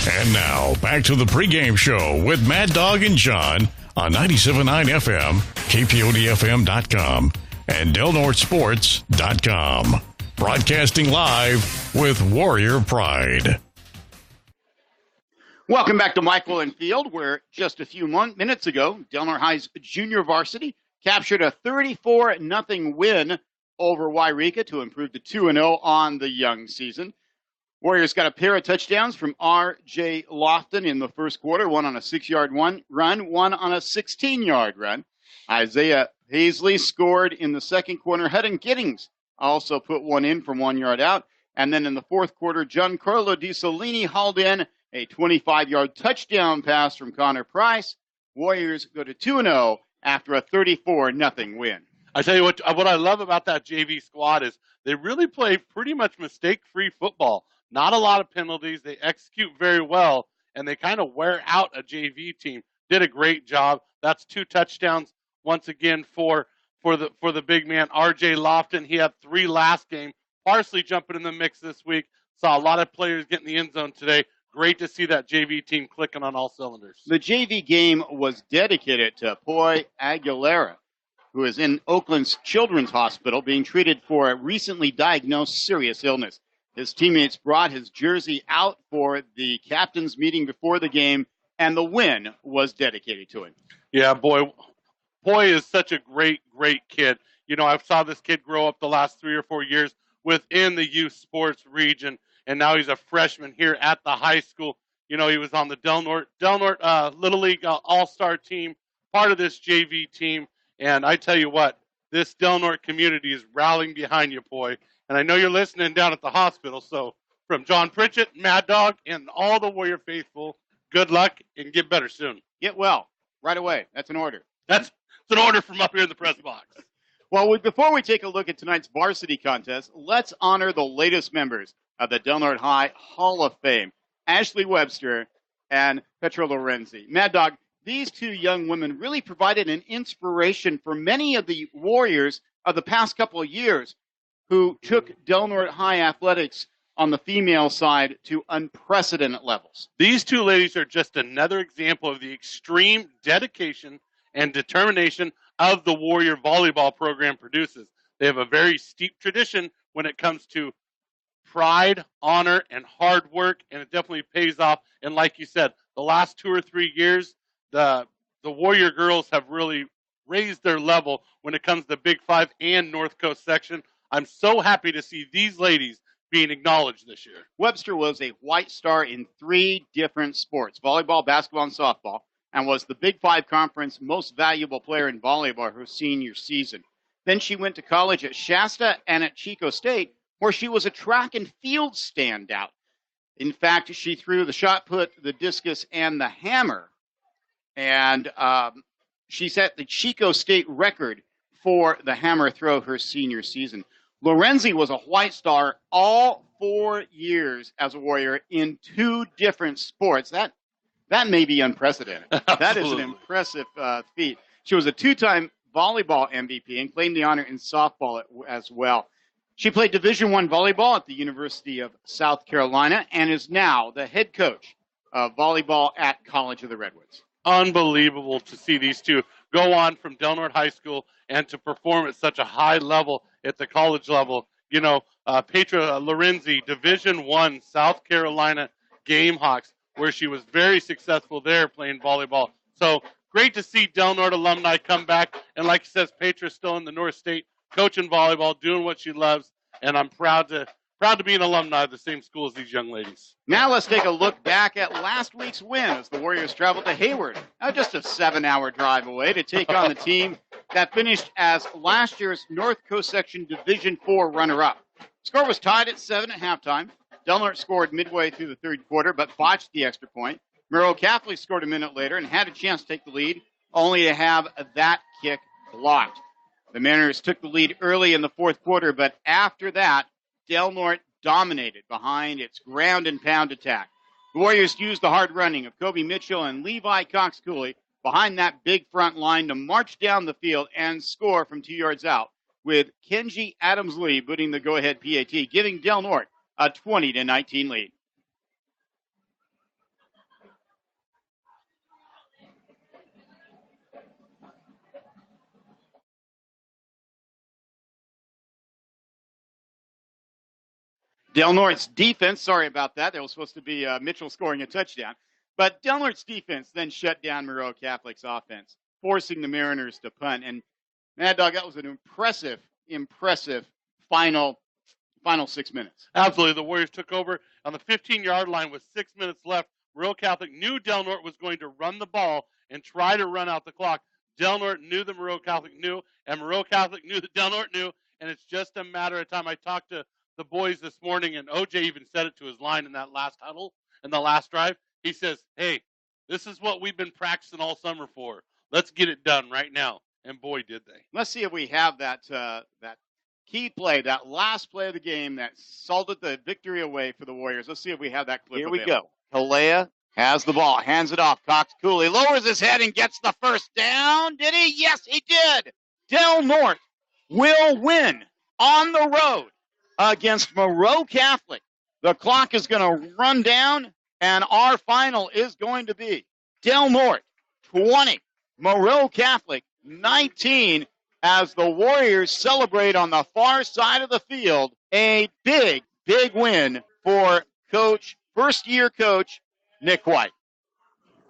And now, back to the pregame show with Mad Dog and John on 97.9 FM, KPODFM.com, and DelNorthSports.com. Broadcasting live with Warrior Pride. Welcome back to Michael and Field, where just a few minutes ago, Del Norte High's junior varsity captured a 34-0 win over Yreka to improve to 2-0 on the young season. Warriors got a pair of touchdowns from R.J. Lofton in the first quarter, one on a 6-yard run, one on a 16-yard run. Isaiah Paisley scored in the second quarter. Hudden Giddings also put one in from 1 yard out. And then in the fourth quarter, Giancarlo Di Solini hauled in a 25-yard touchdown pass from Connor Price. Warriors go to 2-0 after a 34-0 win. I tell you what I love about that JV squad is they really play pretty much mistake-free football. Not a lot of penalties. They execute very well, and they kind of wear out a JV team. Did a great job. That's 2 touchdowns once again for the big man, R.J. Lofton. He had 3 last game. Parsley jumping in the mix this week. Saw a lot of players get in the end zone today. Great to see that JV team clicking on all cylinders. The JV game was dedicated to Poi Aguilera, who is in Oakland's Children's Hospital being treated for a recently diagnosed serious illness. His teammates brought his jersey out for the captain's meeting before the game, and the win was dedicated to him. Yeah, boy, Poi is such a great kid. You know, I've saw this kid grow up the last 3 or 4 years within the youth sports region, and now he's a freshman here at the high school. You know, he was on the Del Norte Little League All-Star team, part of this JV team, and I tell you what, this Del Norte community is rallying behind you, Poi. And I know you're listening down at the hospital, so from John Pritchett, Mad Dog, and all the Warrior faithful, good luck and get better soon. Get well right away. That's an order. That's an order from up here in the press box. Well, before we take a look at tonight's varsity contest, let's honor the latest members of the Del Norte High Hall of Fame, Ashley Webster and Petra Lorenzi. Mad Dog, these 2 young women really provided an inspiration for many of the Warriors of the past couple of years who took Del Norte High athletics on the female side to unprecedented levels. These 2 ladies are just another example of the extreme dedication and determination of the Warrior volleyball program produces. They have a very steep tradition when it comes to pride, honor, and hard work, and it definitely pays off. And like you said, the last 2 or 3 years, the Warrior girls have really raised their level when it comes to Big 5 and North Coast section. I'm so happy to see these ladies being acknowledged this year. Webster was a white star in 3 different sports, volleyball, basketball, and softball, and was the Big 5 Conference most valuable player in volleyball her senior season. Then she went to college at Shasta and at Chico State, where she was a track and field standout. In fact, she threw the shot put, the discus, and the hammer, and she set the Chico State record for the hammer throw her senior season. Lorenzi was a white star all 4 years as a Warrior in 2 different sports. That may be unprecedented. That is an impressive feat. She was a 2-time volleyball MVP and claimed the honor in softball as well. She played Division I volleyball at the University of South Carolina and is now the head coach of volleyball at College of the Redwoods. Unbelievable to see these 2 go on from Del Norte High School and to perform at such a high level at the college level. You know, Petra Lorenzi, Division I South Carolina Gamehawks, where she was very successful there playing volleyball. So great to see Del Norte alumni come back. And like he says, Petra's still in the North State, coaching volleyball, doing what she loves. And I'm proud to be an alumni of the same school as these young ladies. Now let's take a look back at last week's win as the Warriors traveled to Hayward, just a 7-hour drive away, to take on the team that finished as last year's North Coast Section Division IV runner-up. Score was tied at 7 at halftime. Del Norte scored midway through the third quarter, but botched the extra point. Merrill Catholic scored a minute later and had a chance to take the lead, only to have that kick blocked. The Mariners took the lead early in the fourth quarter, but after that, Del Norte dominated behind its ground and pound attack. The Warriors used the hard running of Kobe Mitchell and Levi Cox-Cooley behind that big front line to march down the field and score from 2 yards out, with Kenji Adams-Lee putting the go-ahead PAT, giving Del Norte a 20-19 lead. Del Norte's defense, sorry about that. That was supposed to be Mitchell scoring a touchdown. But Del Norte's defense then shut down Moreau Catholic's offense, forcing the Mariners to punt. And Mad Dog, that was an impressive final 6 minutes. Absolutely. The Warriors took over on the 15-yard line with 6 minutes left. Moreau Catholic knew Del Norte was going to run the ball and try to run out the clock. Del Norte knew that Moreau Catholic knew, and Moreau Catholic knew that Del Norte knew, and it's just a matter of time. I talked to the boys this morning, and OJ even said it to his line in that last huddle, in the last drive. He says, hey, this is what we've been practicing all summer for. Let's get it done right now. And boy, did they. Let's see if we have that key play, that last play of the game that salted the victory away for the Warriors. Let's see if we have that clip. Here we go. Kalea has the ball, hands it off. Cox Cooley lowers his head and gets the first down. Did he? Yes, he did. Del Norte will win on the road against Moreau Catholic. The clock is going to run down, and our final is going to be Del Norte 20, Moreau Catholic 19, as the Warriors celebrate on the far side of the field a big win for first-year coach Nick White.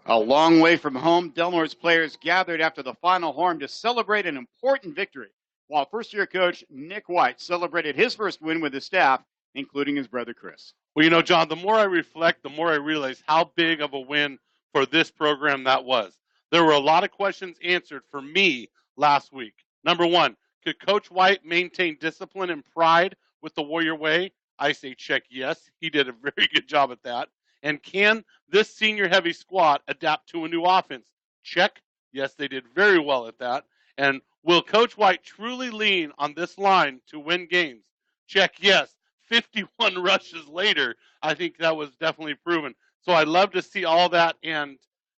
A long way from home, Del Norte's players gathered after the final horn to celebrate an important victory, while first-year coach Nick White celebrated his first win with his staff, including his brother Chris. Well, John, the more I reflect, the more I realize how big of a win for this program that was. There were a lot of questions answered for me last week. Number one, could Coach White maintain discipline and pride with the Warrior way? I say check yes. He did a very good job at that. And can this senior-heavy squad adapt to a new offense? Check. Yes, they did very well at that. And will Coach White truly lean on this line to win games? Check yes. 51 rushes later, I think that was definitely proven. So I'd love to see all that. And,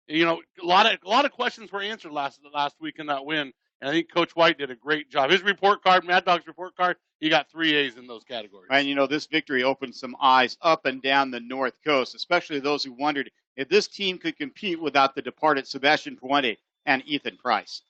a lot of questions were answered last week in that win. And I think Coach White did a great job. His report card, Mad Dog's report card, he got 3 A's in those categories. And, this victory opened some eyes up and down the North Coast, especially those who wondered if this team could compete without the departed Sebastian Puente and Ethan Price.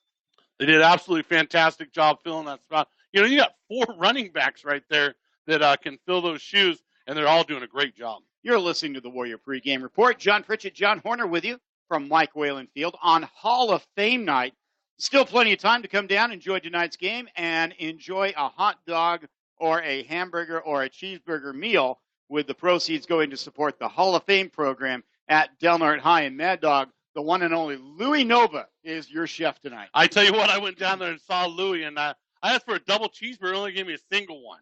They did an absolutely fantastic job filling that spot. You got 4 running backs right there that can fill those shoes, and they're all doing a great job. You're listening to the Warrior Pregame Report. John Pritchett, John Horner with you from Mike Whalen Field on Hall of Fame night. Still plenty of time to come down, enjoy tonight's game, and enjoy a hot dog or a hamburger or a cheeseburger meal with the proceeds going to support the Hall of Fame program at Del Norte High. And Mad Dog, the one and only Louis Nova is your chef tonight. I tell you what, I went down there and saw Louis, and I asked for a double cheeseburger. He only gave me a single one.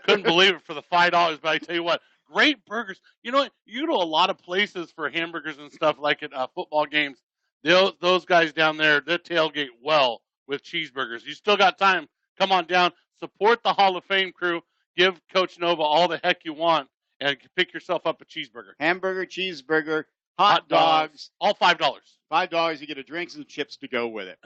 Couldn't believe it for the $5, but I tell you what, great burgers. You go to a lot of places for hamburgers and stuff like at football games. Those guys down there, they tailgate well with cheeseburgers. You still got time. Come on down. Support the Hall of Fame crew. Give Coach Nova all the heck you want and pick yourself up a cheeseburger. Hamburger, cheeseburger, hot dogs. All $5. $5, you get a drinks and chips to go with it.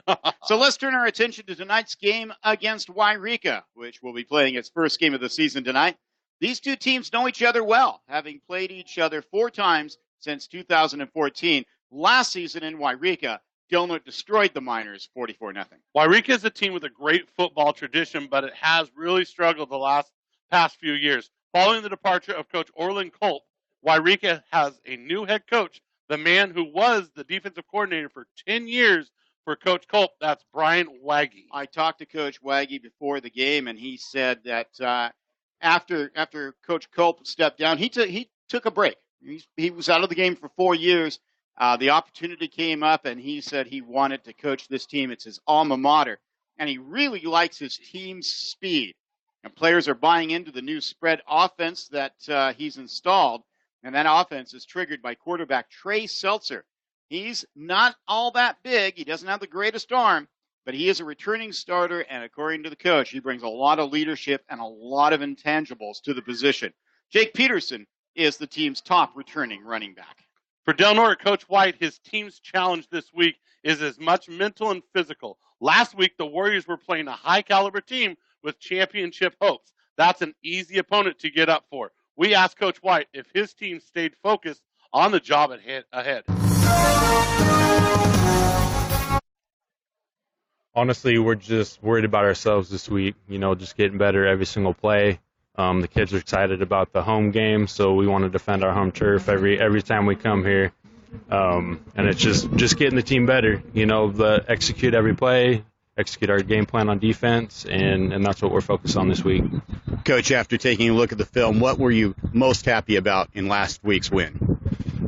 So let's turn our attention to tonight's game against Yreka, which will be playing its first game of the season tonight. These two teams know each other well, having played each other 4 times since 2014. Last season in Yreka, Del Norte destroyed the Miners 44-0. Yreka is a team with a great football tradition, but it has really struggled the past few years. Following the departure of Coach Orland Culp, Yreka has a new head coach, the man who was the defensive coordinator for 10 years for Coach Culp. That's Brian Waggy. I talked to Coach Waggy before the game, and he said that after Coach Culp stepped down, he took a break. He was out of the game for 4 years. The opportunity came up, and he said he wanted to coach this team. It's his alma mater, and he really likes his team's speed. And players are buying into the new spread offense that he's installed, and that offense is triggered by quarterback Trey Seltzer. He's not all that big. He doesn't have the greatest arm, but he is a returning starter, and according to the coach, he brings a lot of leadership and a lot of intangibles to the position. Jake Peterson is the team's top returning running back. For Del Norte, Coach White, his team's challenge this week is as much mental and physical. Last week, the Warriors were playing a high-caliber team with championship hopes. That's an easy opponent to get up for. We asked Coach White if his team stayed focused on the job ahead. Honestly, we're just worried about ourselves this week, just getting better every single play. The kids are excited about the home game, so we want to defend our home turf every time we come here. And it's just getting the team better, execute every play, execute our game plan on defense, and that's what we're focused on this week. Coach, after taking a look at the film, what were you most happy about in last week's win?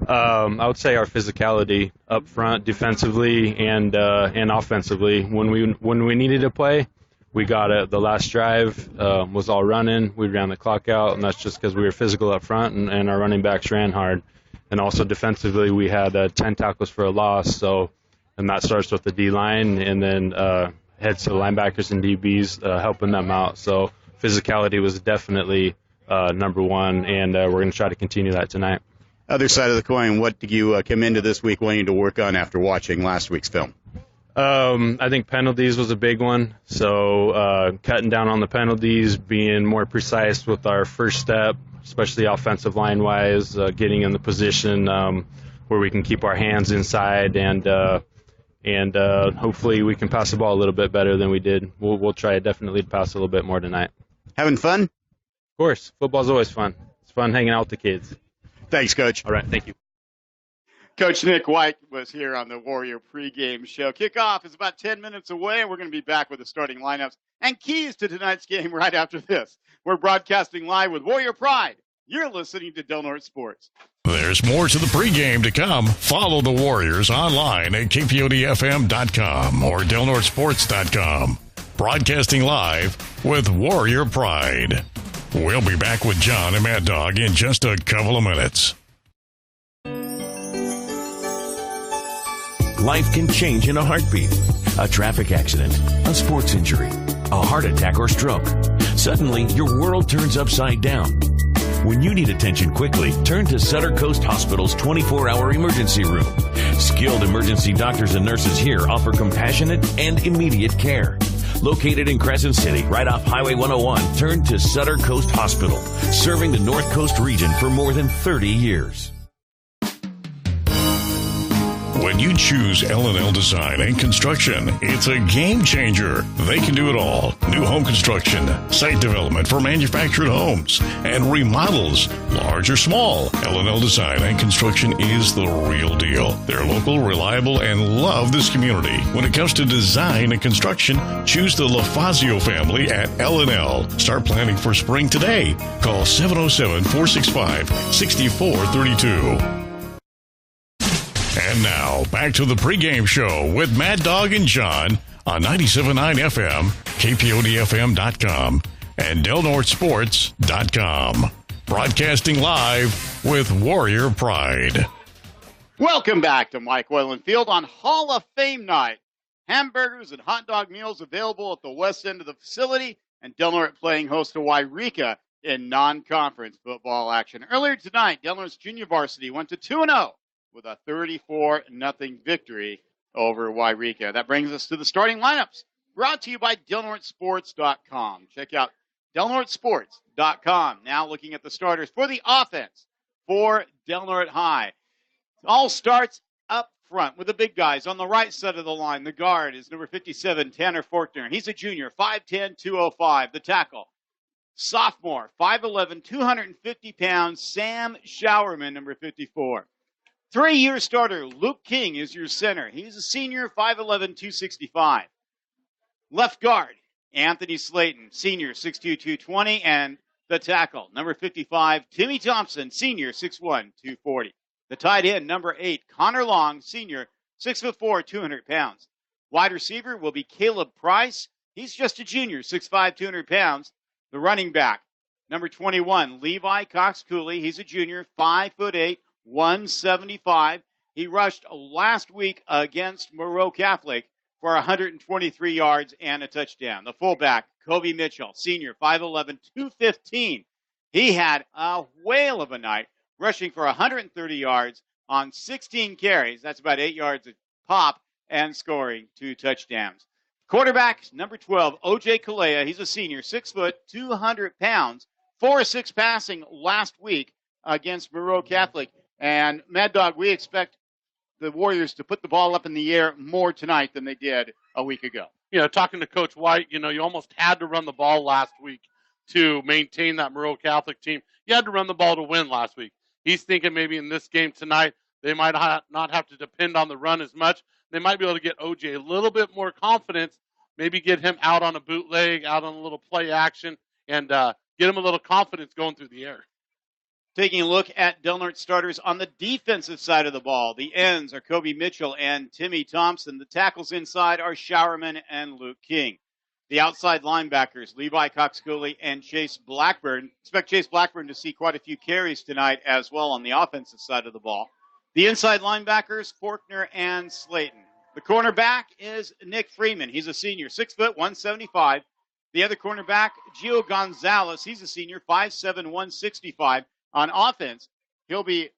I would say our physicality up front, defensively and offensively. When we needed to play, we got it. The last drive was all running. We ran the clock out, and that's just because we were physical up front, and our running backs ran hard. And also defensively, we had 10 tackles for a loss. And that starts with the D-line, and then heads to the linebackers and DBs, helping them out. So physicality was definitely number one, and we're going to try to continue that tonight. Other side of the coin, what do you come into this week wanting to work on after watching last week's film? I think penalties was a big one. So cutting down on the penalties, being more precise with our first step, especially offensive line-wise, getting in the position where we can keep our hands inside, and hopefully we can pass the ball a little bit better than we did. We'll try definitely to pass a little bit more tonight. Having fun? Of course. Football's always fun. It's fun hanging out with the kids. Thanks, Coach. All right, thank you. Coach Nick White was here on the Warrior pregame show. Kickoff is about 10 minutes away, and we're going to be back with the starting lineups and keys to tonight's game right after this. We're broadcasting live with Warrior Pride. You're listening to Del Norte Sports. There's more to the pregame to come. Follow the Warriors online at kpodfm.com or delnortesports.com. Broadcasting live with Warrior Pride. We'll be back with John and Mad Dog in just a couple of minutes. Life can change in a heartbeat. A traffic accident, a sports injury, a heart attack or stroke. Suddenly, your world turns upside down. When you need attention quickly, turn to Sutter Coast Hospital's 24-hour emergency room. Skilled emergency doctors and nurses here offer compassionate and immediate care. Located in Crescent City, right off Highway 101, turn to Sutter Coast Hospital, serving the North Coast region for more than 30 years. When you choose L&L Design and Construction, it's a game changer. They can do it all. New home construction, site development for manufactured homes, and remodels, large or small. L&L Design and Construction is the real deal. They're local, reliable, and love this community. When it comes to design and construction, choose the LaFazio family at L&L. Start planning for spring today. Call 707-465-6432. And now, back to the pregame show with Mad Dog and John on 97.9 FM, kpodfm.com, and delnortesports.com. Broadcasting live with Warrior Pride. Welcome back to Mike Wayland Field on Hall of Fame night. Hamburgers and hot dog meals available at the west end of the facility, and Del Norte playing host to Yreka in non-conference football action. Earlier tonight, Del Norte's junior varsity went to 2-0. With a 34-0 victory over Yreka. That brings us to the starting lineups, brought to you by delnortesports.com. Check out delnortesports.com. Now looking at the starters for the offense for Del Norte High. It all starts up front with the big guys on the right side of the line. The guard is number 57, Tanner Forkner. He's a junior, 5'10", 205. The tackle, sophomore, 5'11", 250 pounds, Sam Showerman, number 54. 3-year starter, Luke King is your center. He's a senior, 5'11", 265. Left guard, Anthony Slayton, senior, 6'2", 220. And the tackle, number 55, Timmy Thompson, senior, 6'1", 240. The tight end, number 8, Connor Long, senior, 6'4", 200 pounds. Wide receiver will be Caleb Price. He's just a junior, 6'5", 200 pounds. The running back, number 21, Levi Cox-Cooley. He's a junior, 5'8", 175. He rushed last week against Moreau Catholic for 123 yards and a touchdown. The fullback, Kobe Mitchell, senior, 5'11", 215. He had a whale of a night, rushing for 130 yards on 16 carries. That's about 8 yards a pop, and scoring 2 touchdowns. Quarterback, number 12, O.J. Kalea. He's a senior, 6 foot, 200 pounds, 4-6 passing last week against Moreau Catholic. And, Mad Dog, we expect the Warriors to put the ball up in the air more tonight than they did a week ago. Talking to Coach White, you almost had to run the ball last week to maintain that Monroe Catholic team. You had to run the ball to win last week. He's thinking maybe in this game tonight, they might not have to depend on the run as much. They might be able to get OJ a little bit more confidence, maybe get him out on a bootleg, out on a little play action, and get him a little confidence going through the air. Taking a look at Del Norte starters on the defensive side of the ball. The ends are Kobe Mitchell and Timmy Thompson. The tackles inside are Showerman and Luke King. The outside linebackers, Levi Cox-Cooley and Chase Blackburn. Expect Chase Blackburn to see quite a few carries tonight as well on the offensive side of the ball. The inside linebackers, Faulkner and Slayton. The cornerback is Nick Freeman. He's a senior, 6 foot, 175. The other cornerback, Gio Gonzalez. He's a senior, 5'7", 165. On offense, he'll be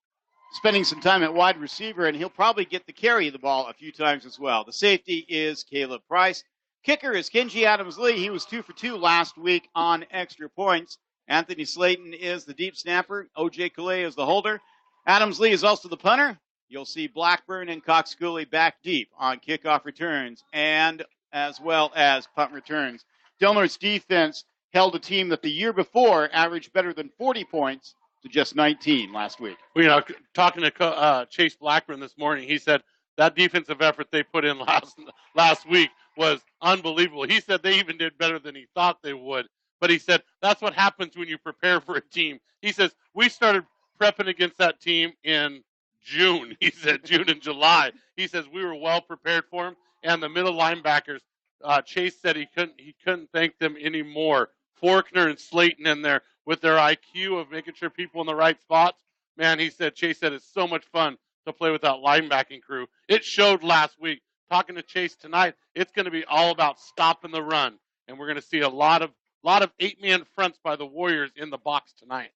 spending some time at wide receiver, and he'll probably get the carry of the ball a few times as well. The safety is Caleb Price. Kicker is Kenji Adams-Lee. He was 2 for 2 last week on extra points. Anthony Slayton is the deep snapper. O.J. Calais is the holder. Adams-Lee is also the punter. You'll see Blackburn and Cox-Cooley back deep on kickoff returns and as well as punt returns. Del Norte's defense held a team that the year before averaged better than 40 points to just 19 last week. Well, talking to Chase Blackburn this morning, he said that defensive effort they put in last week was unbelievable. He said they even did better than he thought they would. But he said that's what happens when you prepare for a team. He says we started prepping against that team in June. He said June and July. He says we were well prepared for him. And the middle linebackers, Chase said he couldn't thank them anymore. Faulkner and Slayton in there with their IQ of making sure people in the right spots. Man, Chase said it's so much fun to play with that linebacking crew. It showed last week. Talking to Chase tonight, it's going to be all about stopping the run. And we're going to see a lot of 8-man fronts by the Warriors in the box tonight.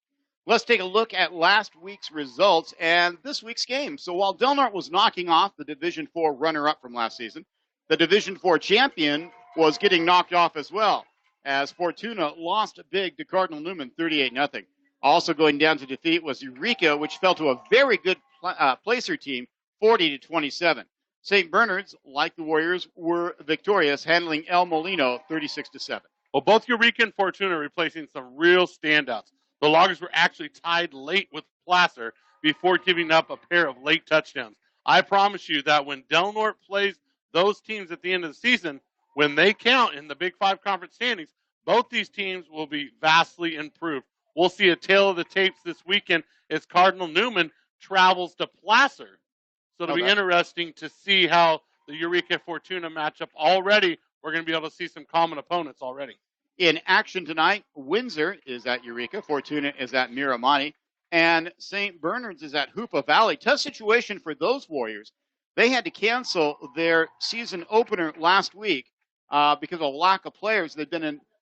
Let's take a look at last week's results and this week's game. So while Del Norte was knocking off the Division IV runner-up from last season, the Division IV champion was getting knocked off as well, as Fortuna lost big to Cardinal Newman 38-0. Also going down to defeat was Yreka, which fell to a very good placer team, 40-27. St. Bernard's, like the Warriors, were victorious, handling El Molino 36-7. Well, both Yreka and Fortuna are replacing some real standouts. The Loggers were actually tied late with Placer before giving up a pair of late touchdowns. I promise you that when Del Norte plays those teams at the end of the season, when they count in the Big Five conference standings, both these teams will be vastly improved. We'll see a tale of the tapes this weekend as Cardinal Newman travels to Placer. So it'll be interesting to see how the Yreka Fortuna matchup already. We're going to be able to see some common opponents already. In action tonight, Windsor is at Yreka, Fortuna is at Miramani, and St. Bernard's is at Hoopa Valley. Tough situation for those Warriors. They had to cancel their season opener last week because of lack of players.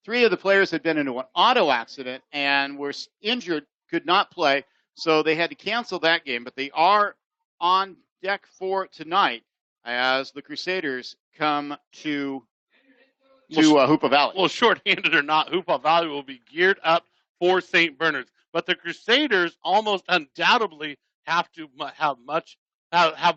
Three of the players had been into an auto accident and were injured, could not play, so they had to cancel that game. But they are on deck for tonight as the Crusaders come to Hoopa Valley. Well, shorthanded or not, Hoopa Valley will be geared up for St. Bernard's. But the Crusaders almost undoubtedly have to have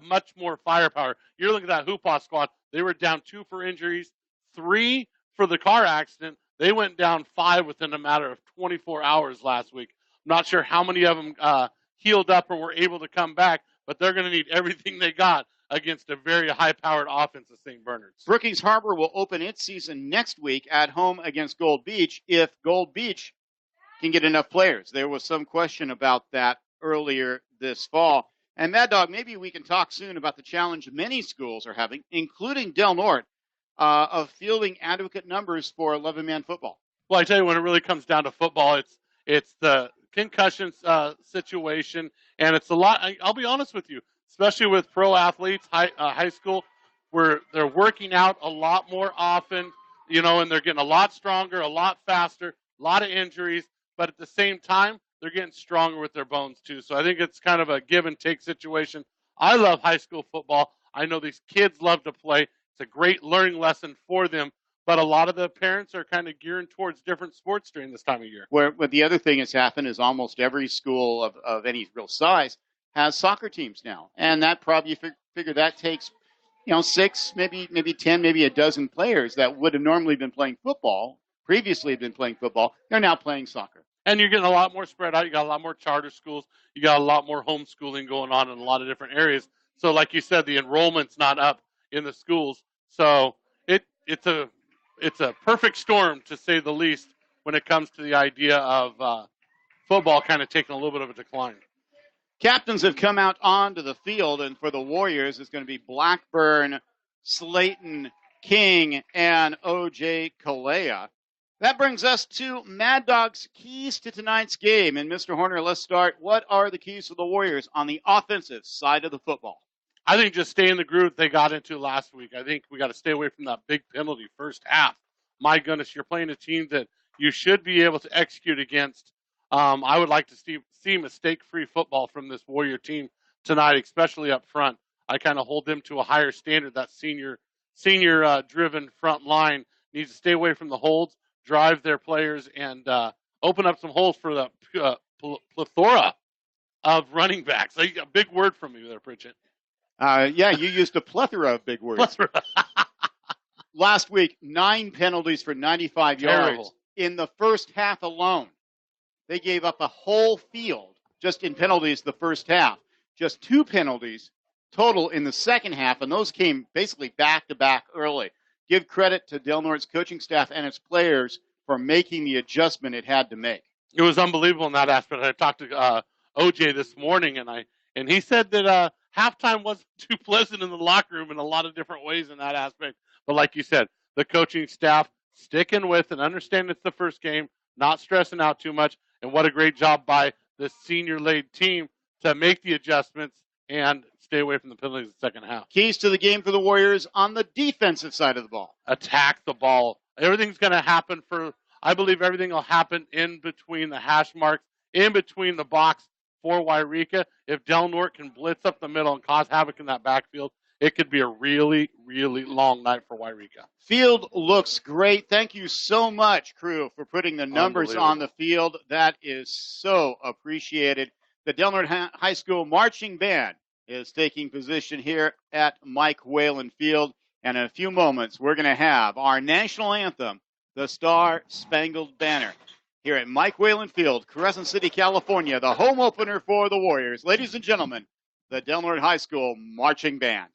much more firepower. You're looking at that Hoopa squad. They were down 2 for injuries, 3 for the car accident. They went down 5 within a matter of 24 hours last week. I'm not sure how many of them healed up or were able to come back, but they're going to need everything they got against a very high-powered offense of St. Bernard's. Brookings Harbor will open its season next week at home against Gold Beach if Gold Beach can get enough players. There was some question about that earlier this fall. And Mad Dog, maybe we can talk soon about the challenge many schools are having, including Del Norte, of fielding adequate numbers for 11-man football. Well, I tell you, when it really comes down to football, it's the concussion situation, and it's a lot. I'll be honest with you, especially with pro athletes, high school, where they're working out a lot more often, and they're getting a lot stronger, a lot faster, a lot of injuries, but at the same time, they're getting stronger with their bones too. So I think it's kind of a give and take situation. I love high school football. I know these kids love to play. It's a great learning lesson for them, but a lot of the parents are kind of gearing towards different sports during this time of year. But the other thing that's happened is almost every school of any real size has soccer teams now. And that probably, you figure that takes, 6, maybe 10, maybe a dozen players that would have normally been playing football previously had been playing football, they're now playing soccer. And you're getting a lot more spread out. You got a lot more charter schools. You got a lot more homeschooling going on in a lot of different areas. So like you said, the enrollment's not up in the schools. So it's a perfect storm, to say the least, when it comes to the idea of football kind of taking a little bit of a decline. Captains have come out onto the field, and for the Warriors, it's going to be Blackburn, Slayton, King, and O.J. Kalea. That brings us to Mad Dog's keys to tonight's game. And Mr. Horner, let's start. What are the keys to the Warriors on the offensive side of the football? I think just stay in the groove they got into last week. I think we got to stay away from that big penalty first half. My goodness, you're playing a team that you should be able to execute against. I would like to see mistake-free football from this Warrior team tonight, especially up front. I kind of hold them to a higher standard. That senior-driven front line needs to stay away from the holds, drive their players, and open up some holes for the plethora of running backs. A big word from you there, Pritchett. Yeah, you used a plethora of big words. Last week, 9 penalties for 95 yards. In the first half alone, they gave up a whole field just in penalties the first half. Just 2 penalties total in the second half, and those came basically back-to-back early. Give credit to Del Norte's coaching staff and its players for making the adjustment it had to make. It was unbelievable in that aspect. I talked to OJ this morning, and he said that halftime wasn't too pleasant in the locker room in a lot of different ways in that aspect. But like you said, the coaching staff sticking with and understanding it's the first game, not stressing out too much, and what a great job by the senior-led team to make the adjustments and stay away from the penalties in the second half. Keys to the game for the Warriors on the defensive side of the ball. Attack the ball. Everything's going to happen I believe everything will happen in between the hash marks, in between the box for Yreka. If Del Norte can blitz up the middle and cause havoc in that backfield, it could be a really, really long night for Yreka. Field looks great. Thank you so much, crew, for putting the numbers on the field. That is so appreciated. The Del Norte High School Marching Band is taking position here at Mike Whalen Field. And in a few moments, we're going to have our national anthem, the Star Spangled Banner, here at Mike Whalen Field, Crescent City, California, the home opener for the Warriors. Ladies and gentlemen, the Del Norte High School Marching Band.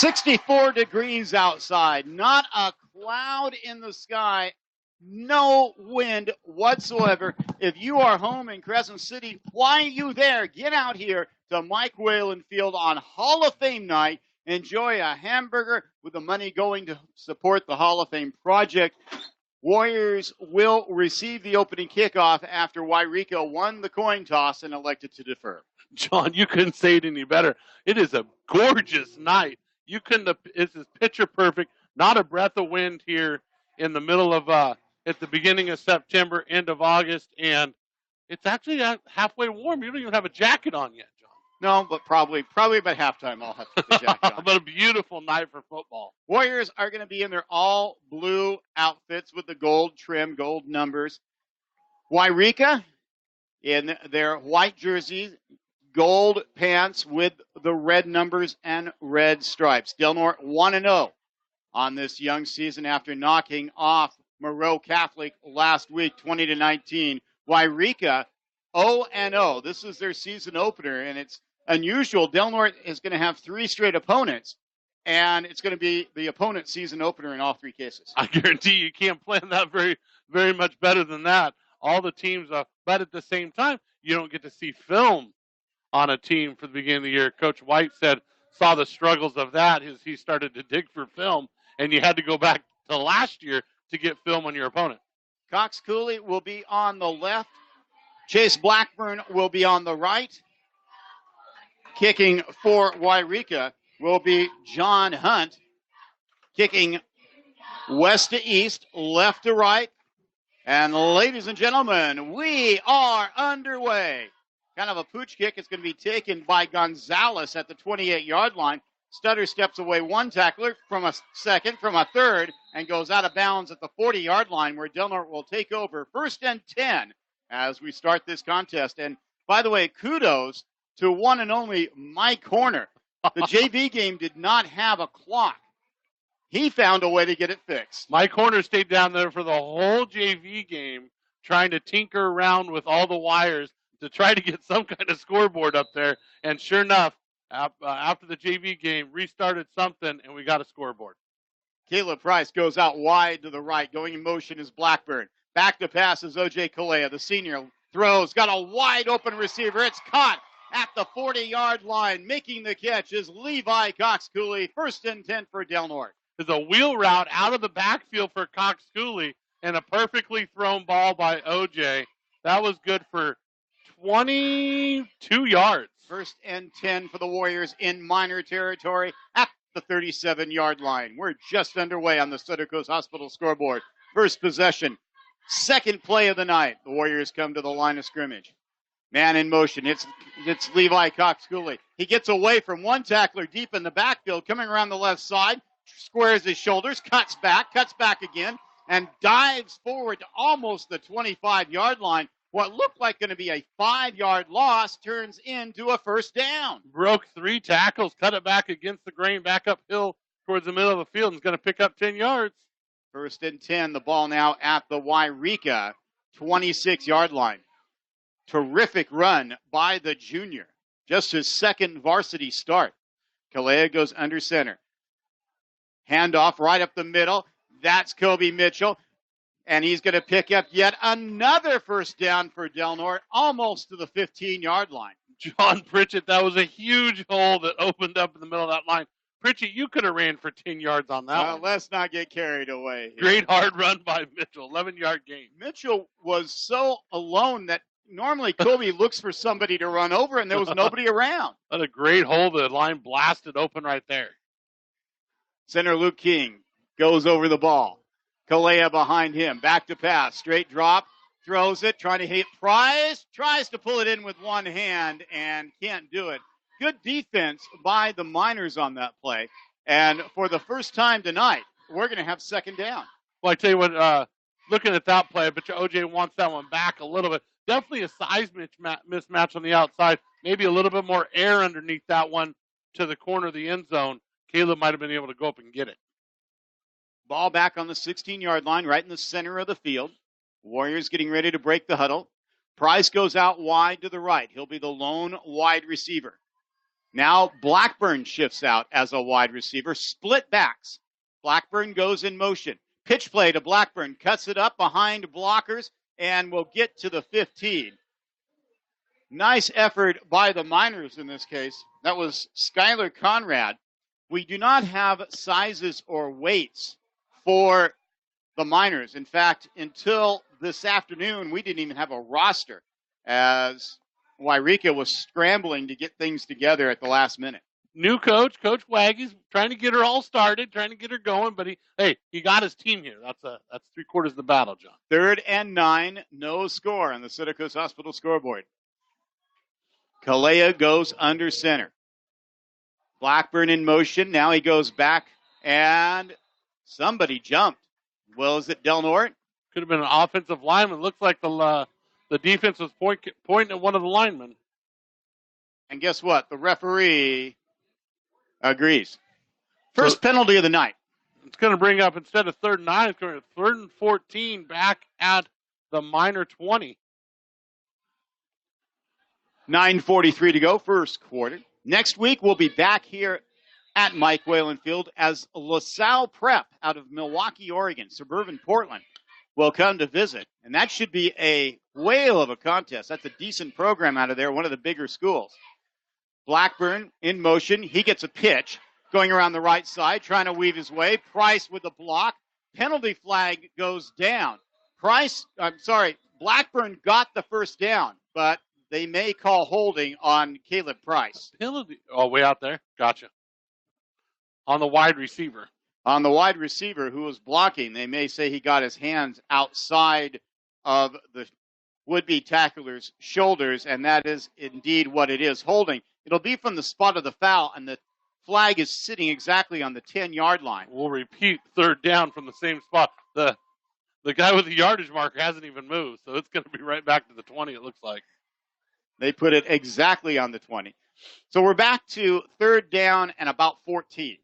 64 degrees outside, not a cloud in the sky, no wind whatsoever. If you are home in Crescent City, why are you there? Get out here to Mike Whalen Field on Hall of Fame night. Enjoy a hamburger with the money going to support the Hall of Fame project. Warriors will receive the opening kickoff after Yreka won the coin toss and elected to defer. John, you couldn't say it any better. It is a gorgeous night. You couldn't have, it's picture perfect. Not a breath of wind here in the middle of, at the beginning of September, end of August, and it's actually halfway warm. You don't even have a jacket on yet, John. No, but probably about halftime I'll have to put the jacket on. But a beautiful night for football. Warriors are going to be in their all blue outfits with the gold trim, gold numbers. Yreka in their white jerseys, gold pants with the red numbers and red stripes. Del Norte 1-0 on this young season after knocking off Moreau Catholic last week, 20-19. Yreka 0-0. This is their season opener, and it's unusual. Del Norte is going to have 3 straight opponents, and it's going to be the opponent's season opener in all 3 cases. I guarantee you can't plan that very, very much better than that. All the teams, but at the same time, you don't get to see film on a team for the beginning of the year. Coach White saw the struggles of that as he started to dig for film, and you had to go back to last year to get film on your opponent. Cox Cooley will be on the left. Chase Blackburn will be on the right. Kicking for Yreka will be John Hunt. Kicking west to east, left to right. And ladies and gentlemen, we are underway. Kind of a pooch kick. It's going to be taken by Gonzalez at the 28-yard line. Stutter steps away 1 tackler from a second, from a third, and goes out of bounds at the 40-yard line where Del Norte will take over 1st and 10 as we start this contest. And by the way, kudos to one and only Mike Horner. The JV game did not have a clock. He found a way to get it fixed. Mike Horner stayed down there for the whole JV game trying to tinker around with all the wires to try to get some kind of scoreboard up there. And sure enough, after the JV game, restarted something, and we got a scoreboard. Caleb Price goes out wide to the right. Going in motion is Blackburn. Back to pass is O.J. Kalea. The senior throws. Got a wide open receiver. It's caught at the 40-yard line. Making the catch is Levi Cox Cooley. 1st and 10 for Del Norte. There's a wheel route out of the backfield for Cox Cooley and a perfectly thrown ball by O.J. That was good for 22 yards. 1st and 10 for the Warriors in minor territory at the 37-yard line. We're just underway on the Sutter Coast Hospital scoreboard. First possession, 2nd play of the night. The Warriors come to the line of scrimmage. Man in motion. It's Levi Cox Cooley. He gets away from 1 tackler deep in the backfield, coming around the left side, squares his shoulders, cuts back again, and dives forward to almost the 25-yard line. What looked like going to be a 5-yard loss turns into a 1st down. Broke 3 tackles, cut it back against the grain, back uphill towards the middle of the field, and is going to pick up 10 yards. 1st and 10, the ball now at the Yreka 26-yard line. Terrific run by the junior. Just his 2nd varsity start. Kalea goes under center. Handoff right up the middle. That's Kobe Mitchell. And he's going to pick up yet another 1st down for Del Norte, almost to the 15-yard line. John Pritchett, that was a huge hole that opened up in the middle of that line. Pritchett, you could have ran for 10 yards on that one. Let's not get carried away here. Great hard run by Mitchell, 11-yard gain. Mitchell was so alone that normally Kobe looks for somebody to run over, and there was nobody around. What a great hole. The line blasted open right there. Center Luke King goes over the ball. Kalea behind him. Back to pass. Straight drop. Throws it. Trying to hit Price. Tries to pull it in with one hand and can't do it. Good defense by the Miners on that play. And for the first time tonight, we're going to have 2nd down. Well, I tell you what, looking at that play, I bet you OJ wants that one back a little bit. Definitely a size mismatch on the outside. Maybe a little bit more air underneath that one to the corner of the end zone. Caleb might have been able to go up and get it. Ball back on the 16-yard line, right in the center of the field. Warriors getting ready to break the huddle. Price goes out wide to the right. He'll be the lone wide receiver. Now Blackburn shifts out as a wide receiver. Split backs. Blackburn goes in motion. Pitch play to Blackburn. Cuts it up behind blockers and will get to the 15. Nice effort by the Miners in this case. That was Skylar Conrad. We do not have sizes or weights for the Miners. In fact, until this afternoon, we didn't even have a roster as Yreka was scrambling to get things together at the last minute. New coach, Coach Waggy's trying to get her all started, trying to get her going, but he got his team here. That's 3/4 of the battle, John. 3rd and 9, no score on the Sutter Coast Hospital scoreboard. Kalea goes under center. Blackburn in motion. Now he goes back, and somebody jumped. Well, is it Del Norte? Could have been an offensive lineman. Looks like the defense was pointing at one of the linemen. And guess what? The referee agrees. First penalty of the night. It's going to bring up, instead of 3rd and 9, it's going to 3rd and 14 back at the minor 20. 9:43 to go, first quarter. Next week, we'll be back here at Mike Whalen Field as LaSalle Prep out of Milwaukee, Oregon, suburban Portland, will come to visit. And that should be a whale of a contest. That's a decent program out of there, one of the bigger schools. Blackburn in motion. He gets a pitch going around the right side, trying to weave his way. Price with the block. Penalty flag goes down. Blackburn got the first down, but they may call holding on Caleb Price. Penalty. Oh, way out there. Gotcha. On the wide receiver. On the wide receiver who was blocking, they may say he got his hands outside of the would-be tackler's shoulders, and that is indeed what it is, holding. It'll be from the spot of the foul, and the flag is sitting exactly on the 10-yard line. We'll repeat 3rd down from the same spot. The guy with the yardage marker hasn't even moved, so it's going to be right back to the 20, it looks like. They put it exactly on the 20. So we're back to 3rd down and about 14.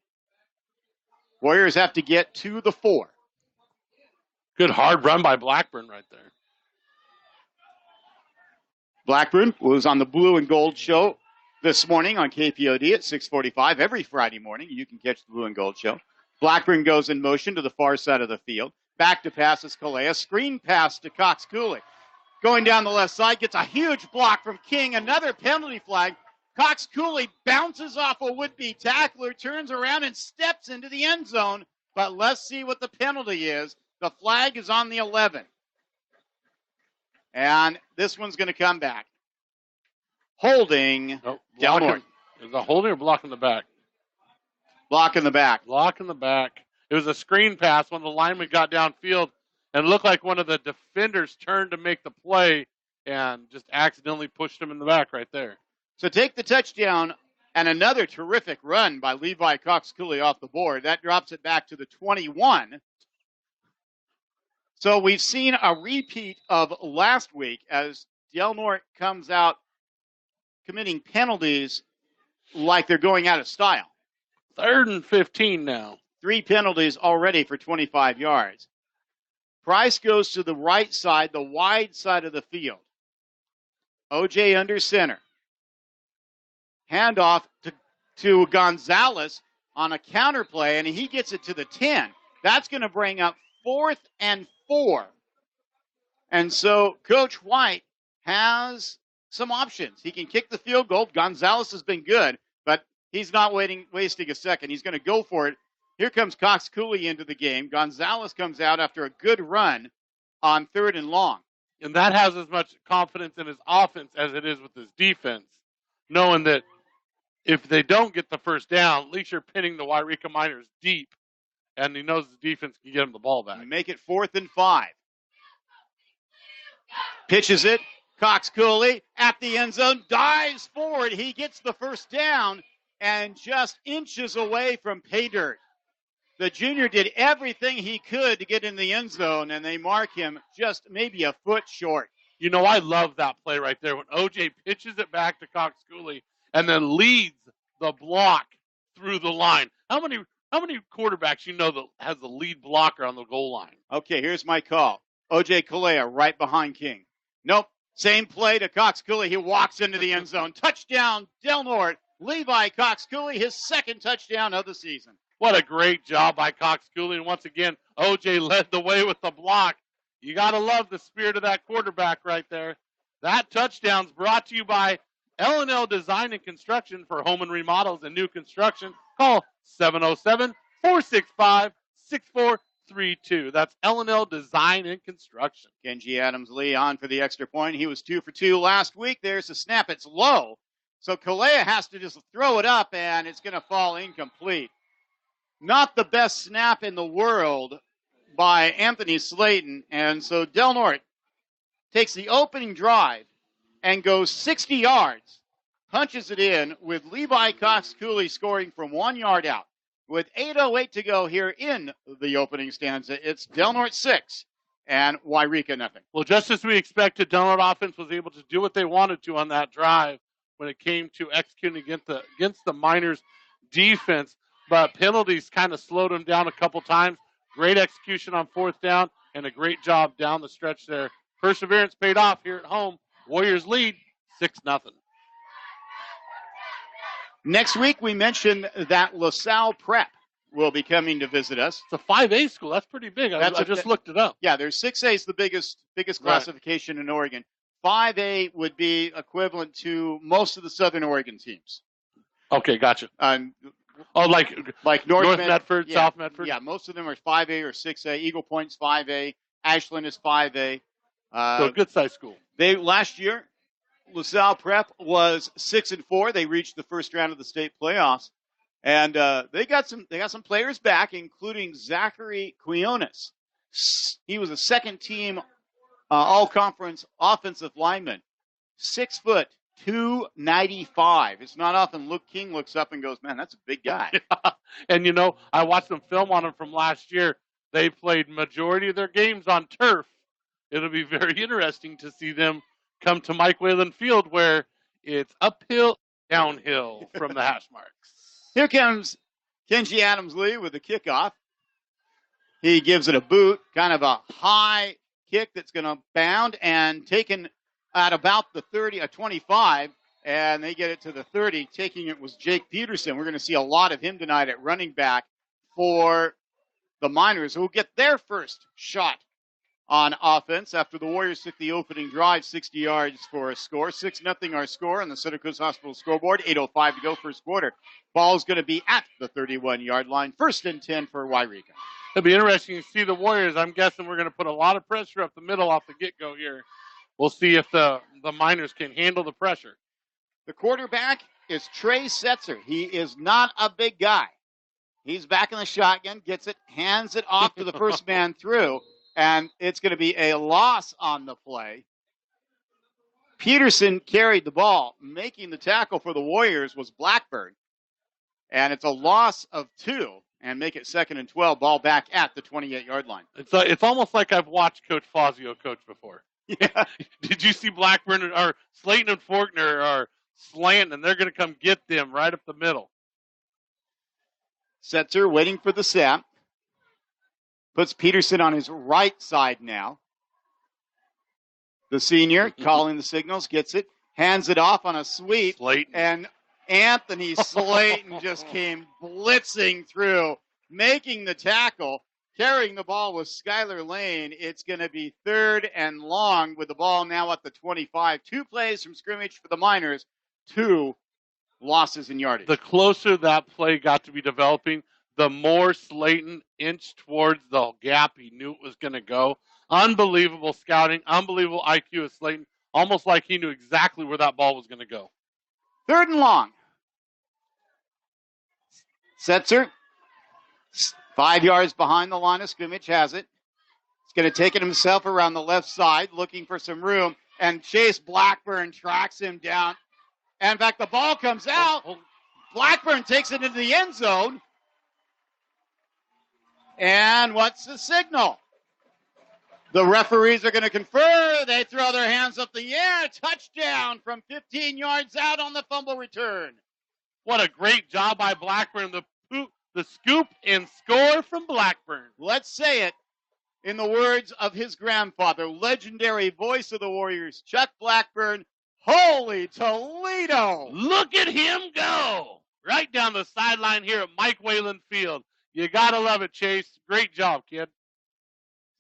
Warriors have to get to the 4. Good hard run by Blackburn right there. Blackburn was on the Blue and Gold show this morning on KPOD at 6:45. Every Friday morning, you can catch the Blue and Gold show. Blackburn goes in motion to the far side of the field. Back to pass is Kalea. Screen pass to Cox Cooley. Going down the left side, gets a huge block from King. Another penalty flag. Cox Cooley bounces off a would-be tackler, turns around and steps into the end zone. But let's see what the penalty is. The flag is on the 11. And this one's going to come back. Holding Del Norte. Is it holding or blocking the back? Block in the back. Block in the back. It was a screen pass when the lineman got downfield and looked like one of the defenders turned to make the play and just accidentally pushed him in the back right there. So take the touchdown and another terrific run by Levi Cox Cooley off the board. That drops it back to the 21. So we've seen a repeat of last week as Del Norte comes out committing penalties like they're going out of style. 3rd and 15 now. 3 penalties already for 25 yards. Price goes to the right side, the wide side of the field. OJ under center. Handoff to Gonzalez on a counter play, and he gets it to the 10. That's going to bring up 4th and 4. And so Coach White has some options. He can kick the field goal. Gonzalez has been good, but he's not wasting a second. He's going to go for it. Here comes Cox Cooley into the game. Gonzalez comes out after a good run on 3rd and long. And that has as much confidence in his offense as it is with his defense, knowing that if they don't get the first down, at least you're pinning the Yreka Miners deep, and he knows the defense can get him the ball back. Make it 4th and 5. Pitches it. Cox Cooley at the end zone, dives forward. He gets the first down and just inches away from pay dirt. The junior did everything he could to get in the end zone, and they mark him just maybe a foot short. You know, I love that play right there when OJ pitches it back to Cox Cooley and then leads the block through the line. How many quarterbacks you know that has the lead blocker on the goal line? Okay, here's my call. OJ Kalea right behind King. Nope. Same play to Cox Cooley. He walks into the end zone. Touchdown, Del Norte. Levi Cox Cooley, his 2nd touchdown of the season. What a great job by Cox Cooley. And once again, OJ led the way with the block. You got to love the spirit of that quarterback right there. That touchdown's brought to you by L&L Design and Construction for home and remodels and new construction. Call 707-465-6432. That's L&L Design and Construction. Kenji Adams-Lee on for the extra point. He was 2 for 2 last week. There's the snap. It's low. So Kalea has to just throw it up, and it's going to fall incomplete. Not the best snap in the world by Anthony Slayton. And so Del Norte takes the opening drive and goes 60 yards punches it in with Levi Cox Cooley scoring from 1 yard out. With 8:08 to go here in the opening stanza, it's Del Norte 6 and Yreka nothing. Well, just as we expected, Del Norte offense was able to do what they wanted to on that drive when it came to executing against the Miners defense, but penalties kind of slowed them down a couple times. Great execution on 4th down and a great job down the stretch there. Perseverance paid off here at home. Warriors lead 6-0. Next week, we mentioned that LaSalle Prep will be coming to visit us. It's a 5A school. That's pretty big. I just looked it up. Yeah, there's 6A is the biggest classification in Oregon. 5A would be equivalent to most of the Southern Oregon teams. Okay, gotcha. Like North Medford, South Medford? Yeah, most of them are 5A or 6A. Eagle Point's 5A. Ashland is 5A. So a good-sized school. Last year, LaSalle Prep was 6-4. They reached the first round of the state playoffs, and they got some players back, including Zachary Quiones. He was a second-team all-conference offensive lineman, 6 foot, 295. It's not often Luke King looks up and goes, "Man, that's a big guy." And I watched some film on him from last year. They played majority of their games on turf. It'll be very interesting to see them come to Mike Whalen Field where it's uphill, downhill from the hash marks. Here comes Kenji Adams-Lee with the kickoff. He gives it a boot, kind of a high kick that's going to bound and taken at about the 30, 25, and they get it to the 30. Taking it was Jake Peterson. We're going to see a lot of him tonight at running back for the Miners, who will get their first shot on offense after the Warriors took the opening drive 60 yards for a score. 6-0 our score on the Santa Cruz Hospital scoreboard. 8:05 to go first quarter. Ball's going to be at the 31-yard line. 1st and 10 for Yreka. It'll be interesting to see the Warriors. I'm guessing we're going to put a lot of pressure up the middle off the get-go here. We'll see if the Miners can handle the pressure. The quarterback is Trey Setzer. He is not a big guy. He's back in the shotgun, gets it, hands it off to the first man through, and it's going to be a loss on the play. Peterson carried the ball. Making the tackle for the Warriors was Blackburn, and it's a loss of 2, and make it 2nd and 12, ball back at the 28-yard line. It's almost like I've watched Coach Fazio coach before. Yeah. Did you see Blackburn or Slayton and Faulkner are slanting, and they're going to come get them right up the middle. Setzer waiting for the snap. Puts Peterson on his right side now. The senior calling the signals, gets it, hands it off on a sweep. Slayton. And Anthony Slayton just came blitzing through, making the tackle, carrying the ball with Skylar Lane. It's going to be 3rd and long with the ball now at the 25. 2 plays from scrimmage for the Miners, 2 losses in yardage. The closer that play got to be developing, the more Slayton inched towards the gap he knew it was going to go. Unbelievable scouting, unbelievable IQ of Slayton, almost like he knew exactly where that ball was going to go. 3rd and long. Setzer, 5 yards behind the line of scrimmage, has it. He's going to take it himself around the left side, looking for some room, and Chase Blackburn tracks him down. And in fact, the ball comes out. Blackburn takes it into the end zone. And what's the signal? The referees are going to confer. They throw their hands up the air. Touchdown from 15 yards out on the fumble return. What a great job by Blackburn. The scoop and score from Blackburn. Let's say it in the words of his grandfather, legendary voice of the Warriors, Chuck Blackburn. Holy Toledo! Look at him go! Right down the sideline here at Mike Whalen Field. You got to love it, Chase. Great job, kid.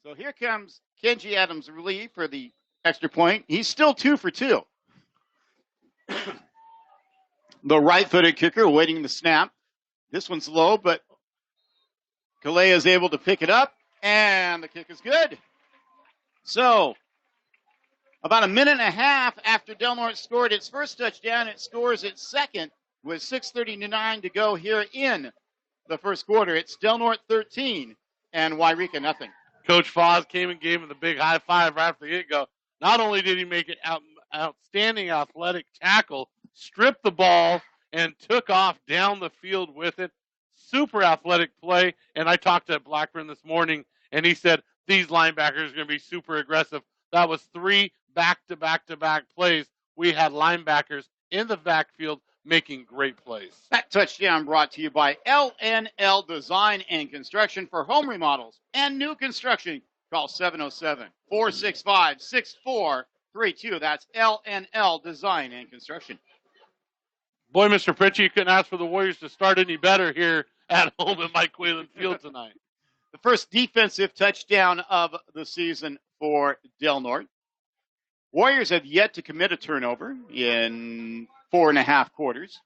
So here comes Kenji Adams-Lee for the extra point. He's still 2 for 2. The right-footed kicker awaiting the snap. This one's low, but Kalea is able to pick it up, and the kick is good. So, about a minute and a half after Del Norte scored its first touchdown, it scores its second with 6:39 to go here in the first quarter. It's Del Norte 13 and Yreka nothing. Coach Foz came and gave him the big high five right after the get-go. Not only did he make it outstanding athletic tackle, stripped the ball, and took off down the field with it. Super athletic play. And I talked to Blackburn this morning, and he said these linebackers are going to be super aggressive. That was 3 back-to-back-to-back plays. We had linebackers in the backfield making great plays. That touchdown brought to you by LNL Design and Construction for home remodels and new construction. Call 707-465-6432. That's LNL Design and Construction. Boy, Mr. Pritchett, you couldn't ask for the Warriors to start any better here at home at Mike Whalen Field tonight. The first defensive touchdown of the season for Del Norte. Warriors have yet to commit a turnover in 4.5 quarters.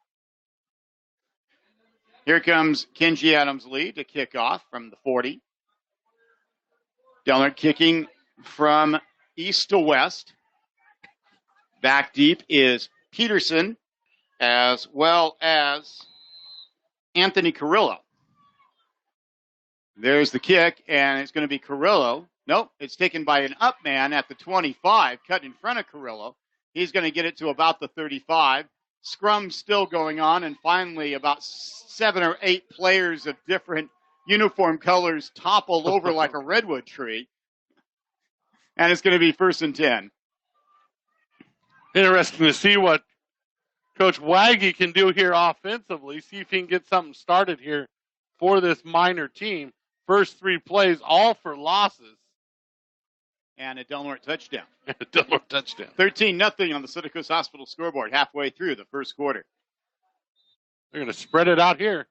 Here comes Kenji Adams-Lee to kick off from the 40. Del Norte kicking from east to west. Back deep is Peterson as well as Anthony Carrillo. There's the kick, and it's going to be Carrillo. Nope, it's taken by an up man at the 25, cut in front of Carrillo. He's going to get it to about the 35. Scrum still going on, and finally about 7 or 8 players of different uniform colors toppled over like a redwood tree. And it's going to be 1st and 10. Interesting to see what Coach Waggy can do here offensively. See if he can get something started here for this minor team. First 3 plays, all for losses. And a Del Norte touchdown. Del Norte touchdown. 13-0 on the Santa Cruz Hospital scoreboard halfway through the first quarter. They're going to spread it out here.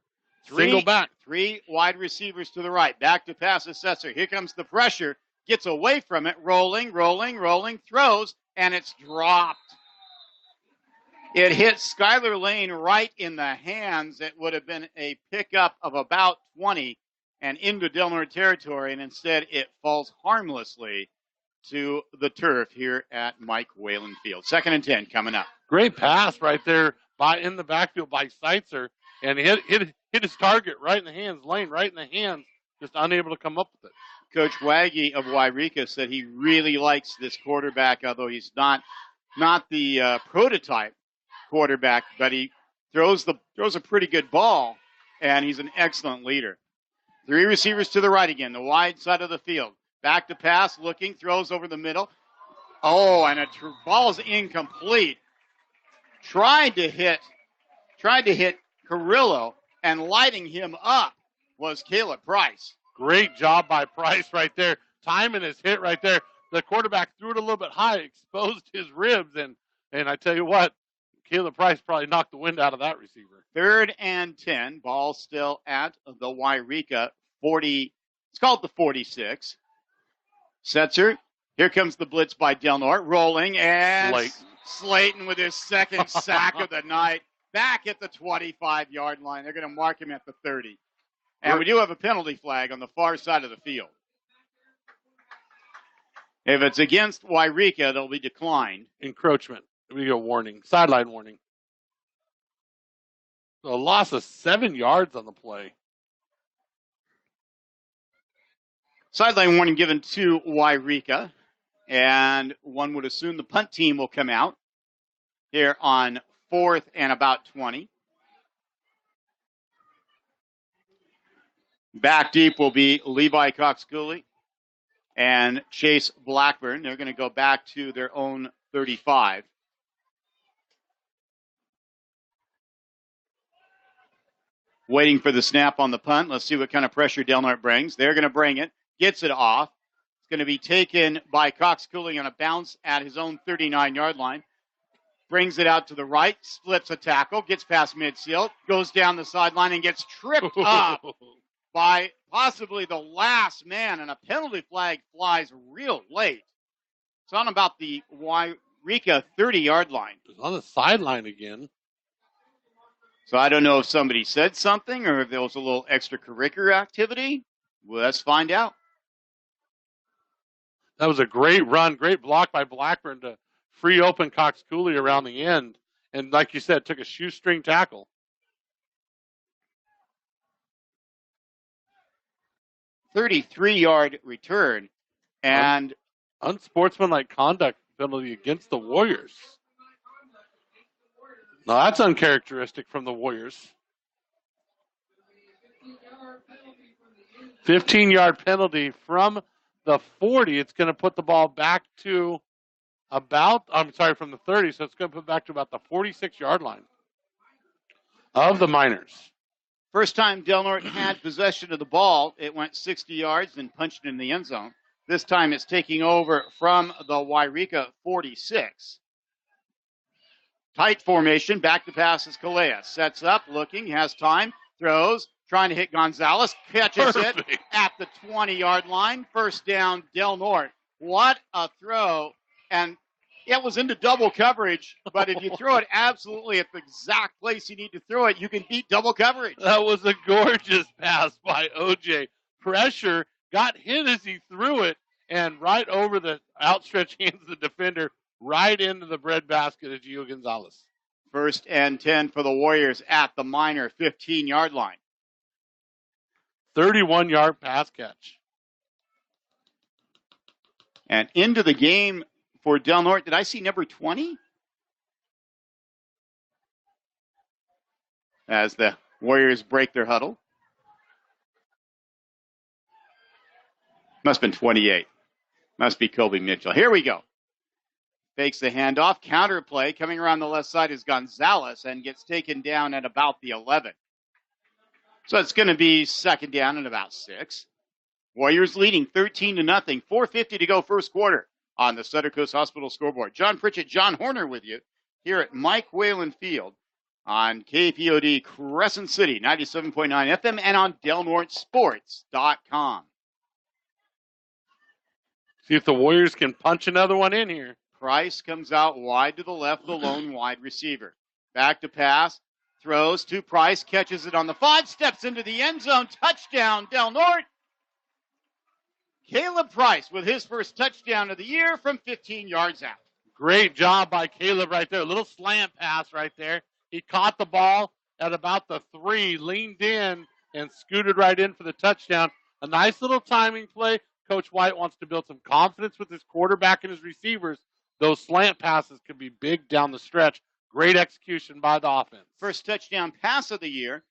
Single back. 3 wide receivers to the right. Back to pass Assessor. Here comes the pressure. Gets away from it. Rolling, throws, and it's dropped. It hit Skylar Lane right in the hands. It would have been a pickup of about 20 and into Del Norte territory, and instead it falls harmlessly to the turf here at Mike Whalen Field. 2nd and 10 coming up. Great pass right there in the backfield by Seitzer, and he hit his target right in the hands, Lane right in the hands, just unable to come up with it. Coach Waggy of Yreka said he really likes this quarterback, although he's not the prototype quarterback, but he throws a pretty good ball, and he's an excellent leader. 3 receivers to the right again, the wide side of the field. Back to pass, looking, throws over the middle. Oh, and a ball's incomplete. Tried to hit Carrillo, and lighting him up was Caleb Price. Great job by Price right there. Timing his hit right there. The quarterback threw it a little bit high, exposed his ribs, and I tell you what, Caleb Price probably knocked the wind out of that receiver. 3rd and 10. Ball still at the Yreka 40. It's called the 46. Setzer. Here comes the blitz by Del Norte. Rolling, and Slayton with his 2nd sack of the night. Back at the 25-yard line. They're going to mark him at the 30. And we do have a penalty flag on the far side of the field. If it's against Yreka, it'll be declined. Encroachment. We get a warning. Sideline warning. So a loss of 7 yards on the play. Sideline warning given to Yreka. And one would assume the punt team will come out here on 4th and about 20. Back deep will be Levi Cox-Cooley and Chase Blackburn. They're going to go back to their own 35. Waiting for the snap on the punt. Let's see what kind of pressure Del Norte brings. They're going to bring it. Gets it off. It's going to be taken by Cox-Cooley on a bounce at his own 39-yard line. Brings it out to the right. Splits a tackle. Gets past midfield. Goes down the sideline and gets tripped up by possibly the last man. And a penalty flag flies real late. It's on about the Yreka 30-yard line. It's on the sideline again. So I don't know if somebody said something or if there was a little extracurricular activity. Well, let's find out. That was a great run, great block by Blackburn to free open Cox-Cooley around the end. And like you said, took a shoestring tackle. 33-yard return. And unsportsmanlike conduct penalty against the Warriors. No, that's uncharacteristic from the Warriors. 15-yard penalty from the 40. It's going to put the ball back to from the 30, so it's going to put back to about the 46-yard line of the Miners. First time Del Norte had possession of the ball, it went 60 yards and punched it in the end zone. This time it's taking over from the Yreka 46. Tight formation, back to pass is Kalea. Sets up, looking, has time, throws, trying to hit Gonzalez, catches it at the 20-yard line. First down, Del Norte. What a throw. And it was into double coverage, but if you throw it absolutely at the exact place you need to throw it, you can beat double coverage. That was a gorgeous pass by OJ. Pressure, got hit as he threw it, and right over the outstretched hands of the defender, right into the breadbasket of Gio Gonzalez. First and 10 for the Warriors at the Miner 15-yard line. 31-yard pass catch. And into the game for Del Norte, did I see number 20? As the Warriors break their huddle. Must have been 28. Must be Kobe Mitchell. Here we go. Fakes the handoff. Counter play. Coming around the left side is Gonzalez and gets taken down at about the 11. So it's going to be second down and about 6. Warriors leading 13-0. 4:50 to go first quarter on the Sutter Coast Hospital scoreboard. John Pritchett, John Horner with you here at Mike Whalen Field on KPOD Crescent City, 97.9 FM, and on DelNorteSports.com. See if the Warriors can punch another one in here. Price comes out wide to the left, the lone wide receiver. Back to pass, throws to Price, catches it on the 5, steps into the end zone, touchdown, Del Norte. Caleb Price with his first touchdown of the year from 15 yards out. Great job by Caleb right there. A little slant pass right there. He caught the ball at about the 3, leaned in, and scooted right in for the touchdown. A nice little timing play. Coach White wants to build some confidence with his quarterback and his receivers. Those slant passes can be big down the stretch. Great execution by the offense. First touchdown pass of the year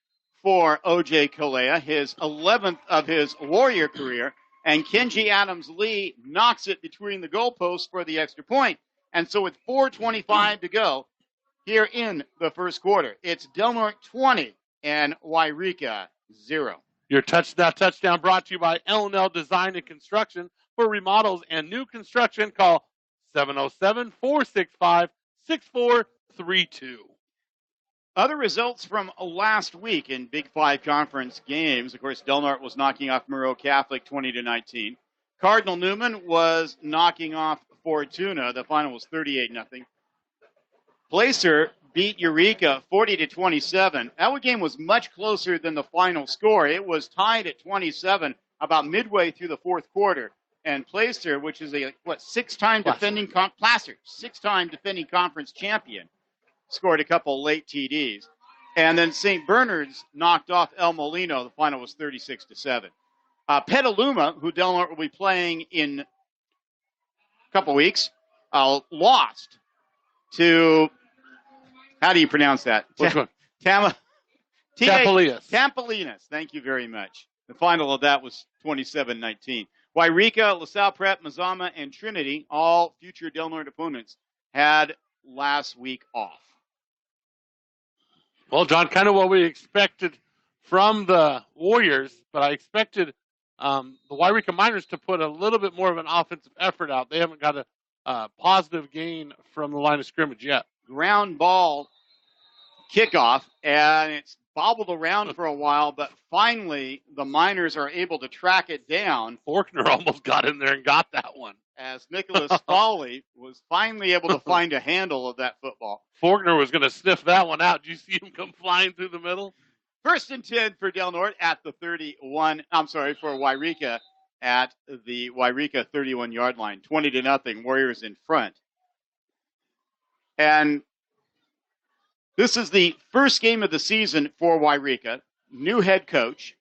for O.J. Kalea, his 11th of his Warrior career. And Kenji Adams-Lee knocks it between the goalposts for the extra point. And so with 4:25 to go here in the first quarter, it's Del Norte 20 and Yreka 0. Your touchdown brought to you by L&L Design and Construction. For remodels and new construction, call 707-465-6432. Other results from last week in Big 5 conference games. Of course, Del Norte was knocking off Monroe Catholic 20-19. Cardinal Newman was knocking off Fortuna. The final was 38-0. Placer beat Yreka 40-27. That game was much closer than the final score. It was tied at 27 about midway through the fourth quarter. And Placer, which is a six-time defending conference champion, scored a couple late TDs. And then St. Bernard's knocked off El Molino. The final was 36-7. Petaluma, who Del Norte will be playing in a couple weeks, lost to, how do you pronounce that? Which one? Tampalinas. Tampalinas. Thank you very much. The final of that was 27-19. Yreka, LaSalle Prep, Mazama, and Trinity, all future Del Norte opponents, had last week off. Well, John, kind of what we expected from the Warriors, but I expected the Yreka Miners to put a little bit more of an offensive effort out. They haven't got a positive gain from the line of scrimmage yet. Ground ball kickoff, and it's bobbled around for a while, but finally the Miners are able to track it down. Faulkner almost got in there and got that one. As Nicholas Foley was finally able to find a handle of that football. Faulkner was going to sniff that one out. Did you see him come flying through the middle? First and 10 for Del Norte at the 31. For Yreka at the Yreka 31-yard line. 20-0. Warriors in front. And this is the first game of the season for Yreka. New head coach,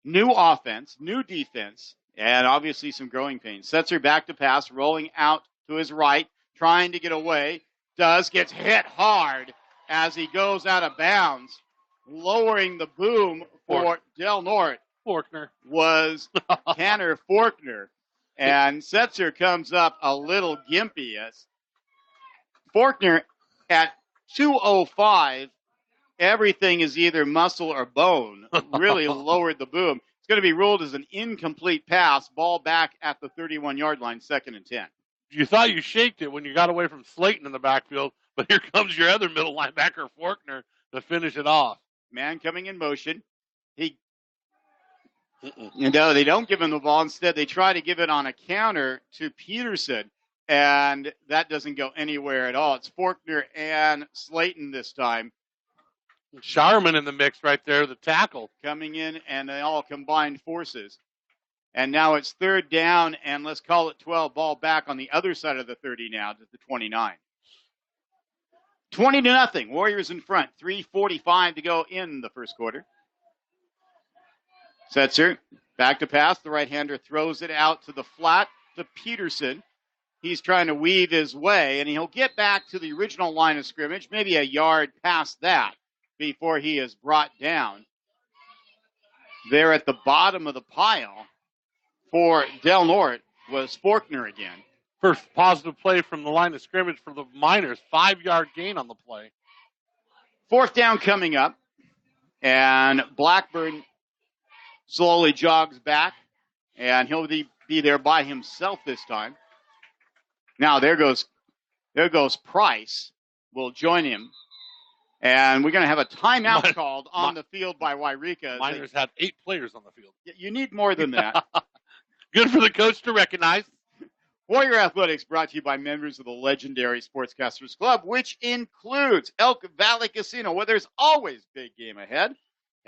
new offense, new defense, and obviously some growing pains. Sets her back to pass, rolling out to his right, trying to get away. Gets hit hard as he goes out of bounds. Lowering the boom for Del Norte was Tanner Forkner. And Setzer comes up a little gimpy as Forkner at 2:05. Everything is either muscle or bone. Really lowered the boom. It's going to be ruled as an incomplete pass. Ball back at the 31-yard line, 2nd and 10. You thought you shaked it when you got away from Slayton in the backfield, but here comes your other middle linebacker, Forkner, to finish it off. Man coming in motion. No, they don't give him the ball. Instead, they try to give it on a counter to Peterson, and that doesn't go anywhere at all. It's Forkner and Slayton this time. Sharman in the mix right there, the tackle. Coming in, and they all combined forces. And now it's 3rd down, and let's call it 12. Ball back on the other side of the 30 now to the 29. 20-0. Warriors in front. 3:45 to go in the first quarter. Setzer back to pass. The right-hander throws it out to the flat to Peterson. He's trying to weave his way, and he'll get back to the original line of scrimmage, maybe a yard past that before he is brought down. There at the bottom of the pile for Del Norte was Forkner again. First positive play from the line of scrimmage for the Miners. 5-yard gain on the play. 4th down coming up. And Blackburn slowly jogs back. And he'll be there by himself this time. Now there goes Price. Will join him. And we're going to have a timeout called on the field by Yreka. Miners had 8 players on the field. You need more than that. Good for the coach to recognize. Warrior Athletics brought to you by members of the legendary Sportscasters Club, which includes Elk Valley Casino, where there's always big game ahead.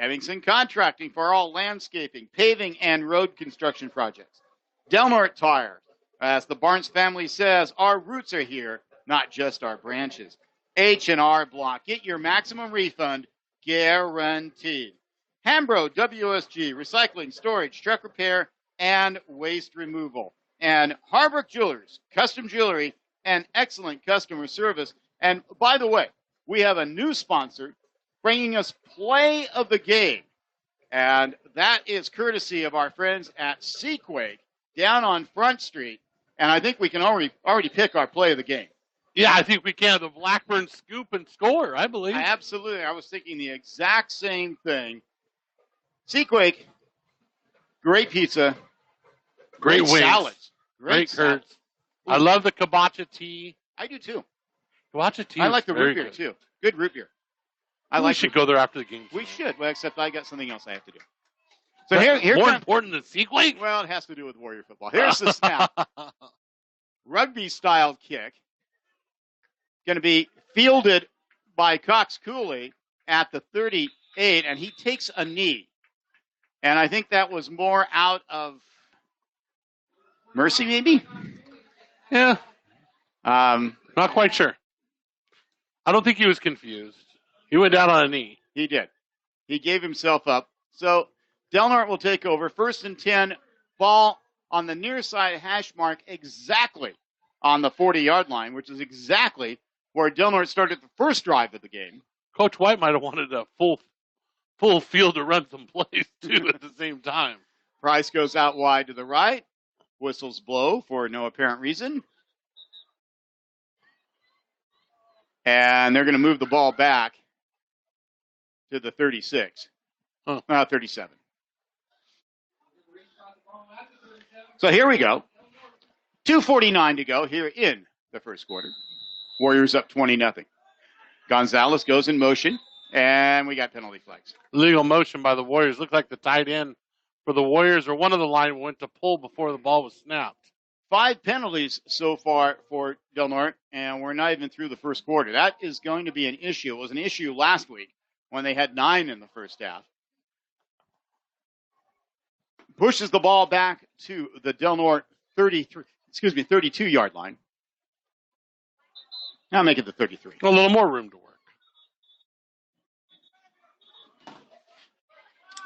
Hemmingson Contracting for all landscaping, paving, and road construction projects. Del Norte Tire. As the Barnes family says, our roots are here, not just our branches. H&R Block. Get your maximum refund guaranteed. Hambro WSG. Recycling, storage, truck repair, and waste removal. And Harbrook Jewelers, custom jewelry, and excellent customer service. And by the way, we have a new sponsor bringing us play of the game. And that is courtesy of our friends at Sequake down on Front Street. And I think we can already pick our play of the game. Yeah, I think we can. The Blackburn scoop and score, I believe. Absolutely. I was thinking the exact same thing. Sequake, great pizza. Great wings. Salads. Great curds. I love the kabocha tea. I do too. Kabocha tea. I like the root beer too. Good root beer. We should go there after the game. We should, well, except I got something else I have to do. So here more comes, important than Sequake? Well, it has to do with Warrior football. Here's the snap. Rugby-style kick. Going to be fielded by Cox Cooley at the 38, and he takes a knee. And I think that was more out of mercy, maybe? Yeah. Not quite sure. I don't think he was confused. He went down on a knee. He did. He gave himself up. So Del Norte will take over. 1st and 10, ball on the near side hash mark exactly on the 40-yard line, which is exactly where Del Norte started the first drive of the game. Coach White might have wanted a full field to run some plays, too, at the same time. Price goes out wide to the right. Whistles blow for no apparent reason. And they're going to move the ball back to the 36. 37. So here we go. 2:49 to go here in the first quarter. Warriors up 20-0. Gonzalez goes in motion, and we got penalty flags. Legal motion by the Warriors. Looked like the tight end for the Warriors or one of the line went to pull before the ball was snapped. 5 penalties so far for Del Norte, and we're not even through the first quarter. That is going to be an issue. It was an issue last week when they had 9 in the first half. Pushes the ball back to the Del Norte 32-yard line. Now make it the 33. A little more room to work.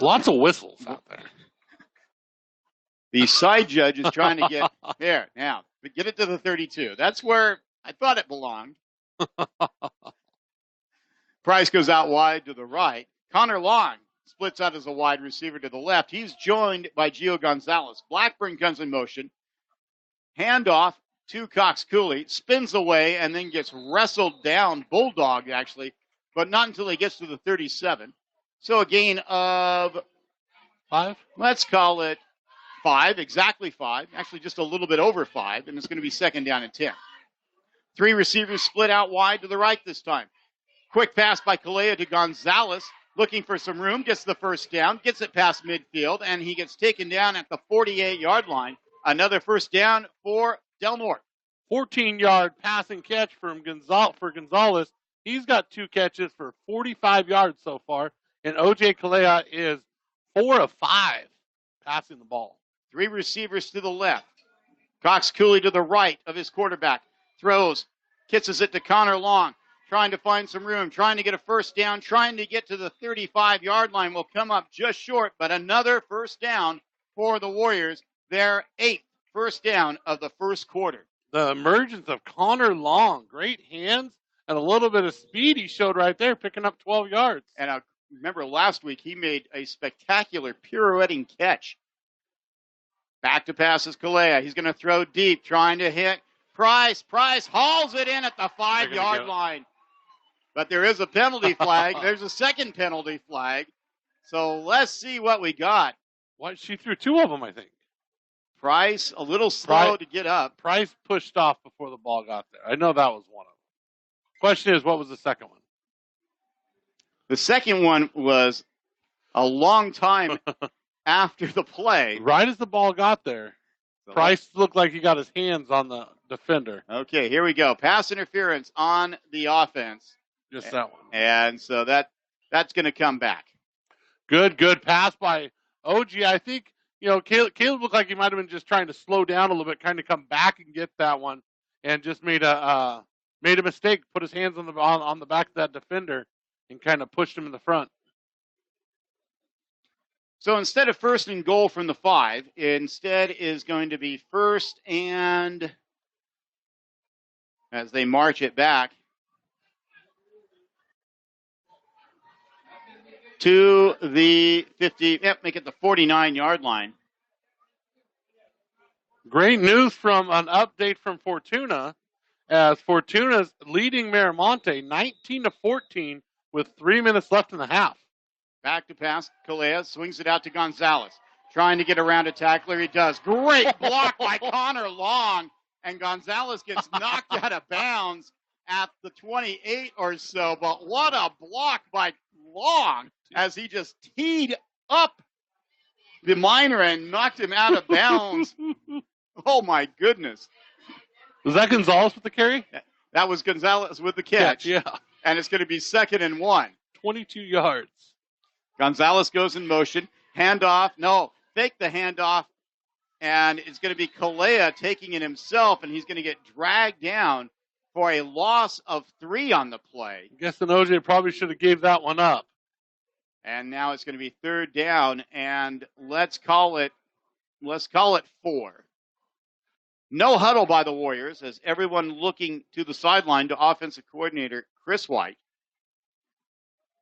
Lots of whistles out there. The side judge is trying to get there now. Get it to the 32. That's where I thought it belonged. Price goes out wide to the right. Connor Long splits out as a wide receiver to the left. He's joined by Gio Gonzalez. Blackburn comes in motion. Handoff to Cox Cooley. Spins away and then gets wrestled down. Bulldog, actually, but not until he gets to the 37. So a gain of 5. Let's call it 5, exactly 5. Actually, just a little bit over 5, and it's going to be second down and 10. 3 receivers split out wide to the right this time. Quick pass by Kalea to Gonzalez, looking for some room, gets the first down, gets it past midfield, and he gets taken down at the 48-yard line. Another first down for Del Norte. 14-yard passing catch for Gonzalez. He's got 2 catches for 45 yards so far, and O.J. Kalea is 4 of 5 passing the ball. 3 receivers to the left. Cox Cooley to the right of his quarterback. Throws, kisses it to Connor Long. Trying to find some room, trying to get a first down, trying to get to the 35-yard line. Will come up just short, but another first down for the Warriors. Their 8th first down of the first quarter. The emergence of Connor Long. Great hands and a little bit of speed he showed right there, picking up 12 yards. And remember last week he made a spectacular pirouetting catch. Back to pass is Kalea. He's going to throw deep, trying to hit Price. Price hauls it in at the 5-yard line. But there is a penalty flag. There's a second penalty flag. So let's see what we got. What? She threw 2 of them, I think. Price, a little slow to get up. Price pushed off before the ball got there. I know that was one of them. Question is, what was the second one? The second one was a long time after the play. Right as the ball got there, So Price looked like he got his hands on the defender. Okay, here we go. Pass interference on the offense. Just that one. And so that's going to come back. Good pass by OG. I think, Caleb looked like he might have been just trying to slow down a little bit, kind of come back and get that one, and just made a mistake, put his hands on the back of that defender and kind of pushed him in the front. So instead of first and goal from the 5, instead is going to be first and, as they march it back, to the 50, make it the 49-yard line. Great news from an update from Fortuna, as Fortuna's leading Miramonte 19-14 with 3 minutes left in the half. Back to pass, Kalea swings it out to Gonzalez. Trying to get around a tackler, he does. Great block by Connor Long, and Gonzalez gets knocked out of bounds at the 28 or so, but what a block by Long as he just teed up the minor and knocked him out of bounds. Oh, my goodness. Was that Gonzalez with the carry? That was Gonzalez with the catch. Yeah. And it's going to be 2nd and 1. 22 yards. Gonzalez goes in motion. Handoff. No, fake the handoff. And it's going to be Kalea taking it himself, and he's going to get dragged down for a loss of 3 on the play. I guess OJ probably should have gave that one up. And now it's going to be 3rd down, and let's call it 4. No huddle by the Warriors as everyone looking to the sideline to offensive coordinator Chris White.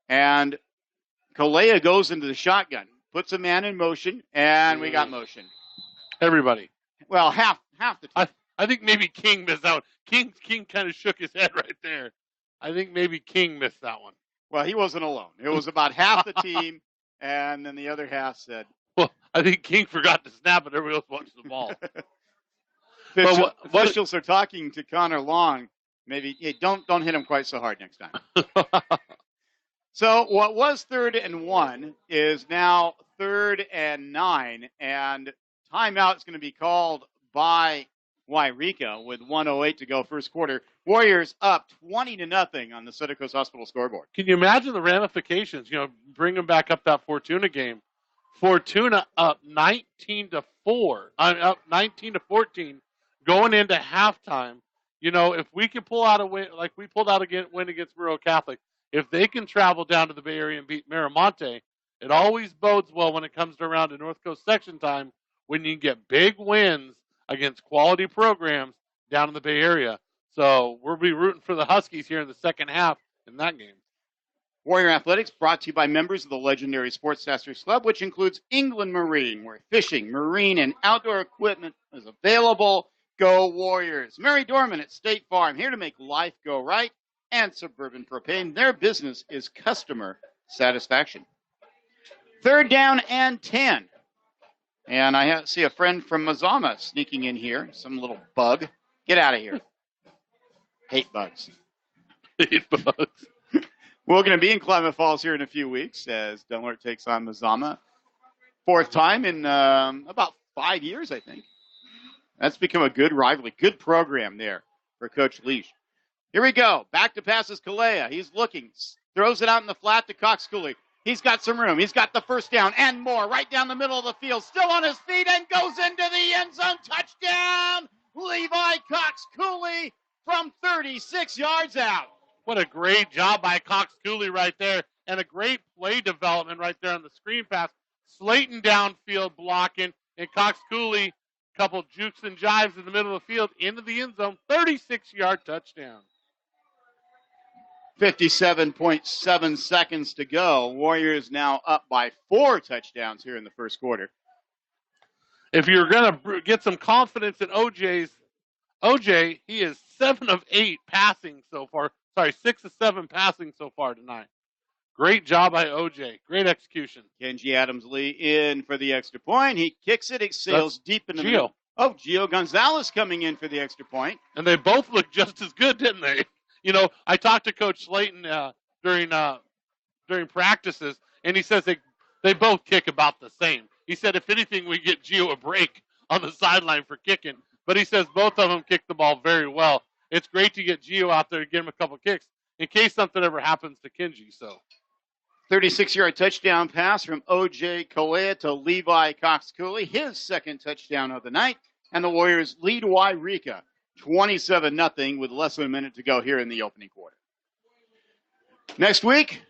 And Kalea goes into the shotgun, puts a man in motion, and we got motion. Everybody. Well, half the team. I think maybe King missed out. King kind of shook his head right there. I think maybe King missed that one. Well, he wasn't alone. It was about half the team, and then the other half said. Well, I think King forgot to snap it. Everybody else watched the ball. Officials are talking to Connor Long. Maybe hey, don't hit him quite so hard next time. So what was 3rd and 1 is now 3rd and 9, and timeout is going to be called by Yreka with 1:08 to go first quarter. Warriors up 20-0 on the Center Coast Hospital scoreboard. Can you imagine the ramifications? Bring them back up that Fortuna game. Fortuna up 19-4, up 19-14, going into halftime. If we can pull out a win, like we pulled out a win against Monroe Catholic, if they can travel down to the Bay Area and beat Miramonte, it always bodes well when it comes to around to North Coast section time when you get big wins against quality programs down in the Bay Area. So we'll be rooting for the Huskies here in the second half in that game. Warrior Athletics brought to you by members of the legendary Sportsmasters Club, which includes England Marine, where fishing, marine, and outdoor equipment is available. Go Warriors. Mary Dorman at State Farm, here to make life go right. And Suburban Propane, their business is customer satisfaction. 3rd down and 10. And I see a friend from Mazama sneaking in here, some little bug. Get out of here. Hate bugs. Hate bugs. We're going to be in Klamath Falls here in a few weeks as Del Norte takes on Mazama. 4th time in about 5 years, I think. That's become a good rivalry, good program there for Coach Leash. Here we go. Back to passes Kalea. He's looking, throws it out in the flat to Cox Cooley. He's got some room. He's got the 1st down and more right down the middle of the field. Still on his feet and goes into the end zone. Touchdown, Levi Cox Cooley from 36 yards out. What a great job by Cox Cooley right there, and a great play development right there on the screen pass. Slayton downfield blocking, and Cox Cooley, a couple jukes and jives in the middle of the field, into the end zone, 36-yard touchdown. 57.7 seconds to go. Warriors now up by 4 touchdowns here in the first quarter. If you're going to get some confidence in OJ, he is 7 of 8 passing so far. 6 of 7 passing so far tonight. Great job by OJ. Great execution. Kenji Adams-Lee in for the extra point. He kicks it. It sails deep in the middle. Oh, Gio Gonzalez coming in for the extra point. And they both looked just as good, didn't they? You know, I talked to Coach Slayton during practices, and he says they both kick about the same. He said, if anything, we get Gio a break on the sideline for kicking. But he says both of them kick the ball very well. It's great to get Gio out there to get him a couple kicks in case something ever happens to Kenji. So, 36-yard touchdown pass from O.J. Kalea to Levi Cox Cooley, his 2nd touchdown of the night. And the Warriors lead Yreka 27-0 with less than a minute to go here in the opening quarter. Next week,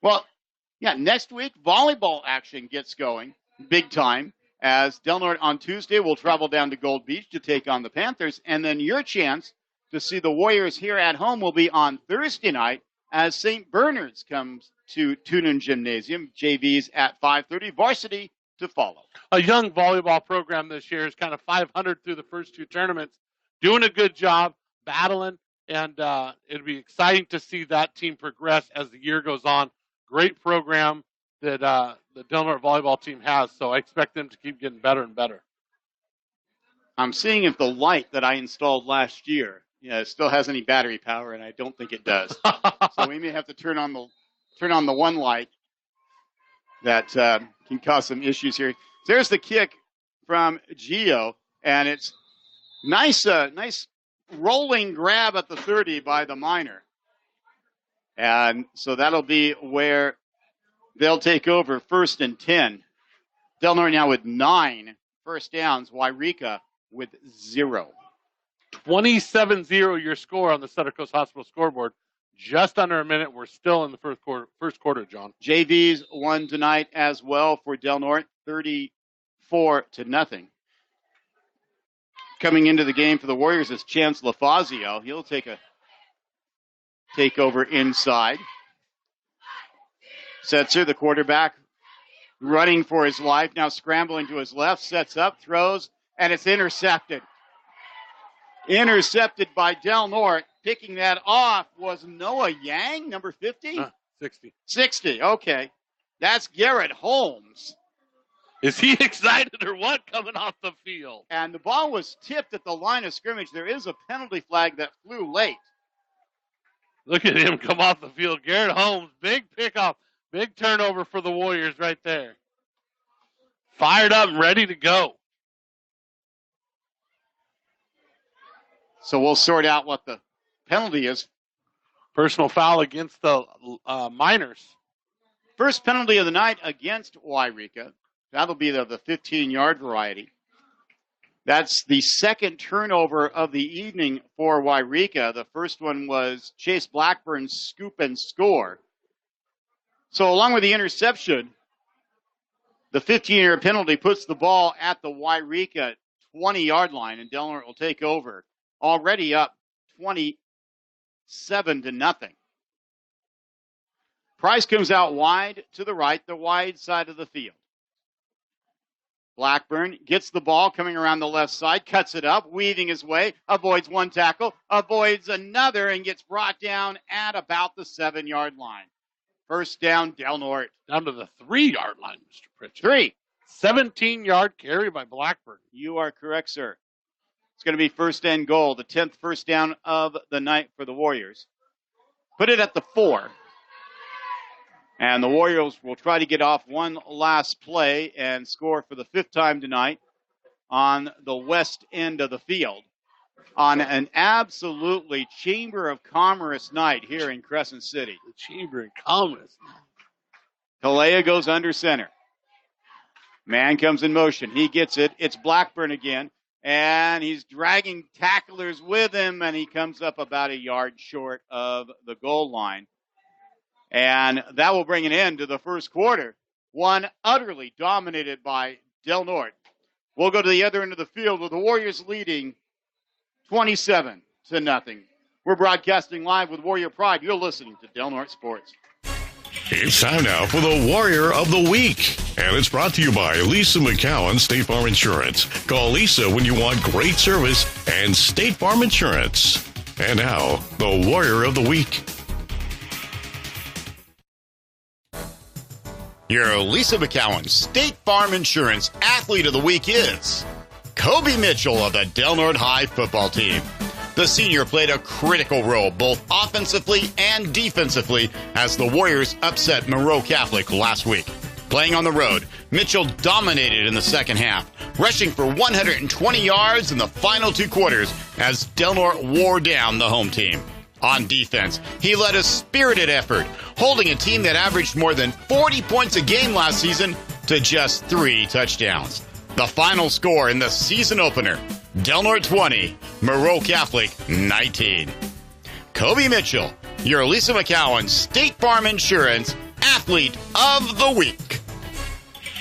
volleyball action gets going big time as Del Norte on Tuesday will travel down to Gold Beach to take on the Panthers. And then your chance to see the Warriors here at home will be on Thursday night as St. Bernard's comes to Tunin Gymnasium. JV's at 5:30, varsity to follow. A young volleyball program this year is kind of 500 through the first 2 tournaments, doing a good job, battling, and it'll be exciting to see that team progress as the year goes on. Great program that the Del Norte volleyball team has, so I expect them to keep getting better and better. I'm seeing if the light that I installed last year still has any battery power, and I don't think it does. So we may have to turn on the one light that can cause some issues here. There's the kick from Gio, and it's nice rolling grab at the 30 by the Miner. And so that'll be where they'll take over 1st and 10. Del Norte now with 9 first downs. Yreka with 0. 27-0 your score on the Sutter Coast Hospital scoreboard. Just under a minute. We're still in the first quarter, John. JV's won tonight as well for Del Norte, 34-0. Coming into the game for the Warriors is Chance LaFazio. He'll take over inside. Setzer, the quarterback, running for his life, now scrambling to his left, sets up, throws, and it's intercepted. Intercepted by Del Norte. Picking that off was Noah Yang, number 50? 60. 60, okay. That's Garrett Holmes. Is he excited or what coming off the field? And the ball was tipped at the line of scrimmage. There is a penalty flag that flew late. Look at him come off the field. Garrett Holmes, big pickoff, big turnover for the Warriors right there. Fired up and ready to go. So we'll sort out what the penalty is. Personal foul against the Miners. First penalty of the night against Yreka. That'll be the 15-yard variety. That's the 2nd turnover of the evening for Yreka. The first one was Chase Blackburn's scoop and score. So along with the interception, the 15-yard penalty puts the ball at the Yreka 20-yard line, and Del Norte will take over. Already up 27-0. Price comes out wide to the right, the wide side of the field. Blackburn gets the ball coming around the left side, cuts it up, weaving his way, avoids one tackle, avoids another, and gets brought down at about the 7-yard line. First down, Del Norte. Down to the 3-yard line, Mr. Pritchett. 3. 17-yard carry by Blackburn. You are correct, sir. It's going to be first and goal, the 10th first down of the night for the Warriors. Put it at the 4. And the Warriors will try to get off one last play and score for the 5th time tonight on the west end of the field on an absolutely Chamber of Commerce night here in Crescent City. The Chamber of Commerce. Kalea goes under center. Man comes in motion. He gets it. It's Blackburn again. And he's dragging tacklers with him, and he comes up about a yard short of the goal line. And that will bring an end to the first quarter. One utterly dominated by Del Norte. We'll go to the other end of the field with the Warriors leading 27-0. We're broadcasting live with Warrior Pride. You're listening to Del Norte Sports. It's time now for the Warrior of the Week. And it's brought to you by Lisa McCowan, State Farm Insurance. Call Lisa when you want great service and State Farm Insurance. And now, the Warrior of the Week. Your Lisa McCowan State Farm Insurance Athlete of the Week is Kobe Mitchell of the Del Norte High football team. The senior played a critical role both offensively and defensively as the Warriors upset Monroe Catholic last week. Playing on the road, Mitchell dominated in the second half, rushing for 120 yards in the final 2 quarters as Del Norte wore down the home team. On defense, he led a spirited effort, holding a team that averaged more than 40 points a game last season to just 3 touchdowns. The final score in the season opener, Del Norte 20, Monroe Catholic 19. Kobe Mitchell, your Lisa McCowan State Farm Insurance Athlete of the Week.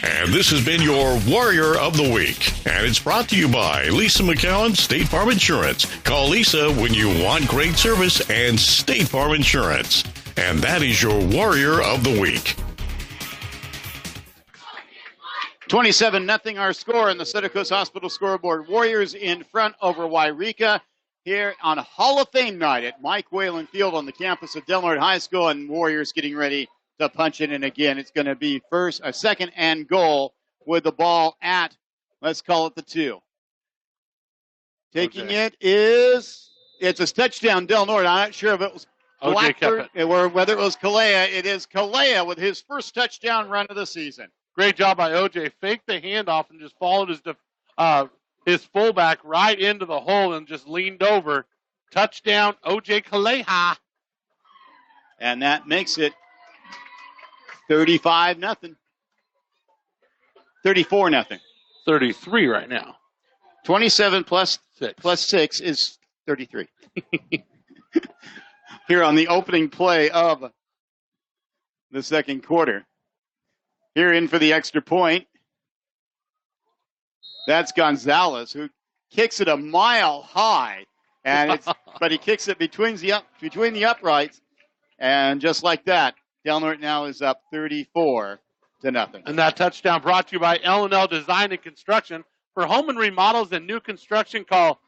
And this has been your Warrior of the Week. And it's brought to you by Lisa McCowan, State Farm Insurance. Call Lisa when you want great service and State Farm Insurance. And that is your Warrior of the Week. 27-0 our score in the Center Coast Hospital scoreboard. Warriors in front over Yreka here on Hall of Fame night at Mike Whalen Field on the campus of Del Norte High School, and Warriors getting ready to punch it in again. It's going to be second and goal with the ball at, let's call it the 2. Taking it is, it's a touchdown Del Norte. I'm not sure if it was Blackburn or whether it was Kalea. It is Kalea with his first touchdown run of the season. Great job by OJ. Faked the handoff and just followed his fullback right into the hole and just leaned over. Touchdown, OJ Kalea. And that makes it 35-0. 34-0. 33 right now. 27 plus 6 is 33. Here on the opening play of the second quarter. Here in for the extra point. That's Gonzalez, who kicks it a mile high, but he kicks it between the uprights, and just like that, Del Norte now is up 34-0. And that touchdown brought to you by L&L Design and Construction. For home and remodels and new construction, call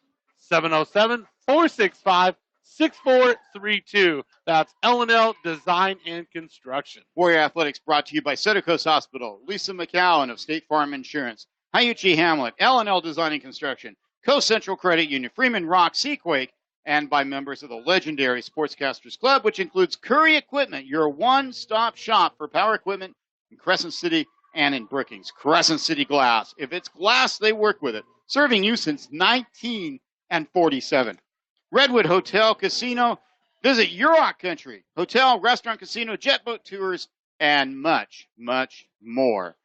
707-465-6432. That's L&L Design and Construction. Warrior Athletics brought to you by Center Coast Hospital, Lisa McCowan of State Farm Insurance, Hayuchi Hamlet, L&L Design and Construction, Coast Central Credit Union, Freeman Rock, Seaquake, and by members of the legendary Sportscasters Club, which includes Curry Equipment, your one-stop shop for power equipment in Crescent City and in Brookings. Crescent City Glass. If it's glass, they work with it. Serving you since 1947. Redwood Hotel Casino. Visit Yurok Country. Hotel, restaurant, casino, jet boat tours, and much, much more.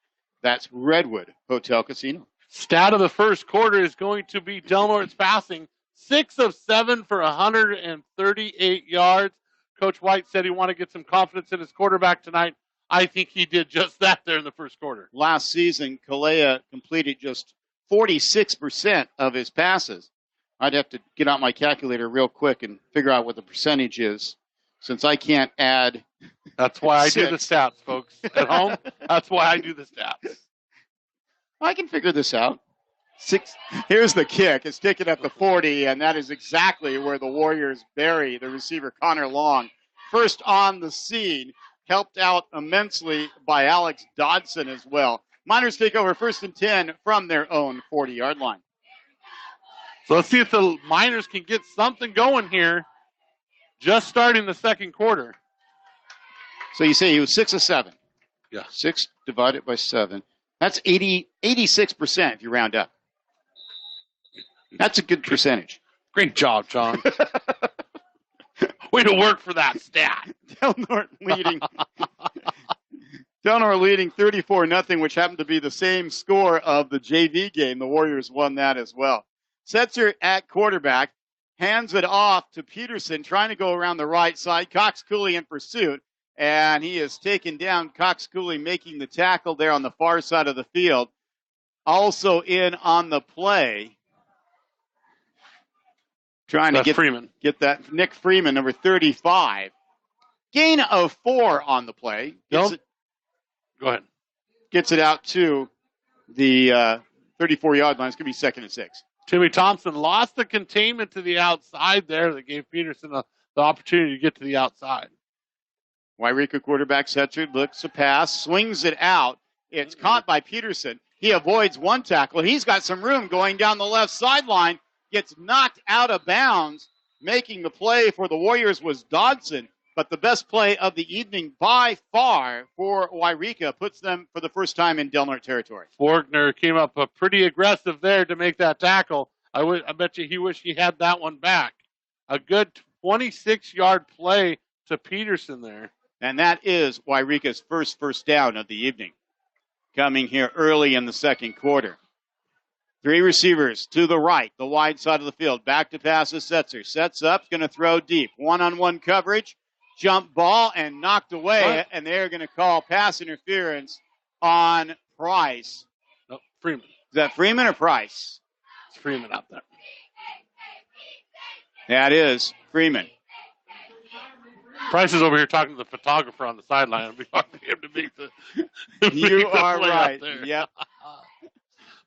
That's Redwood Hotel Casino. Stat of the first quarter is going to be Del Norte's passing. 6 of 7 for 138 yards. Coach White said he wanted to get some confidence in his quarterback tonight. I think he did just that there in the first quarter. Last season, Kalea completed just 46% of his passes. I'd have to get out my calculator real quick and figure out what the percentage is, since I can't add That's why I do the stats, folks. At home, that's why I do the stats. I can figure this out. 6. Here's the kick. It's taken at the 40, and that is exactly where the Warriors bury the receiver, Connor Long. First on the scene, helped out immensely by Alex Dodson as well. Miners take over 1st and 10 from their own 40-yard line. So let's see if the Miners can get something going here. Just starting the second quarter. So you say he was 6 of 7. Yeah. 6 divided by 7. That's 86% if you round up. That's a good percentage. Great job, John. Way to work for that stat. Del Norte leading. Del Norte leading 34-0, which happened to be the same score of the JV game. The Warriors won that as well. Setzer at quarterback. Hands it off to Peterson, trying to go around the right side. Cox Cooley in pursuit, and he is taken down. Cox Cooley making the tackle there on the far side of the field. Also in on the play, trying to get that. Nick Freeman, number 35. Gain of 4 on the play. Go ahead. Gets it out to the 34-yard line. It's going to be 2nd and 6. Timmy Thompson lost the containment to the outside there. That gave Peterson the opportunity to get to the outside. Yreka quarterback Setzer looks a pass, swings it out. It's caught by Peterson. He avoids one tackle. He's got some room going down the left sideline. Gets knocked out of bounds. Making the play for the Warriors was Dodson. But the best play of the evening by far for Yreka puts them for the first time in Del Norte territory. Faulkner came up pretty aggressive there to make that tackle. I bet you he wished he had that one back. A good 26-yard play to Peterson there. And that is Yreka's first down of the evening. Coming here early in the second quarter. 3 receivers to the right, the wide side of the field. Back to pass to Setzer. Sets up, going to throw deep. One-on-one coverage. Jump ball and knocked away, What? and they're going to call pass interference on Price. No, Freeman. Is that Freeman or Price? It's Freeman out there. That is Freeman. Price is over here talking to the photographer on the sideline. It'll be hard for him to make the. You are right. Yep.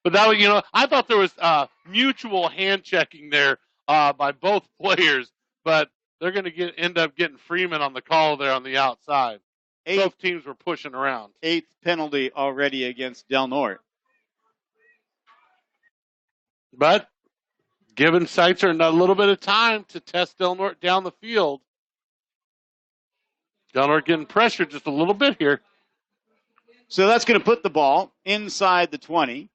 But that was, I thought there was mutual hand checking there by both players, but they're going to end up getting Freeman on the call there on the outside. Both teams were pushing around. 8th penalty already against Del Norte. But giving Seitzer a little bit of time to test Del Norte down the field. Del Norte getting pressured just a little bit here. So that's going to put the ball inside the 20.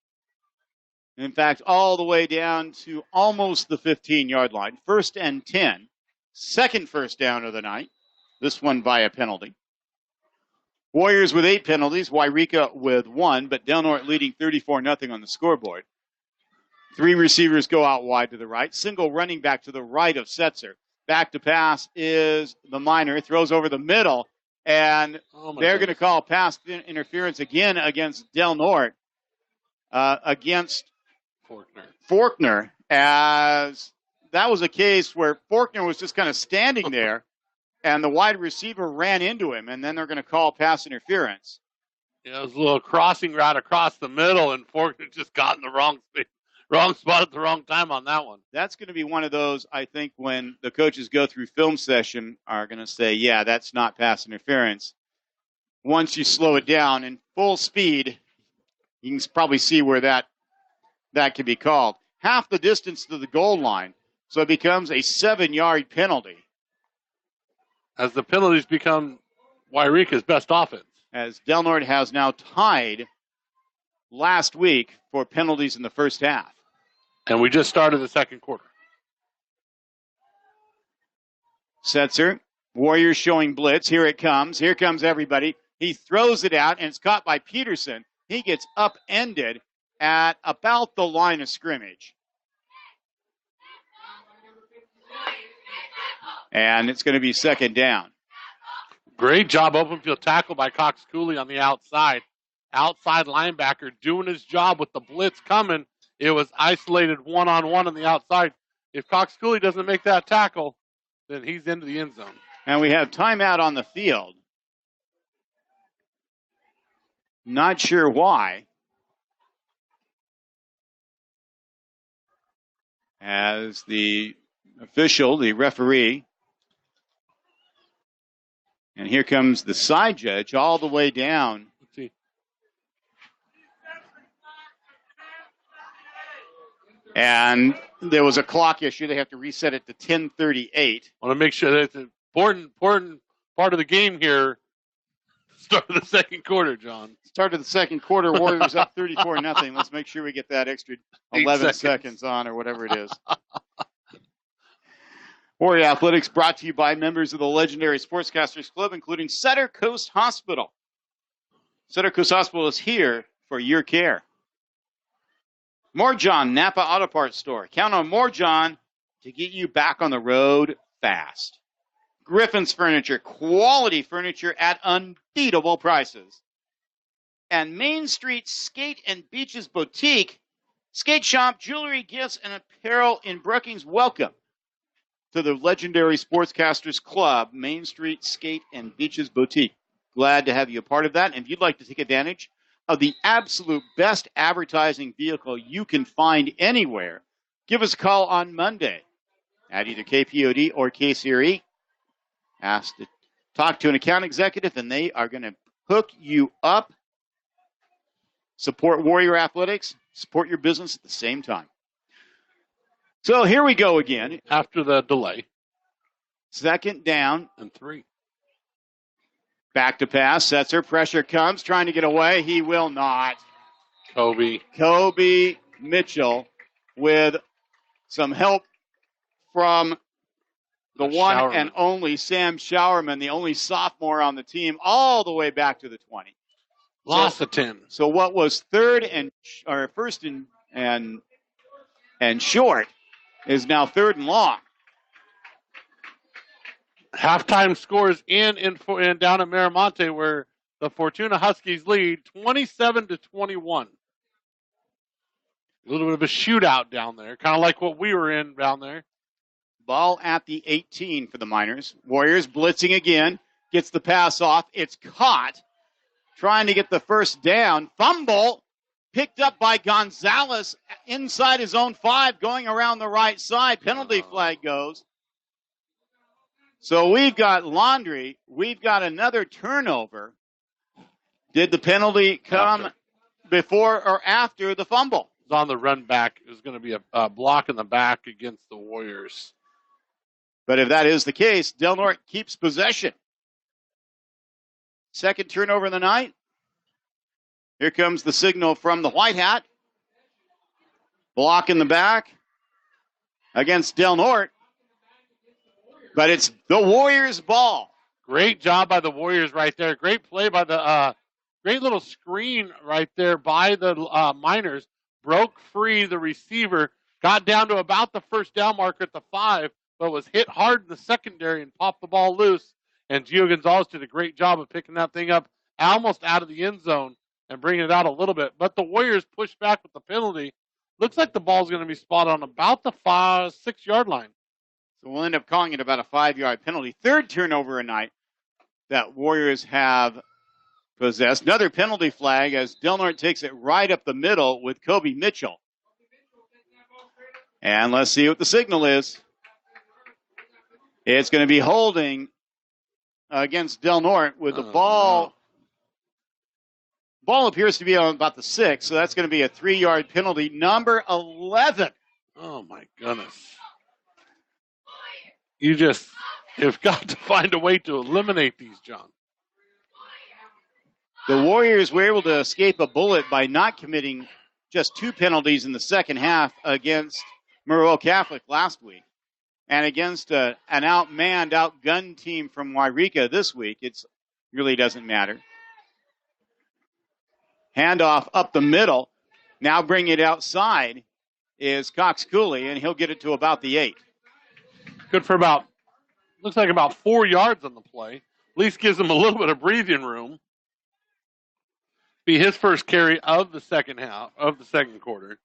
In fact, all the way down to almost the 15-yard line. 1st and 10. Second first down of the night. This one by a penalty. Warriors with 8 penalties. Yreka with 1, but Del Norte leading 34-0 on the scoreboard. 3 receivers go out wide to the right. Single running back to the right of Setzer. Back to pass is the Miner. Throws over the middle, and they're going to call pass interference again against Del Norte. Against Faulkner, as that was a case where Faulkner was just kind of standing there, and the wide receiver ran into him, and then they're going to call pass interference. Yeah, it was a little crossing route across the middle, and Faulkner just got in the wrong spot at the wrong time on that one. That's going to be one of those, I think, when the coaches go through film session, are going to say, yeah, that's not pass interference. Once you slow it down in full speed, you can probably see where that can be called. Half the distance to the goal line, so it becomes a 7-yard penalty. As the penalties become Yreka's best offense. As Del Norte has now tied last week for penalties in the first half. And we just started the second quarter. Setzer, Warriors showing blitz. Here it comes. Here comes everybody. He throws it out, and it's caught by Peterson. He gets upended at about the line of scrimmage. And it's going to be second down. Great job, open field tackle by Cox Cooley on the outside. Outside linebacker doing his job with the blitz coming. It was isolated one-on-one on the outside. If Cox Cooley doesn't make that tackle, then he's into the end zone. And we have timeout on the field. Not sure why. As the official, the referee, and here comes the side judge all the way down. Let's see. And there was a clock issue. They have to reset it to 10:38. I want to make sure that it's an important part of the game here. Start of the second quarter, John. Start of the second quarter. Warriors up 34-0. Let's make sure we get that extra 11 seconds on or whatever it is. Warrior Athletics brought to you by members of the legendary Sportscasters Club, including Sutter Coast Hospital. Sutter Coast Hospital is here for your care. More John, Napa Auto Parts Store. Count on More John to get you back on the road fast. Griffin's Furniture, quality furniture at unbeatable prices. And Main Street Skate and Beaches Boutique, skate shop, jewelry, gifts, and apparel in Brookings. Welcome to the legendary Sportscasters Club, Main Street Skate and Beaches Boutique. Glad to have you a part of that. And if you'd like to take advantage of the absolute best advertising vehicle you can find anywhere, give us a call on Monday at either KPOD or KCRE. Ask to talk to an account executive, and they are going to hook you up. Support Warrior Athletics, support your business at the same time. So here we go again. After the delay. Second down. And 3. Back to pass. Setzer. Pressure comes. Trying to get away. He will not. Kobe Mitchell with some help from the one Showerman. and only Sam Showerman, the only sophomore on the team, all the way back to the 20. Loss of 10. So what was first and short is now third and long. Halftime scores in down at Miramonte, where the Fortuna Huskies lead 27-21. A little bit of a shootout down there, kind of like what we were in down there. Ball at the 18 for the Miners. Warriors blitzing again. Gets the pass off. It's caught. Trying to get the first down. Fumble picked up by Gonzalez inside his own 5, going around the right side. Penalty flag goes. So we've got Laundry. We've got another turnover. Did the penalty come before or after the fumble? It was on the run back. It was going to be a block in the back against the Warriors. But if that is the case, Del Norte keeps possession. Second turnover of the night. Here comes the signal from the White Hat. Block in the back against Del Norte. But it's the Warriors' ball. Great job by the Warriors right there. Great play by the great little screen right there by the Miners. Broke free the receiver. Got down to about the first down marker at the 5, but was hit hard in the secondary and popped the ball loose. And Gio Gonzalez did a great job of picking that thing up almost out of the end zone and bringing it out a little bit. But the Warriors pushed back with the penalty. Looks like the ball's going to be spotted on about the 6-yard line. So we'll end up calling it about a 5-yard penalty. Third turnover a night that Warriors have possessed. Another penalty flag as Del Norte takes it right up the middle with Kobe Mitchell. And let's see what the signal is. It's going to be holding against Del Norte with the ball. No. Ball appears to be on about the 6, so that's going to be a 3-yard penalty. Number 11. Oh, my goodness. You've got to find a way to eliminate these, John. The Warriors were able to escape a bullet by not committing just 2 penalties in the second half against Monroe Catholic last week. And against an outmanned, outgunned team from Yreka this week, it really doesn't matter. Handoff up the middle. Now bring it outside is Cox Cooley, and he'll get it to about the 8. Good for looks like about 4 yards on the play. At least gives him a little bit of breathing room. Be his first carry of the second quarter.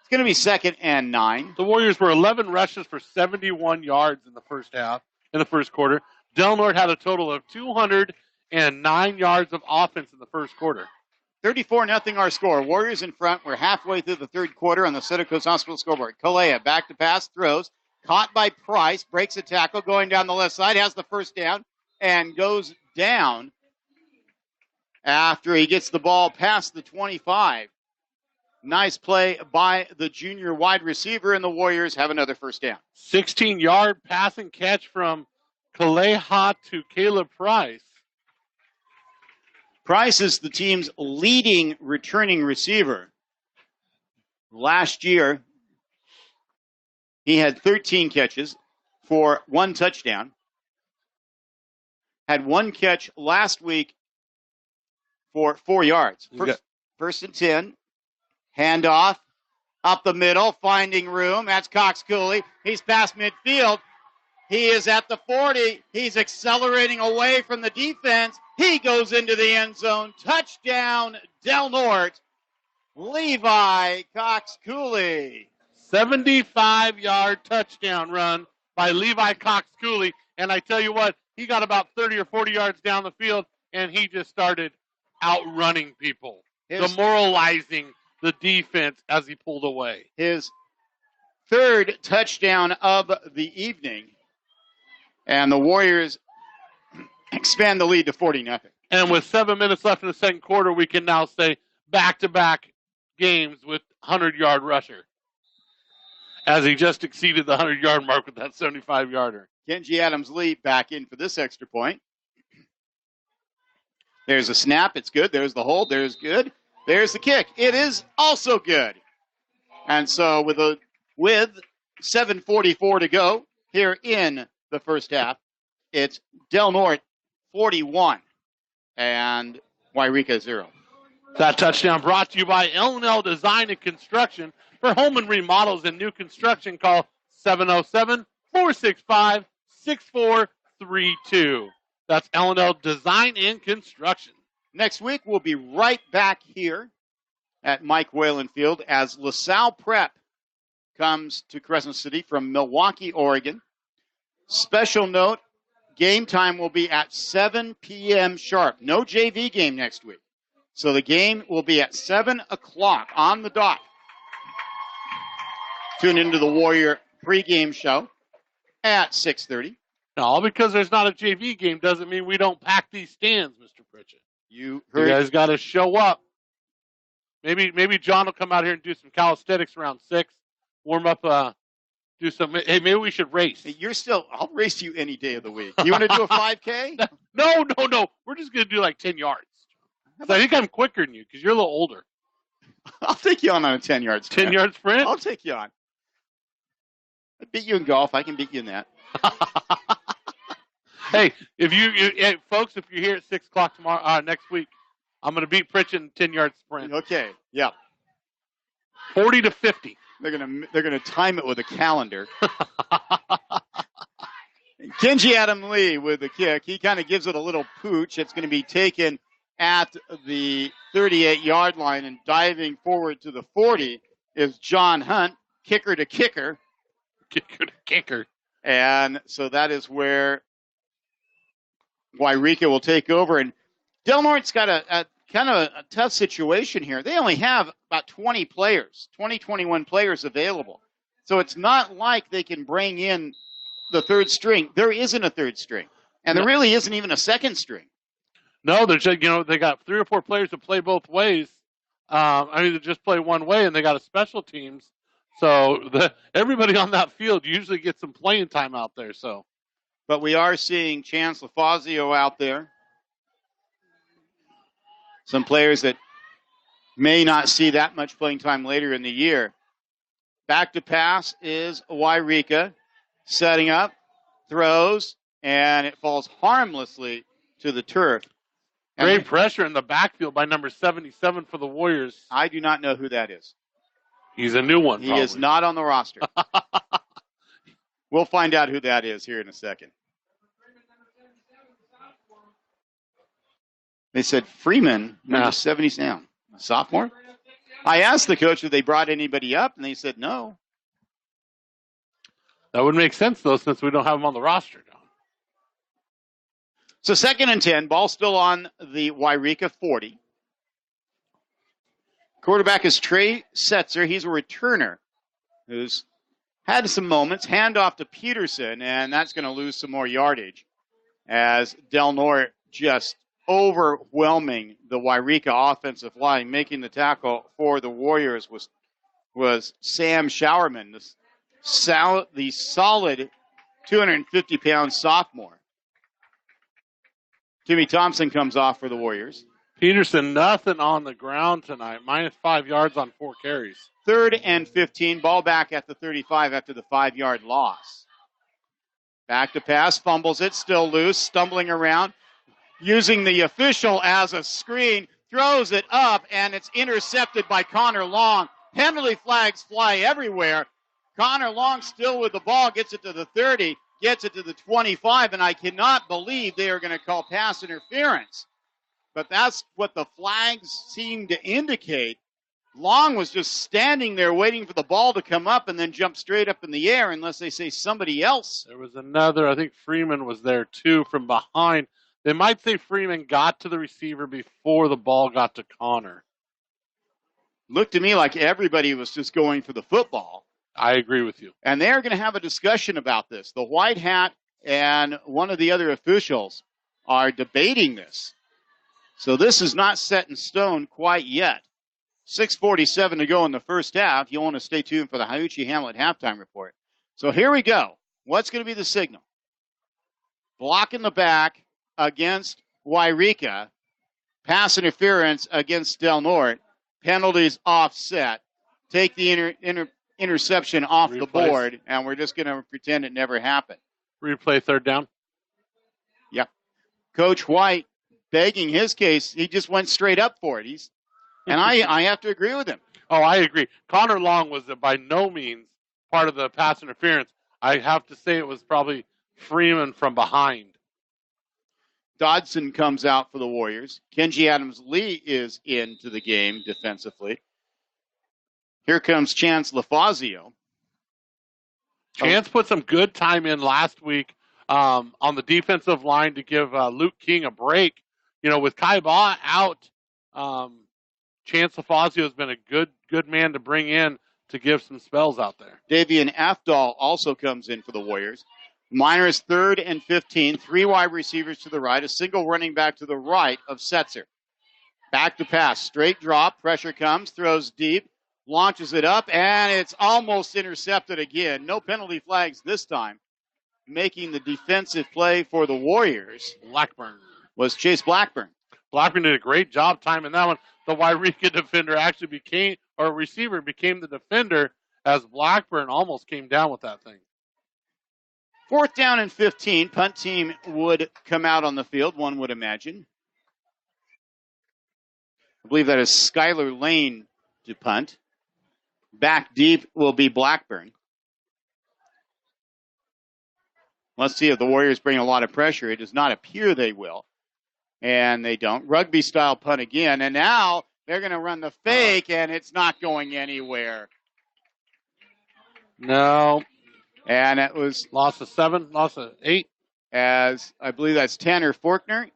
It's going to be 2nd and 9. The Warriors were 11 rushes for 71 yards in the first quarter. Del Norte had a total of 209 yards of offense in the first quarter. 34-0 our score. Warriors in front. We're halfway through the third quarter on the Center Coast Hospital scoreboard. Kalea back to pass, throws. Caught by Price, breaks a tackle, going down the left side, has the first down, and goes down after he gets the ball past the 25. Nice play by the junior wide receiver, and the Warriors have another first down. 16-yard pass and catch from Kaleha to Caleb Price. Price is the team's leading returning receiver. Last year, he had 13 catches for 1 touchdown. Had 1 catch last week for 4 yards. First and 10. Handoff up the middle, finding room. That's Cox Cooley. He's past midfield. He is at the 40. He's accelerating away from the defense. He goes into the end zone. Touchdown, Del Norte. Levi Cox Cooley. 75-yard touchdown run by Levi Cox Cooley. And I tell you what, he got about 30 or 40 yards down the field, and he just started outrunning people, demoralizing the defense as he pulled away. His 3rd touchdown of the evening. And the Warriors expand the lead to 40-0. And with 7 minutes left in the second quarter, we can now say back-to-back games with 100-yard rusher, as he just exceeded the 100-yard mark with that 75-yarder. Kenji Adams-Lee back in for this extra point. There's a snap. It's good. There's the hold. There's good. There's the kick. It is also good. And so with 7:44 to go here in the first half, it's Del Norte 41 and Yreka 0. That touchdown brought to you by L&L Design and Construction. For home and remodels and new construction, call 707-465-6432. That's L&L Design and Construction. Next week, we'll be right back here at Mike Whalen Field as LaSalle Prep comes to Crescent City from Milwaukee, Oregon. Special note, game time will be at 7 p.m. sharp. No JV game next week. So the game will be at 7 o'clock on the dot. Tune into the Warrior pregame show at 6:30. Now, all because there's not a JV game doesn't mean we don't pack these stands, Mr. Pritchett. You guys got to show up. Maybe John will come out here and do some calisthenics around 6. Warm up, do some. Hey, maybe we should race. Hey, I'll race you any day of the week. You want to do a 5K? No. We're just going to do like 10 yards. So I think I'm quicker than you because you're a little older. I'll take you on a 10-yard sprint. 10-yard sprint? I'll take you on. I beat you in golf. I can beat you in that. Hey, folks, if you're here at 6 o'clock tomorrow, next week, I'm going to beat Pritchett in 10-yard sprint. Okay, yeah. 40 to 50. They're gonna time it with a calendar. Kenji Adam-Lee with the kick. He kind of gives it a little pooch. It's going to be taken at the 38-yard line, and diving forward to the 40 is John Hunt, kicker to kicker. Kicker to kicker. And so that is where Yreka will take over. And Del Norte's got a kind of a tough situation here. They only have about 21 players available. So it's not like they can bring in the third string. There isn't a third string. And there really isn't even a second string. No, they got 3 or 4 players that play both ways. They just play one way, and they got a special teams. So everybody on that field usually gets some playing time out there. So, but we are seeing Chance LaFazio out there. Some players that may not see that much playing time later in the year. Back to pass is Yreka, setting up, throws, and it falls harmlessly to the turf. Great pressure in the backfield by number 77 for the Warriors. I do not know who that is. He's a new one, He is not on the roster. We'll find out who that is here in a second. They said Freeman, number 77, a sophomore. I asked the coach if they brought anybody up, and they said no. That would make sense, though, since we don't have him on the roster now. So 2nd and 10, ball still on the Yreka 40. Quarterback is Trey Setzer. He's a returner who's had some moments. Handoff to Peterson, and that's going to lose some more yardage as Del Norte just overwhelming the Yreka offensive line. Making the tackle for the Warriors was Sam Showerman, the solid 250-pound sophomore. Timmy Thompson comes off for the Warriors. Peterson, nothing on the ground tonight. -5 yards on 4 carries. 3rd and 15. Ball back at the 35 after the 5-yard loss. Back to pass. Fumbles it. Still loose. Stumbling around. Using the official as a screen. Throws it up, and it's intercepted by Connor Long. Penalty flags fly everywhere. Connor Long still with the ball. Gets it to the 30. Gets it to the 25, and I cannot believe they are going to call pass interference. But that's what the flags seem to indicate. Long was just standing there waiting for the ball to come up and then jump straight up in the air unless they say somebody else. There was another, I think Freeman was there too from behind. They might say Freeman got to the receiver before the ball got to Connor. Looked to me like everybody was just going for the football. I agree with you. And they're going to have a discussion about this. The white hat and one of the other officials are debating this. So this is not set in stone quite yet. 6:47 to go in the first half. You'll want to stay tuned for the Hiuchi Hamlet halftime report. So here we go. What's going to be the signal? Block in the back against Yreka. Pass interference against Del Norte. Penalties offset. Take the interception off the board, and we're just going to pretend it never happened. Replay 3rd down. Yep. Coach White begging his case. He just went straight up for it. And I have to agree with him. Oh, I agree. Connor Long was by no means part of the pass interference. I have to say it was probably Freeman from behind. Dodson comes out for the Warriors. Kenji Adams-Lee is into the game defensively. Here comes Chance LaFazio. Chance put some good time in last week on the defensive line to give Luke King a break. You know, with Kai Ba out, Chance LaFazio has been a good man to bring in to give some spells out there. Davian Afdal also comes in for the Warriors. Miners 3rd and 15, 3 wide receivers to the right, a single running back to the right of Setzer. Back to pass, straight drop, pressure comes, throws deep, launches it up, and it's almost intercepted again. No penalty flags this time. Making the defensive play for the Warriors Blackburn was Chase Blackburn. Blackburn did a great job timing that one. The Yreka defender actually receiver became the defender as Blackburn almost came down with that thing. 4th down and 15. Punt team would come out on the field, one would imagine. I believe that is Skylar Lane to punt. Back deep will be Blackburn. Let's see if the Warriors bring a lot of pressure. It does not appear they will. And they don't. Rugby-style punt again. And now they're going to run the fake, and it's not going anywhere. No. And it was loss of 7, loss of 8. As I believe that's Tanner Forkner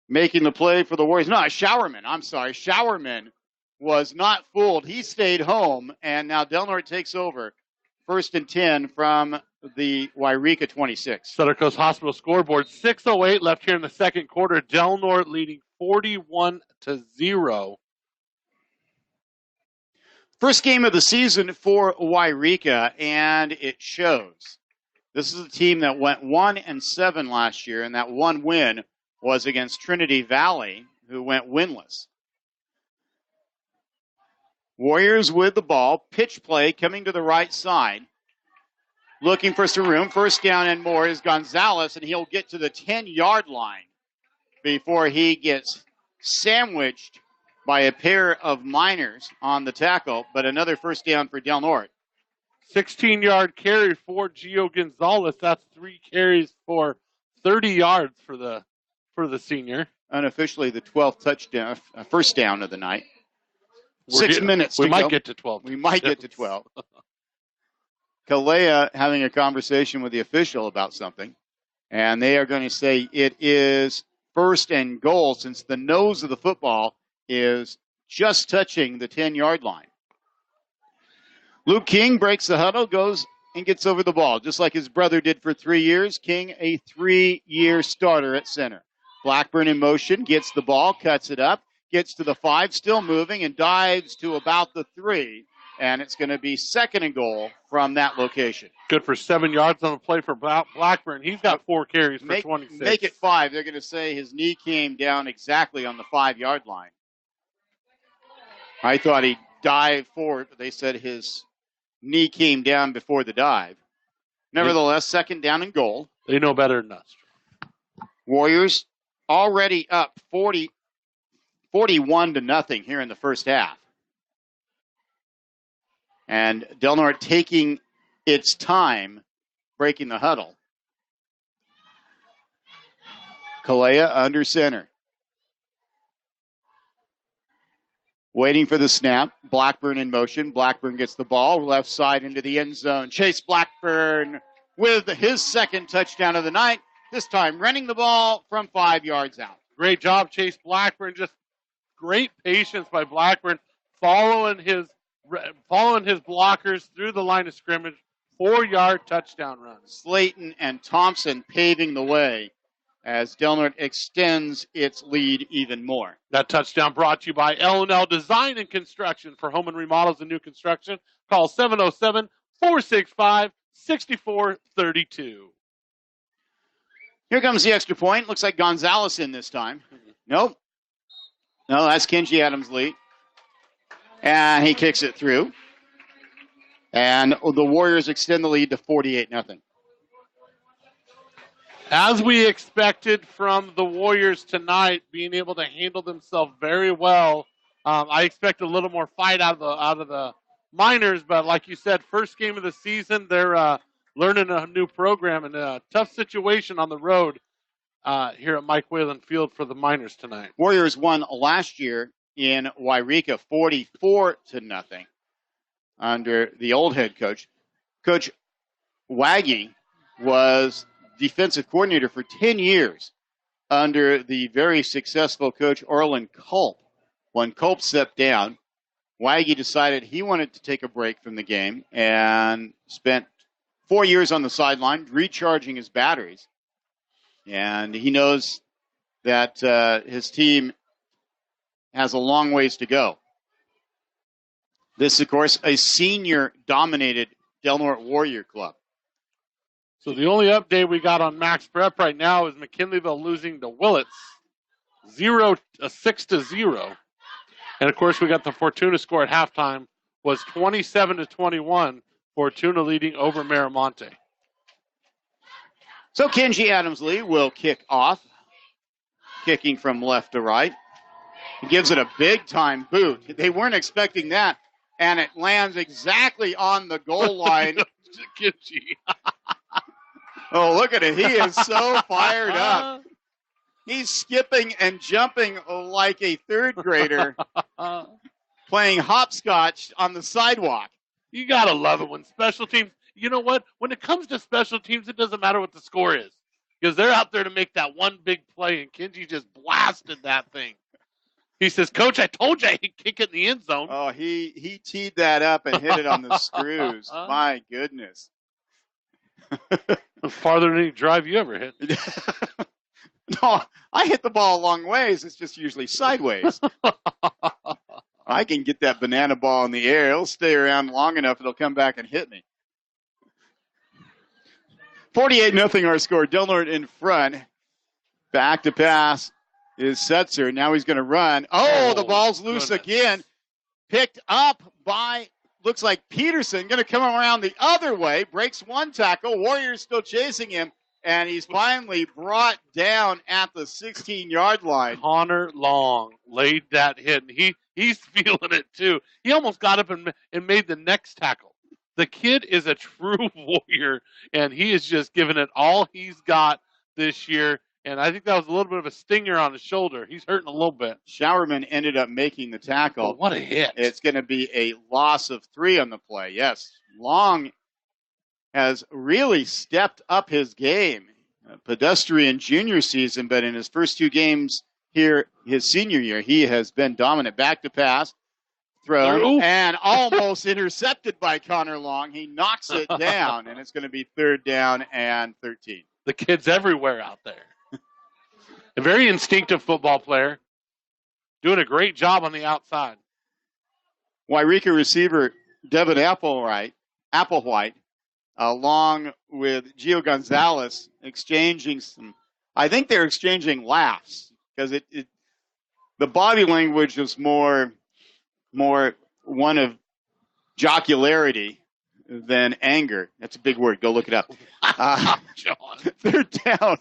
making the play for the Warriors. No, Showerman. I'm sorry. Showerman was not fooled. He stayed home, and now Del Norte takes over. 1st and 10 from the Yreka 26. Sutter Coast Hospital scoreboard. 6:08 left here in the second quarter. Del Norte leading 41-0. First game of the season for Yreka, and it shows. This is a team that went 1-7 last year, and that one win was against Trinity Valley, who went winless. Warriors with the ball. Pitch play coming to the right side. Looking for some room. 1st down and more is Gonzalez, and he'll get to the 10-yard line before he gets sandwiched by a pair of Miners on the tackle, but another 1st down for Del Norte. 16-yard carry for Gio Gonzalez. That's 3 carries for 30 yards for the senior. Unofficially, the 12th touchdown, 1st down of the night. 6 minutes to go. We might get to 12. We might get to 12. Kalea having a conversation with the official about something, and they are going to say it is 1st and goal since the nose of the football is just touching the 10-yard line. Luke King breaks the huddle, goes and gets over the ball, just like his brother did for 3 years. King, a 3-year starter at center. Blackburn in motion, gets the ball, cuts it up, gets to the 5, still moving, and dives to about the 3. And it's going to be 2nd and goal from that location. Good for 7 yards on the play for Blackburn. He's got 4 carries for 26. Make it 5. They're going to say his knee came down exactly on the 5-yard line. I thought he dived forward, but they said his knee came down before the dive. Nevertheless, 2nd down and goal. They know better than us. Warriors already up 41-0 here in the first half. And Del Norte taking its time breaking the huddle. Kalea under center. Waiting for the snap. Blackburn in motion. Blackburn gets the ball left side into the end zone. Chase Blackburn with his 2nd touchdown of the night. This time running the ball from 5 yards out. Great job, Chase Blackburn. Just great patience by Blackburn, following his blockers through the line of scrimmage. 4-yard touchdown run. Slayton and Thompson paving the way as Del Norte extends its lead even more. That touchdown brought to you by L&L Design and Construction. For home and remodels and new construction, call 707-465-6432. Here comes the extra point. Looks like Gonzalez in this time. Nope. No, that's Kenji Adams-Lee. And he kicks it through. And the Warriors extend the lead to 48-0. As we expected from the Warriors tonight, being able to handle themselves very well. I expect a little more fight out of the Miners, but like you said, first game of the season, they're learning a new program and a tough situation on the road here at Mike Whalen Field for the Miners tonight. Warriors won last year in Yreka 44-0 under the old head coach. Coach Waggy was defensive coordinator for 10 years under the very successful coach Orland Culp. When Culp stepped down, Waggy decided he wanted to take a break from the game and spent 4 years on the sideline recharging his batteries. And he knows that his team has a long ways to go. This, of course, a senior-dominated Del Norte Warrior club. So the only update we got on Max Prep right now is McKinleyville losing to Willits 6-0. And, of course, we got the Fortuna score at halftime was 27-21. Fortuna leading over Miramonte. So Kenji Adams-Lee will kick off, kicking from left to right. He gives it a big-time boot. They weren't expecting that, and it lands exactly on the goal line. Kenji. Oh, look at it. He is so fired up. He's skipping and jumping like a third grader playing hopscotch on the sidewalk. You got to love it when special teams, you know what? When it comes to special teams, it doesn't matter what the score is because they're out there to make that one big play, and Kenji just blasted that thing. He says, Coach, I told you he'd kick it in the end zone. Oh, he teed that up and hit it on the screws. My goodness. Farther than any drive you ever hit. No, I hit the ball a long ways. It's just usually sideways. I can get that banana ball in the air. It'll stay around long enough. It'll come back and hit me. 48-0 our score. Del Norte in front. Back to pass is Setzer. Now he's going to run. Oh, the ball's loose again. Picked up by, looks like Peterson. Going to come around the other way. Breaks one tackle. Warriors still chasing him. And he's finally brought down at the 16-yard line. Connor Long laid that hit, and he's feeling it too. He almost got up and made the next tackle. The kid is a true warrior, and he is just giving it all he's got this year. And I think that was a little bit of a stinger on his shoulder. He's hurting a little bit. Showerman ended up making the tackle. Oh, what a hit. It's going to be a loss of 3 on the play. Yes, Long has really stepped up his game. A pedestrian junior season, but in his first 2 games here his senior year. He has been dominant. Back to pass, thrown, and almost intercepted by Connor Long. He knocks it down, and it's going to be 3rd down and 13. The kid's everywhere out there. A very instinctive football player, doing a great job on the outside. Yreka receiver Devin Applewhite, along with Gio Gonzalez, exchanging some. I think they're exchanging laughs because the body language is more one of jocularity than anger. That's a big word. Go look it up. John. 3rd down.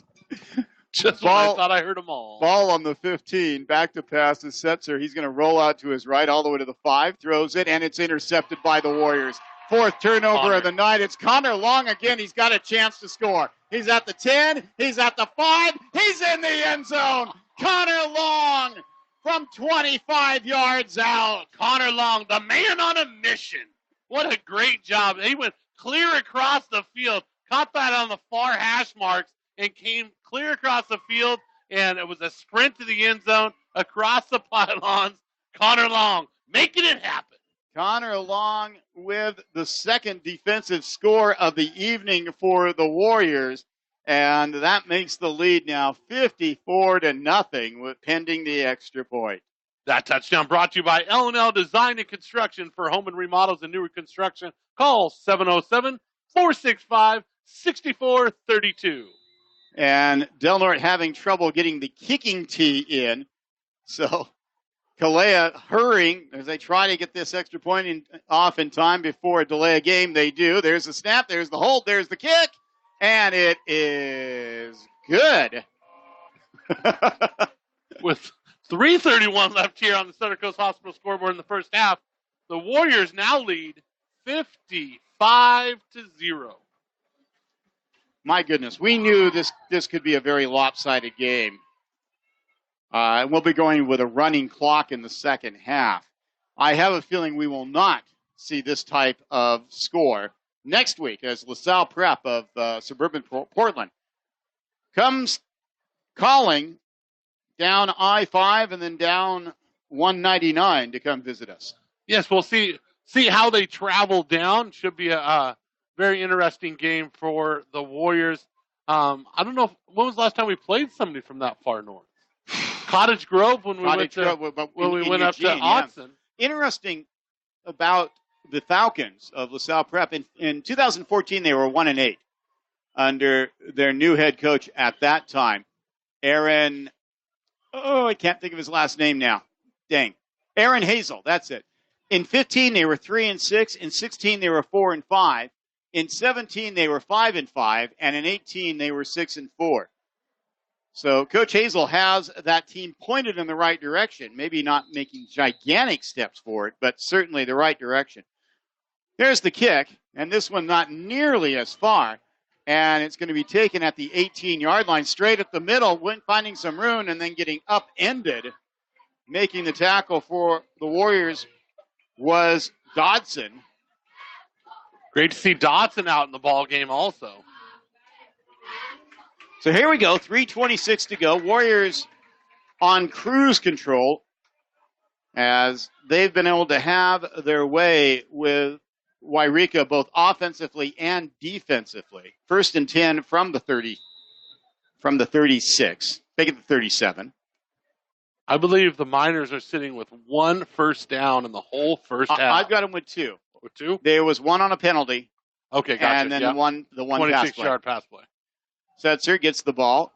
Just when I thought I heard them all. Ball on the 15. Back to pass to Setzer. He's going to roll out to his right all the way to the 5. Throws it, and it's intercepted by the Warriors. 4th turnover of the night. It's Connor Long again. He's got a chance to score. He's at the 10. He's at the 5. He's in the end zone. Connor Long from 25 yards out. Connor Long, the man on a mission. What a great job. He went clear across the field, caught that on the far hash marks, and came clear across the field, and it was a sprint to the end zone, across the pylons. Connor Long making it happen. Connor Long with the 2nd defensive score of the evening for the Warriors, and that makes the lead now 54-0 with pending the extra point. That touchdown brought to you by L&L Design and Construction for home and remodels and newer construction. Call 707-465-6432. And Del Norte having trouble getting the kicking tee in. So Kalea hurrying as they try to get this extra point off in time before a delay of game. They do. There's the snap. There's the hold. There's the kick. And it is good. With 3:31 left here on the Southern Coast Hospital scoreboard in the first half, the Warriors now lead 55-0. My goodness, we knew this could be a very lopsided game. And we'll be going with a running clock in the second half. I have a feeling we will not see this type of score next week as LaSalle Prep of suburban Portland comes calling down I-5 and then down 199 to come visit us. Yes, we'll see how they travel down. Should be a very interesting game for the Warriors. I don't know, when was the last time we played somebody from that far north? Cottage Grove when we went up to Autzen. Yeah. Interesting about the Falcons of LaSalle Prep. In 2014, they were 1-8 under their new head coach at that time, Aaron. I can't think of his last name now. Dang. Aaron Hazel, that's it. In 15, they were 3-6. In 16, they were 4-5. In 17, they were 5-5. And in 18, they were 6-4. So Coach Hazel has that team pointed in the right direction. Maybe not making gigantic steps forward, but certainly the right direction. There's the kick, and this one not nearly as far. And it's going to be taken at the 18-yard line, straight at the middle, finding some room, and then getting upended. Making the tackle for the Warriors was Dodson. Great to see Dodson out in the ball game also. So here we go, 3:26 to go. Warriors on cruise control as they've been able to have their way with Yreka both offensively and defensively. 1st and 10 from the 36. Make it the 37. I believe the Miners are sitting with 1 first down in the whole first half. I've got them with 2. With 2? There was 1 on a penalty. Okay, gotcha. And then the one pass play. 26-yard pass play. Setzer gets the ball,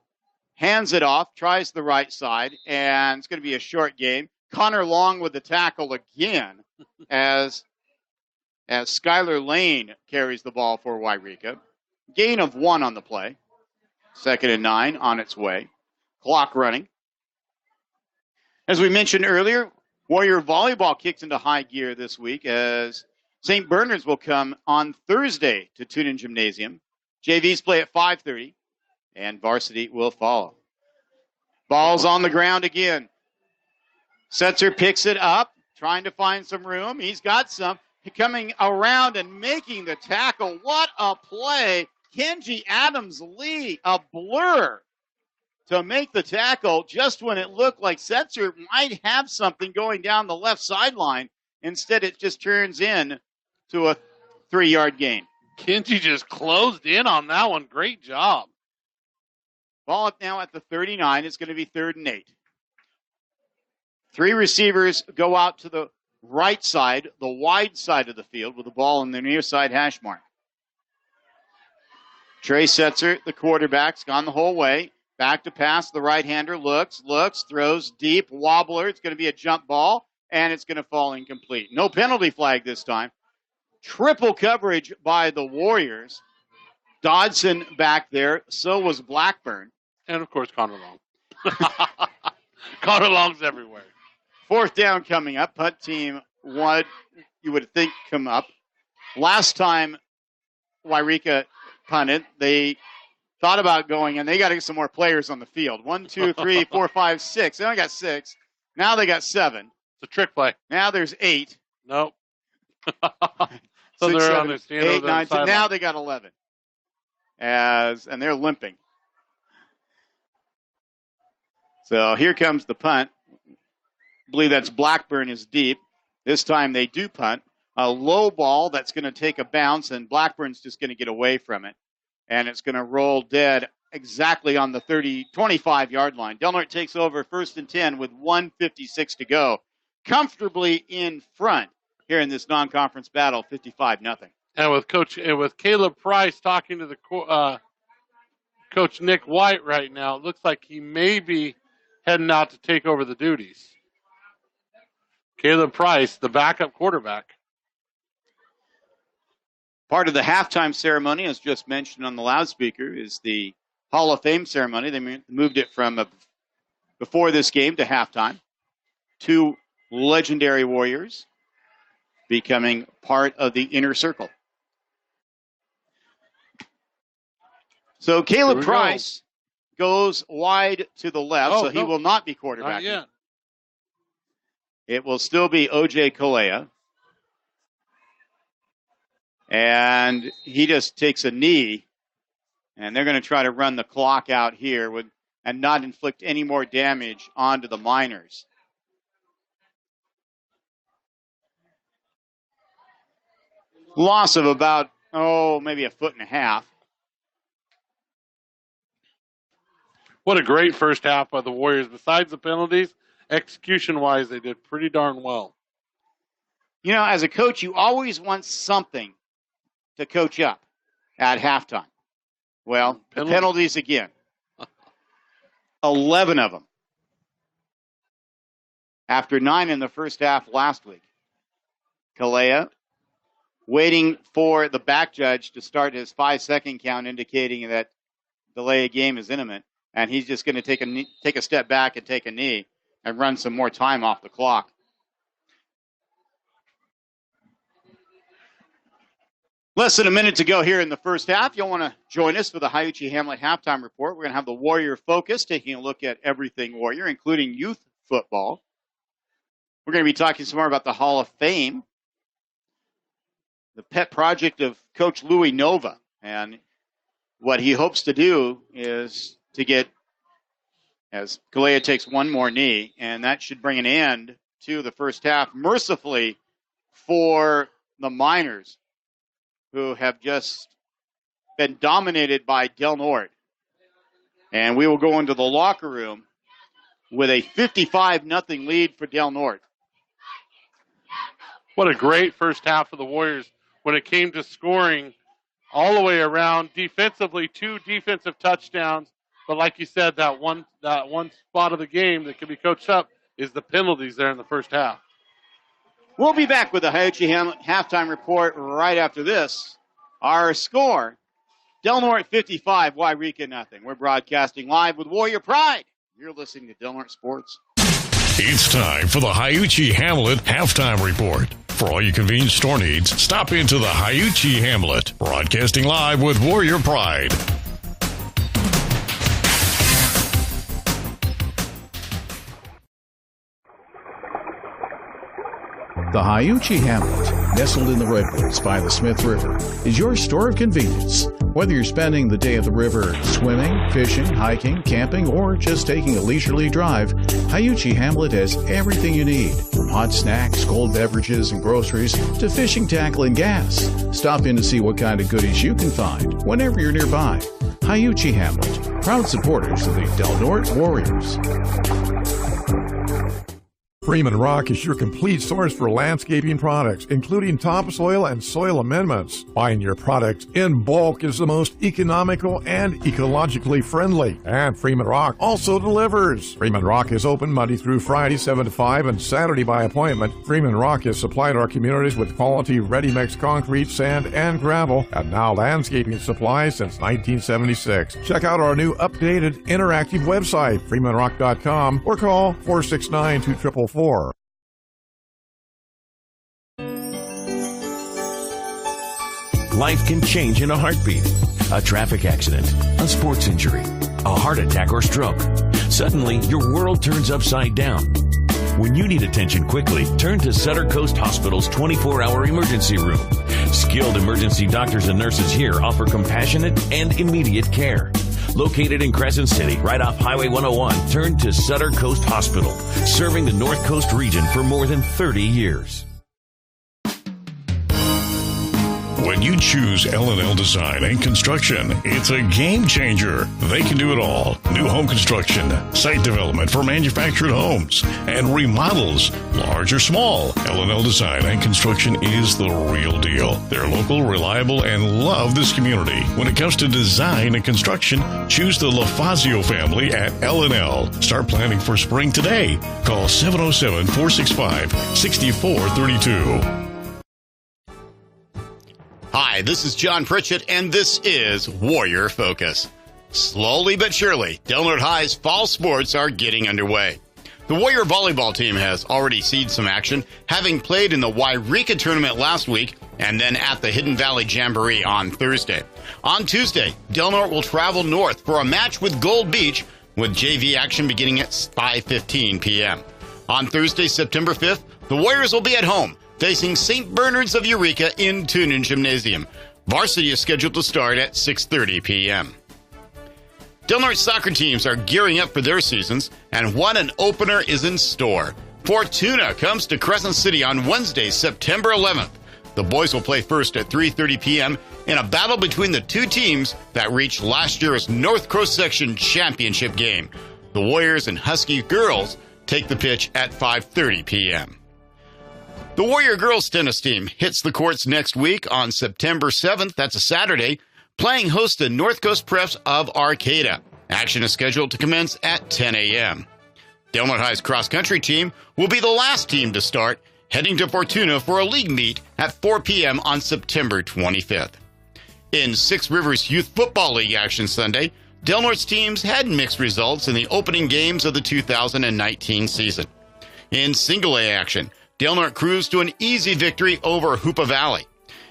hands it off, tries the right side, and it's going to be a short game. Connor Long with the tackle again as Skylar Lane carries the ball for Yreka. Gain of 1 on the play. 2nd and 9 on its way. Clock running. As we mentioned earlier, Warrior Volleyball kicks into high gear this week as St. Bernard's will come on Thursday to Tunin Gymnasium. JVs play at 5:30, and varsity will follow. Ball's on the ground again. Setzer picks it up, trying to find some room. He's got some. Coming around and making the tackle. What a play. Kenji Adams-Lee, a blur to make the tackle just when it looked like Setzer might have something going down the left sideline. Instead, it just turns in to a 3-yard gain. Kinsey just closed in on that one. Great job. Ball up now at the 39. It's going to be 3rd and 8. 3 receivers go out to the right side, the wide side of the field, with the ball in the near side hash mark. Trey Setzer, the quarterback's gone the whole way. Back to pass. The right-hander looks, throws deep, wobbler. It's going to be a jump ball, and it's going to fall incomplete. No penalty flag this time. Triple coverage by the Warriors. Dodson back there. So was Blackburn. And, of course, Connor Long. Connor Long's everywhere. 4th down coming up. Punt team would, you would think, come up. Last time Yreka punted, they thought about going, and they got to get some more players on the field. 1, 2, 3, 4, 5, 6. They only got 6. Now they got 7. It's a trick play. Now there's 8. Nope. So 6, they're 7, on the stand 8, 9, 10. Now line. they got 11. And they're limping. So here comes the punt. I believe that's Blackburn is deep. This time they do punt. A low ball that's going to take a bounce, and Blackburn's just going to get away from it. And it's going to roll dead exactly on the 25-yard line. Del Norte takes over 1st and 10 with 1:56 to go. Comfortably in front here in this non-conference battle, 55-0. And with Caleb Price talking to the Coach Nick White right now, it looks like he may be heading out to take over the duties. Caleb Price, the backup quarterback. Part of the halftime ceremony, as just mentioned on the loudspeaker, is the Hall of Fame ceremony. They moved it from before this game to halftime. 2 legendary Warriors becoming part of the inner circle. So Caleb Price goes wide to the left, he will not be quarterbacking. Not yet. It will still be O.J. Kalea. And he just takes a knee, and they're going to try to run the clock out here and not inflict any more damage onto the Miners. Loss of about, maybe 1.5 feet. What a great first half by the Warriors. Besides the penalties, execution-wise, they did pretty darn well. You know, as a coach, you always want something to coach up at halftime. Well, penalties again. 11 of them. After 9 in the first half last week. Kalea waiting for the back judge to start his 5-second count, indicating that delay of game is imminent. And he's just going to take a step back and take a knee and run some more time off the clock. Less than a minute to go here in the first half. You'll want to join us for the Hiuchi Hamlet halftime report. We're going to have the Warrior Focus, taking a look at everything Warrior, including youth football. We're going to be talking some more about the Hall of Fame, the pet project of Coach Louis Nova. And what he hopes to do is to get, as Kalea takes one more knee, and that should bring an end to the first half, mercifully for the Miners, who have just been dominated by Del Norte. And we will go into the locker room with a 55-0 lead for Del Norte. What a great first half for the Warriors when it came to scoring all the way around. Defensively, 2 defensive touchdowns. But like you said, that one spot of the game that can be coached up is the penalties there in the first half. We'll be back with the Hiuchi Hamlet halftime report right after this. Our score, Del Norte 55, Yreka 0. We're broadcasting live with Warrior Pride. You're listening to Del Norte Sports. It's time for the Hiuchi Hamlet halftime report. For all your convenience store needs, stop into the Hiuchi Hamlet, broadcasting live with Warrior Pride. The Hiuchi Hamlet nestled in the redwoods by the Smith River, is your store of convenience. Whether you're spending the day at the river swimming, fishing, hiking, camping, or just taking a leisurely drive, Hyuchi Hamlet has everything you need, from hot snacks, cold beverages, and groceries to fishing tackle and gas. Stop in to see what kind of goodies you can find whenever you're nearby. Hyuchi Hamlet, proud supporters of the Del Norte Warriors. Freeman Rock is your complete source for landscaping products, including topsoil and soil amendments. Buying your products in bulk is the most economical and ecologically friendly. And Freeman Rock also delivers. Freeman Rock is open Monday through Friday, 7 to 5, and Saturday by appointment. Freeman Rock has supplied our communities with quality ready-mix concrete, sand, and gravel, and now landscaping supplies since 1976. Check out our new updated interactive website, freemanrock.com, or call 469-2444. Life can change in a heartbeat. A traffic accident, a sports injury, a heart attack or stroke. Suddenly, your world turns upside down. When you need attention quickly, turn to Sutter Coast Hospital's 24-hour emergency room. Skilled emergency doctors and nurses here offer compassionate and immediate care. Located in Crescent City, right off Highway 101, turn to Sutter Coast Hospital, serving the North Coast region for more than 30 years. When you choose L&L Design and Construction, it's a game changer. They can do it all. New home construction, site development for manufactured homes, and remodels, large or small. L&L Design and Construction is the real deal. They're local, reliable, and love this community. When it comes to design and construction, choose the LaFazio family at L&L. Start planning for spring today. Call 707-465-6432. Hi, this is John Pritchett, and this is Warrior Focus. Slowly but surely, Del Norte High's fall sports are getting underway. The Warrior volleyball team has already seen some action, having played in the Yreka tournament last week and then at the Hidden Valley Jamboree on Thursday. On Tuesday, Del Norte will travel north for a match with Gold Beach, with JV action beginning at 5:15 p.m. On Thursday, September 5th, the Warriors will be at home, facing St. Bernard's of Yreka in Tunin Gymnasium. Varsity is scheduled to start at 6:30 p.m. Del Norte soccer teams are gearing up for their seasons, and what an opener is in store. Fortuna comes to Crescent City on Wednesday, September 11th. The boys will play first at 3:30 p.m. in a battle between the two teams that reached last year's North Coast Section Championship game. The Warriors and Husky girls take the pitch at 5:30 p.m. The Warrior girls tennis team hits the courts next week on September 7th, that's a Saturday, playing host to North Coast Preps of Arcata. Action is scheduled to commence at 10 a.m. Del Norte High's cross-country team will be the last team to start, heading to Fortuna for a league meet at 4 p.m. on September 25th. In Six Rivers Youth Football League action Sunday, Del Norte's teams had mixed results in the opening games of the 2019 season. In single A action, Del Norte cruised to an easy victory over Hoopa Valley.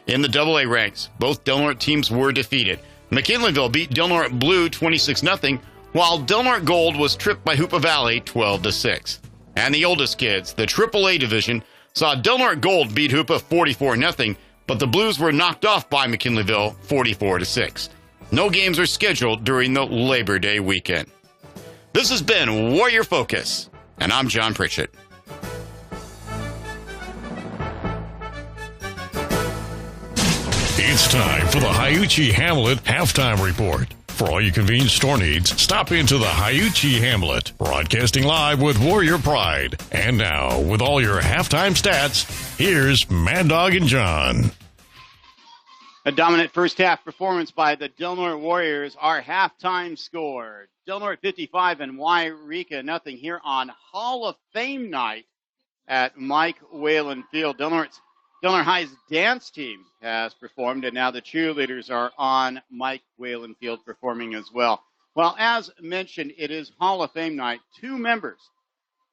In the AA ranks, both Del Norte teams were defeated. McKinleyville beat Del Norte Blue 26-0, while Del Norte Gold was tripped by Hoopa Valley 12-6. And the oldest kids, the AAA division, saw Del Norte Gold beat Hoopa 44-0, but the Blues were knocked off by McKinleyville 44-6. No games are scheduled during the Labor Day weekend. This has been Warrior Focus, and I'm John Pritchett. It's time for the Hyuchi Hamlet Halftime Report. For all your convenience store needs, stop into the Hyuchi Hamlet, broadcasting live with Warrior Pride. And now, with all your halftime stats, here's Mad Dog and John. A dominant first-half performance by the Del Norte Warriors. Our halftime score, Del Norte 55 and Yreka nothing here on Hall of Fame night at Mike Whalen Field. Del Norte High's dance team has performed, and now the cheerleaders are on Mike Whalen Field performing as well. Well, as mentioned, it is Hall of Fame night. Two members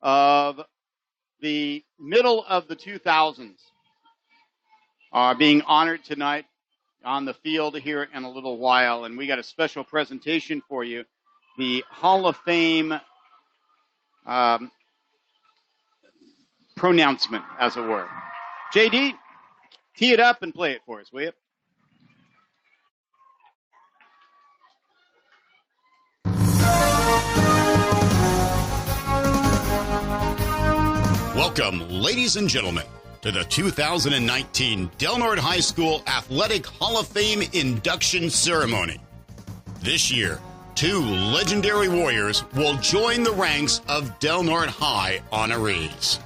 of the middle of the 2000s are being honored tonight on the field here in a little while, and we got a special presentation for you. The Hall of Fame pronouncement, as it were. JD? Tee it up and play it for us, will you? Welcome, ladies and gentlemen, to the 2019 Del Norte High School Athletic Hall of Fame induction ceremony. This year, 2 legendary Warriors will join the ranks of Del Norte High honorees.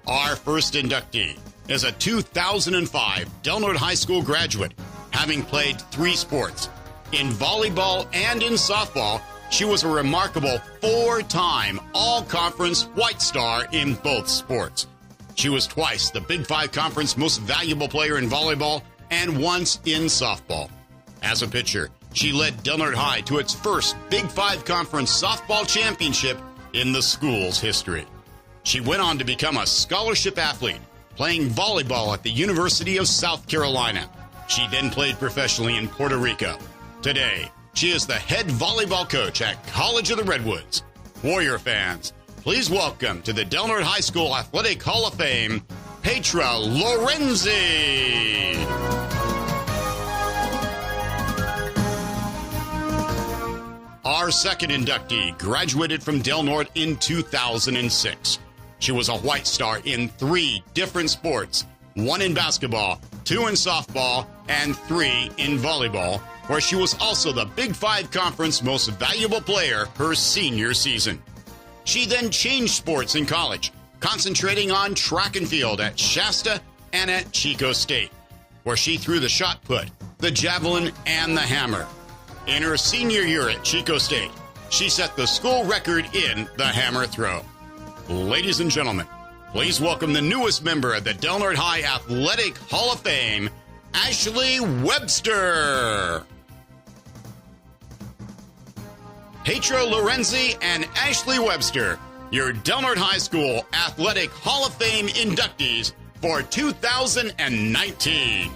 Our first inductee is a 2005 Del Norte High School graduate, having played 3 sports. In volleyball and in softball, she was a remarkable 4-time All-Conference White Star in both sports. She was twice the Big 5 Conference Most Valuable Player in volleyball and once in softball. As a pitcher, she led Del Norte High to its first Big 5 Conference softball championship in the school's history. She went on to become a scholarship athlete, playing volleyball at the University of South Carolina. She then played professionally in Puerto Rico. Today, she is the head volleyball coach at College of the Redwoods. Warrior fans, please welcome to the Del Norte High School Athletic Hall of Fame, Petra Lorenzi. Our second inductee graduated from Del Norte in 2006. She was a White Star in 3 different sports, 1 in basketball, 2 in softball, and 3 in volleyball, where she was also the Big 5 Conference Most Valuable Player her senior season. She then changed sports in college, concentrating on track and field at Shasta and at Chico State, where she threw the shot put, the javelin, and the hammer. In her senior year at Chico State, she set the school record in the hammer throw. Ladies and gentlemen, please welcome the newest member of the Del Norte High Athletic Hall of Fame, Ashley Webster. Petra Lorenzi and Ashley Webster, your Del Norte High School Athletic Hall of Fame inductees for 2019.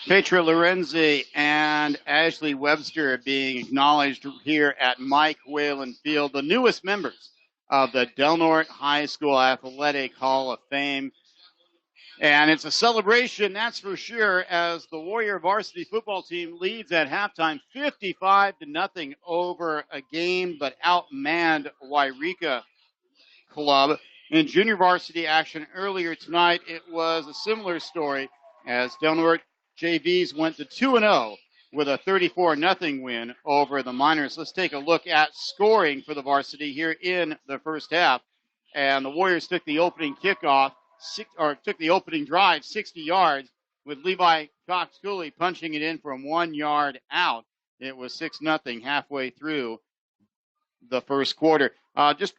Petra Lorenzi and Ashley Webster being acknowledged here at Mike Whalen Field, the newest members of the Del Norte High School Athletic Hall of Fame. And it's a celebration, that's for sure, as the Warrior varsity football team leads at halftime 55-0 over a game, but outmanned Yreka Club. In junior varsity action earlier tonight, it was a similar story as Del Norte JVs went to 2-0 with a 34-0 win over the Miners. Let's take a look at scoring for the varsity here in the first half. And the Warriors took the opening kickoff, took the opening drive 60 yards with Levi Cox-Cooley punching it in from 1 yard out. It was 6-0 halfway through the first quarter. Just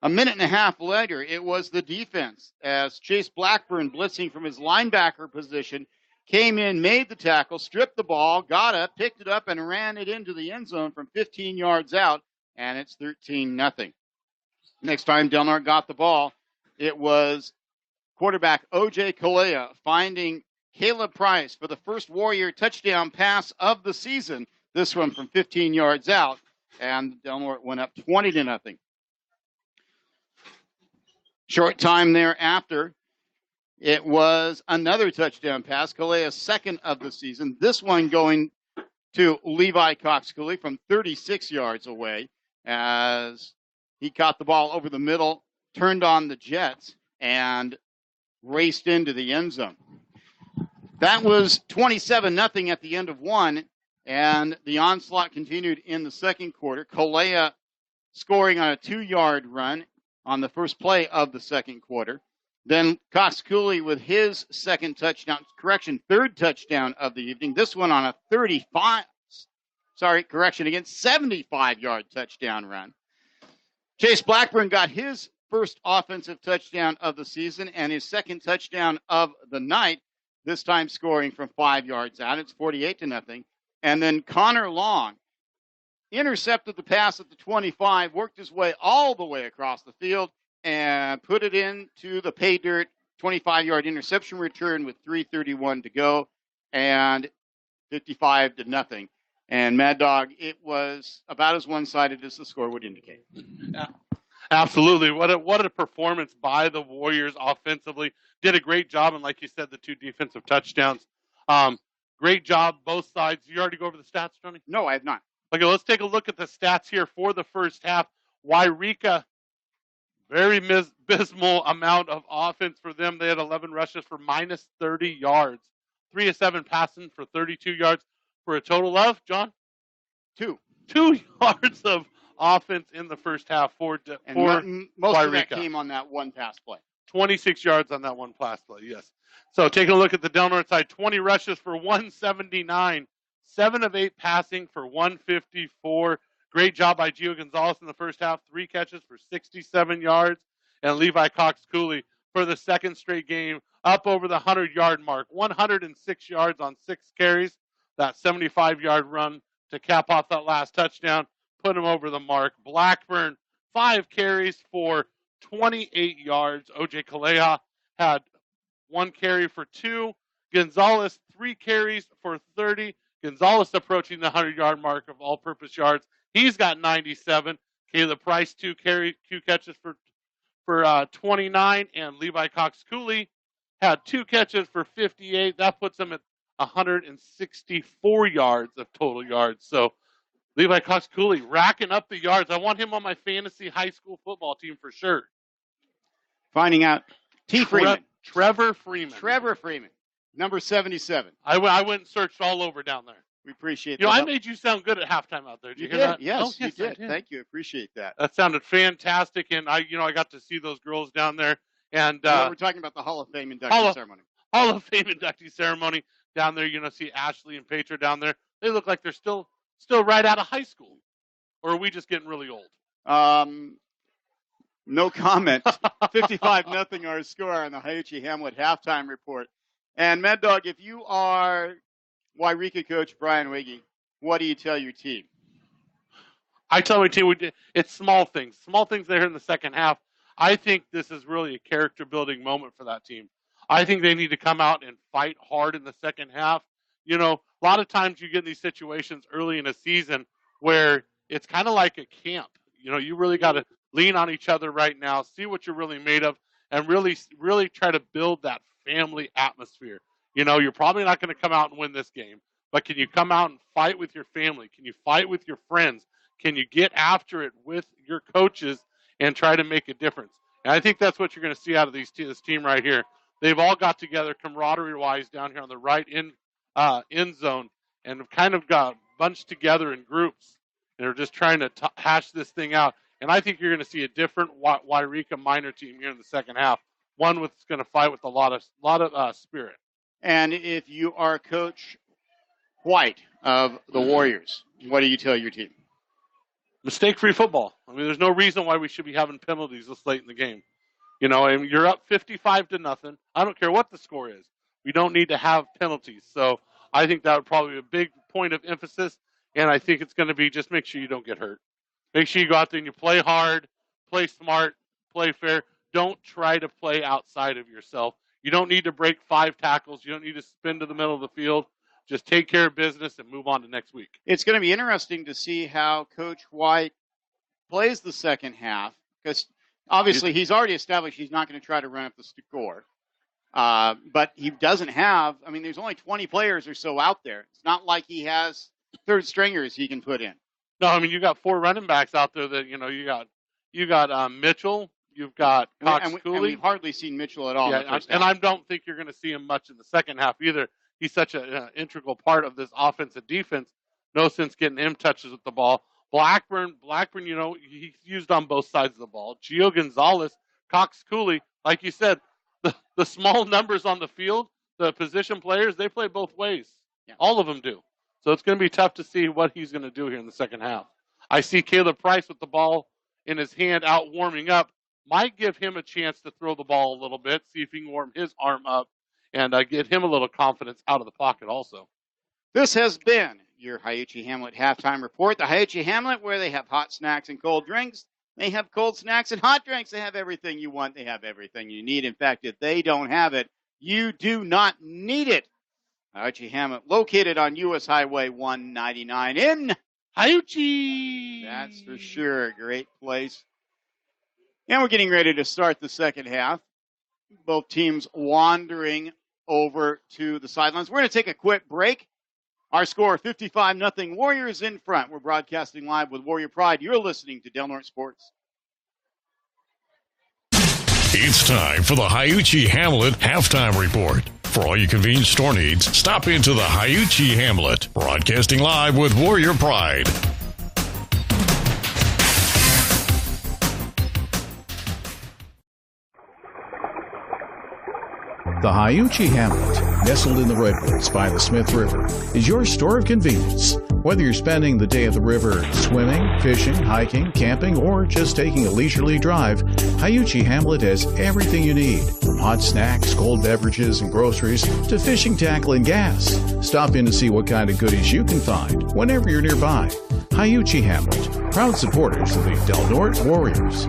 a minute and a half later, it was the defense as Chase Blackburn, blitzing from his linebacker position, came in, made the tackle, stripped the ball, got up, picked it up, and ran it into the end zone from 15 yards out, and it's 13-0. Next time Del Norte got the ball, it was quarterback O.J. Kalea finding Caleb Price for the first Warrior touchdown pass of the season, this one from 15 yards out, and Del Norte went up 20-0. Short time thereafter, it was another touchdown pass, Kalea's second of the season. This one going to Levi Cox-Cooley from 36 yards away as he caught the ball over the middle, turned on the jets, and raced into the end zone. That was 27-0 at the end of one, and the onslaught continued in the second quarter. Kalea scoring on a 2-yard run on the first play of the second quarter. Then Cox-Cooley with his third touchdown of the evening. This one on a 75-yard touchdown run. Chase Blackburn got his first offensive touchdown of the season and his second touchdown of the night, this time scoring from 5 yards out. It's 48-0. And then Connor Long intercepted the pass at the 25, worked his way all the way across the field, and put it into the pay dirt 25-yard interception return with 3:31 to go, and 55-0. And Mad Dog, it was about as one-sided as the score would indicate. Yeah. Absolutely. What a performance by the Warriors offensively. Did a great job, and like you said, the 2 defensive touchdowns. Great job, both sides. You already go over the stats, Tony? No, I have not. Okay, let's take a look at the stats here for the first half. Yreka, very abysmal amount of offense for them. They had 11 rushes for minus 30 yards. 3 of 7 passing for 32 yards for a total of, John? 2 yards of offense in the first half for most Yreka. of that came on that one pass play. 26 yards on that one pass play, yes. So taking a look at the Del Norte side, 20 rushes for 179, 7 of 8 passing for 154. Great job by Gio Gonzalez in the first half, 3 catches for 67 yards. And Levi Cox-Cooley for the second straight game up over the 100-yard mark, 106 yards on 6 carries. That 75-yard run to cap off that last touchdown, put him over the mark. Blackburn, 5 carries for 28 yards. O.J. Kaleha had 1 carry for 2. Gonzalez, 3 carries for 30. Gonzalez approaching the 100-yard mark of all-purpose yards. He's got 97. Caleb Price, 2 catches for 29. And Levi Cox-Cooley had 2 catches for 58. That puts him at 164 yards of total yards. So Levi Cox-Cooley racking up the yards. I want him on my fantasy high school football team for sure. Finding out Freeman. Trevor Freeman. Number 77. I went and searched all over down there. We appreciate that. I made you sound good at halftime out there. Did you hear did. that? Yes, oh, you did. Thank you. Appreciate that. That sounded fantastic. And I got to see those girls down there. And we're talking about the Hall of Fame induction ceremony. Hall of Fame inductee ceremony down there. See Ashley and Petra down there. They look like they're still right out of high school. Or are we just getting really old? No comment. 55-0 our score on the Hiuchi Hamlet halftime report. And Mad Dog, if you are Yreka coach Brian Wiggy, what do you tell your team? I tell my team it's small things. Small things there in the second half. I think this is really a character-building moment for that team. I think they need to come out and fight hard in the second half. A lot of times you get in these situations early in a season where it's kind of like a camp. You really got to lean on each other right now, see what you're really made of, and really, really try to build that family atmosphere. You're probably not going to come out and win this game, but can you come out and fight with your family? Can you fight with your friends? Can you get after it with your coaches and try to make a difference? And I think that's what you're going to see out of this team right here. They've all got together camaraderie-wise down here on the right end zone and have kind of got bunched together in groups and are just trying to hash this thing out. And I think you're going to see a different Yreka minor team here in the second half, one that's going to fight with a lot of spirit. And if you are Coach White of the Warriors, what do you tell your team? Mistake-free football. There's no reason why we should be having penalties this late in the game. And you're up 55-0. I don't care what the score is. We don't need to have penalties. So I think that would probably be a big point of emphasis. And I think it's going to be just make sure you don't get hurt. Make sure you go out there and you play hard, play smart, play fair. Don't try to play outside of yourself. You don't need to break 5 tackles. You don't need to spin to the middle of the field. Just take care of business and move on to next week. It's going to be interesting to see how Coach White plays the second half because obviously he's already established he's not going to try to run up the score. But he doesn't have, there's only 20 players or so out there. It's not like he has third stringers he can put in. No, you got 4 running backs out there that, you got Mitchell, you've got Cox-Cooley. And we've hardly seen Mitchell at all in the first half. And I don't think you're going to see him much in the second half either. He's such an integral part of this offensive defense. No sense getting him touches with the ball. Blackburn, he's used on both sides of the ball. Gio Gonzalez, Cox-Cooley, like you said, the small numbers on the field, the position players, they play both ways. Yeah. All of them do. So it's going to be tough to see what he's going to do here in the second half. I see Caleb Price with the ball in his hand out warming up. Might give him a chance to throw the ball a little bit, see if he can warm his arm up, and get him a little confidence out of the pocket also. This has been your Hiuchi Hamlet halftime report. The Hiuchi Hamlet, where they have hot snacks and cold drinks. They have cold snacks and hot drinks. They have everything you want. They have everything you need. In fact, if they don't have it, you do not need it. Archie Hamlet, located on U.S. Highway 199 in Hayuchi. That's for sure. Great place. And we're getting ready to start the second half. Both teams wandering over to the sidelines. We're going to take a quick break. Our score, 55-0 Warriors in front. We're broadcasting live with Warrior Pride. You're listening to Del Norte Sports. It's time for the Hayuchi Hamlet Halftime Report. For all your convenience store needs, stop into the Hayuchi Hamlet. Broadcasting live with Warrior Pride. The Yreka Hamlet, nestled in the redwoods by the Smith River, is your store of convenience. Whether you're spending the day at the river swimming, fishing, hiking, camping, or just taking a leisurely drive, Yreka Hamlet has everything you need, from hot snacks, cold beverages, and groceries to fishing tackle and gas. Stop in to see what kind of goodies you can find whenever you're nearby. Yreka Hamlet, proud supporters of the Del Norte Warriors.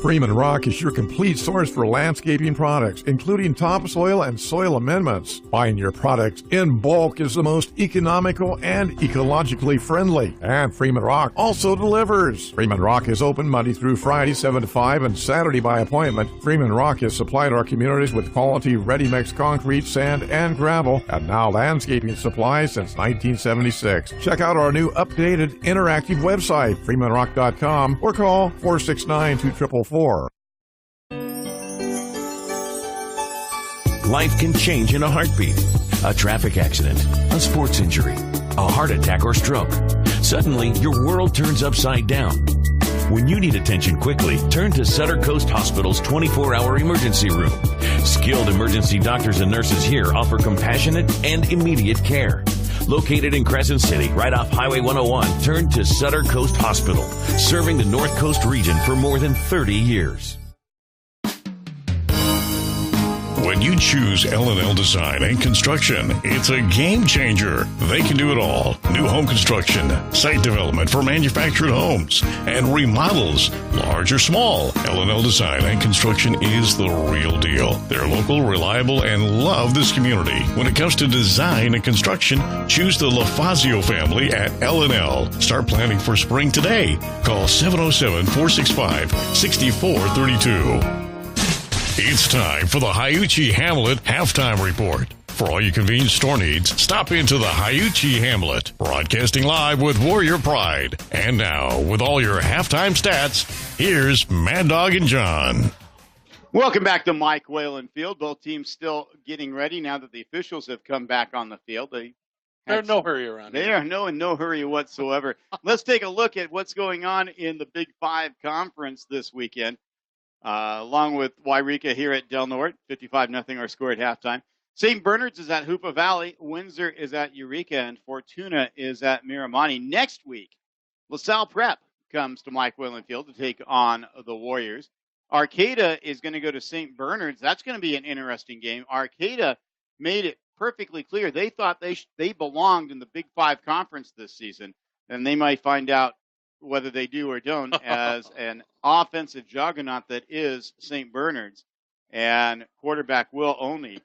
Freeman Rock is your complete source for landscaping products, including topsoil and soil amendments. Buying your products in bulk is the most economical and ecologically friendly. And Freeman Rock also delivers. Freeman Rock is open Monday through Friday, 7 to 5, and Saturday by appointment. Freeman Rock has supplied our communities with quality ready-mix concrete, sand, and gravel, and now landscaping supplies since 1976. Check out our new updated interactive website, freemanrock.com, or call 469-2444. Life can change in a heartbeat. A traffic accident, a sports injury, a heart attack or stroke. Suddenly, your world turns upside down. When you need attention quickly, turn to Sutter Coast Hospital's 24-hour emergency room. Skilled emergency doctors and nurses here offer compassionate and immediate care. Located in Crescent City, right off Highway 101, turn to Sutter Coast Hospital, serving the North Coast region for more than 30 years. When you choose L&L Design and Construction, it's a game changer. They can do it all. New home construction, site development for manufactured homes, and remodels, large or small. L&L Design and Construction is the real deal. They're local, reliable, and love this community. When it comes to design and construction, choose the LaFazio family at L&L. Start planning for spring today. Call 707-465-6432. It's time for the Yreka Hamlet Halftime Report. For all your convenience store needs, stop into the Yreka Hamlet. Broadcasting live with Warrior Pride. And now, with all your halftime stats, here's Mad Dog and John. Welcome back to Mike Whalen Field. Both teams still getting ready now that the officials have come back on the field. They're in no hurry around here. They are in no hurry whatsoever. Let's take a look at what's going on in the Big Five Conference this weekend. Along with Yreka here at Del Norte, 55-0 our score at halftime. St. Bernard's is at Hoopa Valley. Windsor is at Yreka, and Fortuna is at Miramonte. Next week, LaSalle Prep comes to Mike Whalen Field to take on the Warriors. Arcata is going to go to St. Bernard's. That's going to be an interesting game. Arcata made it perfectly clear they thought they belonged in the Big Five Conference this season, and they might find out whether they do or don't, as an offensive juggernaut that is St. Bernard's. And quarterback will only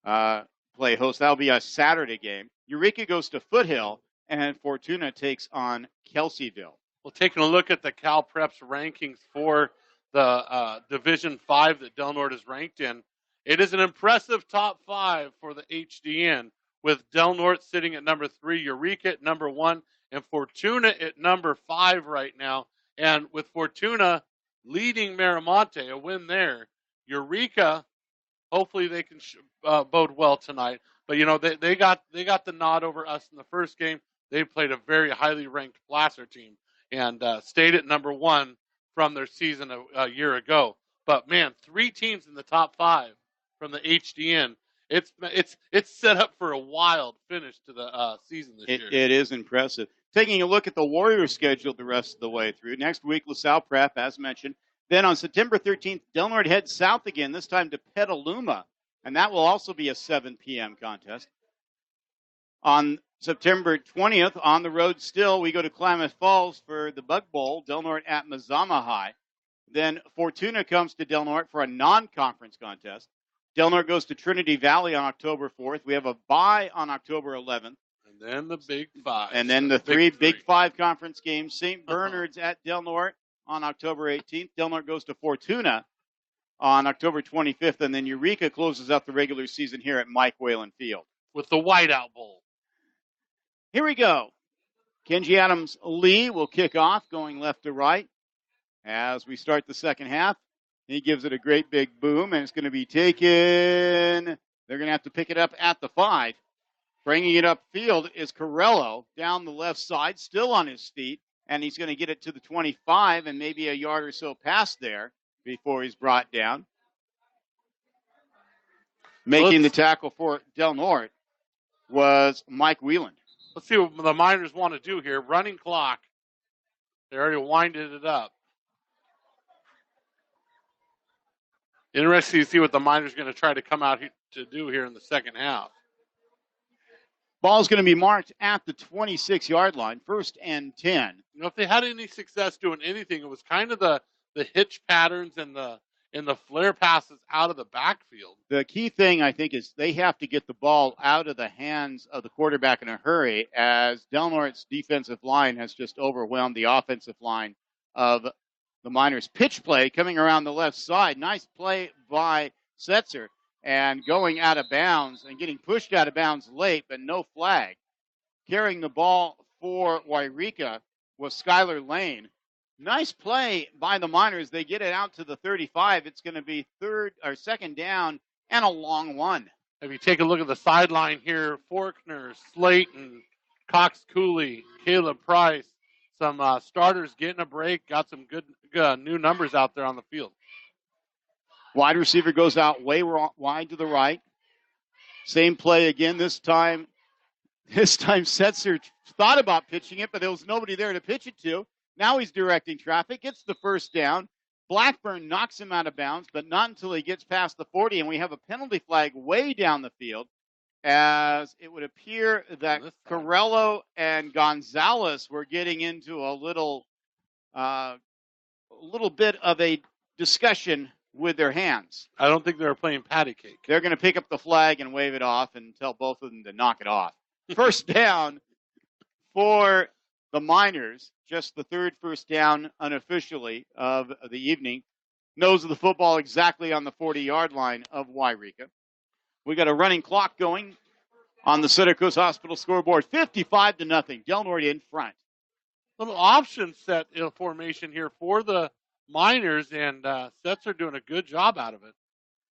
play host. That'll be a Saturday game. Yreka goes to Foothill, and Fortuna takes on Kelseyville. Well, taking a look at the Cal Preps rankings for the Division 5 that Del Norte is ranked in, it is an impressive top 5 for the HDN, with Del Norte sitting at number 3, Yreka at number 1, and Fortuna at number 5 right now. And with Fortuna leading Miramonte, a win there, Yreka, hopefully they can bode well tonight. But, you know, they got the nod over us in the first game. They played a very highly ranked Placer team and stayed at number 1 from their season a year ago. But, man, 3 teams in the top 5 from the HDN. It's set up for a wild finish to the season this year. It is impressive. Taking a look at the Warriors schedule the rest of the way through. Next week, LaSalle Prep, as mentioned. Then on September 13th, Del Norte heads south again, this time to Petaluma. And that will also be a 7 p.m. contest. On September 20th, on the road still, we go to Klamath Falls for the Bug Bowl, Del Norte at Mazama High. Then Fortuna comes to Del Norte for a non-conference contest. Del Norte goes to Trinity Valley on October 4th. We have a bye on October 11th. And then the Big Five. And then the three Big Five conference games. St. Bernard's at Del Norte on October 18th. Del Norte goes to Fortuna on October 25th. And then Yreka closes out the regular season here at Mike Whalen Field. With the Whiteout Bowl. Here we go. Kenji Adams Lee will kick off going left to right as we start the second half. He gives it a great big boom, and it's going to be taken. They're going to have to pick it up at the 5. Bringing it upfield is Corello down the left side, still on his feet, and he's going to get it to the 25 and maybe a yard or so past there before he's brought down. Making the tackle for Del Norte was Mike Whelan. Let's see what the Miners want to do here. Running clock. They already winded it up. Interesting to see what the Miners are going to try to come out to do here in the second half. Ball's going to be marked at the 26-yard line, 1st and 10. You know, if they had any success doing anything, it was kind of the hitch patterns and the flare passes out of the backfield. The key thing, I think, is they have to get the ball out of the hands of the quarterback in a hurry, as Del Norte's defensive line has just overwhelmed the offensive line of the Miners. Pitch play coming around the left side. Nice play by Setzer, and going out of bounds and getting pushed out of bounds late, but no flag. Carrying the ball for Yreka was Skylar Lane. Nice play by the Miners. They get it out to the 35. It's going to be second down and a long one. If you take a look at the sideline here, Faulkner, Slayton, Cox Cooley, Caleb Price, some starters getting a break, got some good new numbers out there on the field. Wide receiver goes out way wide to the right. Same play again. This time Setzer thought about pitching it, but there was nobody there to pitch it to. Now he's directing traffic, gets the first down. Blackburn knocks him out of bounds, but not until he gets past the 40, and we have a penalty flag way down the field, as it would appear that Corello and Gonzalez were getting into a little bit of a discussion with their hands. I don't think they were playing patty cake. They're going to pick up the flag and wave it off and tell both of them to knock it off. First down for the Miners, just the third first down unofficially of the evening. Nose of the football exactly on the 40-yard line of Yreka. We got a running clock going on the Santa Cruz Hospital scoreboard, 55-0. Del Norte in front. Little option set formation here for the Miners, and Setzer doing a good job out of it.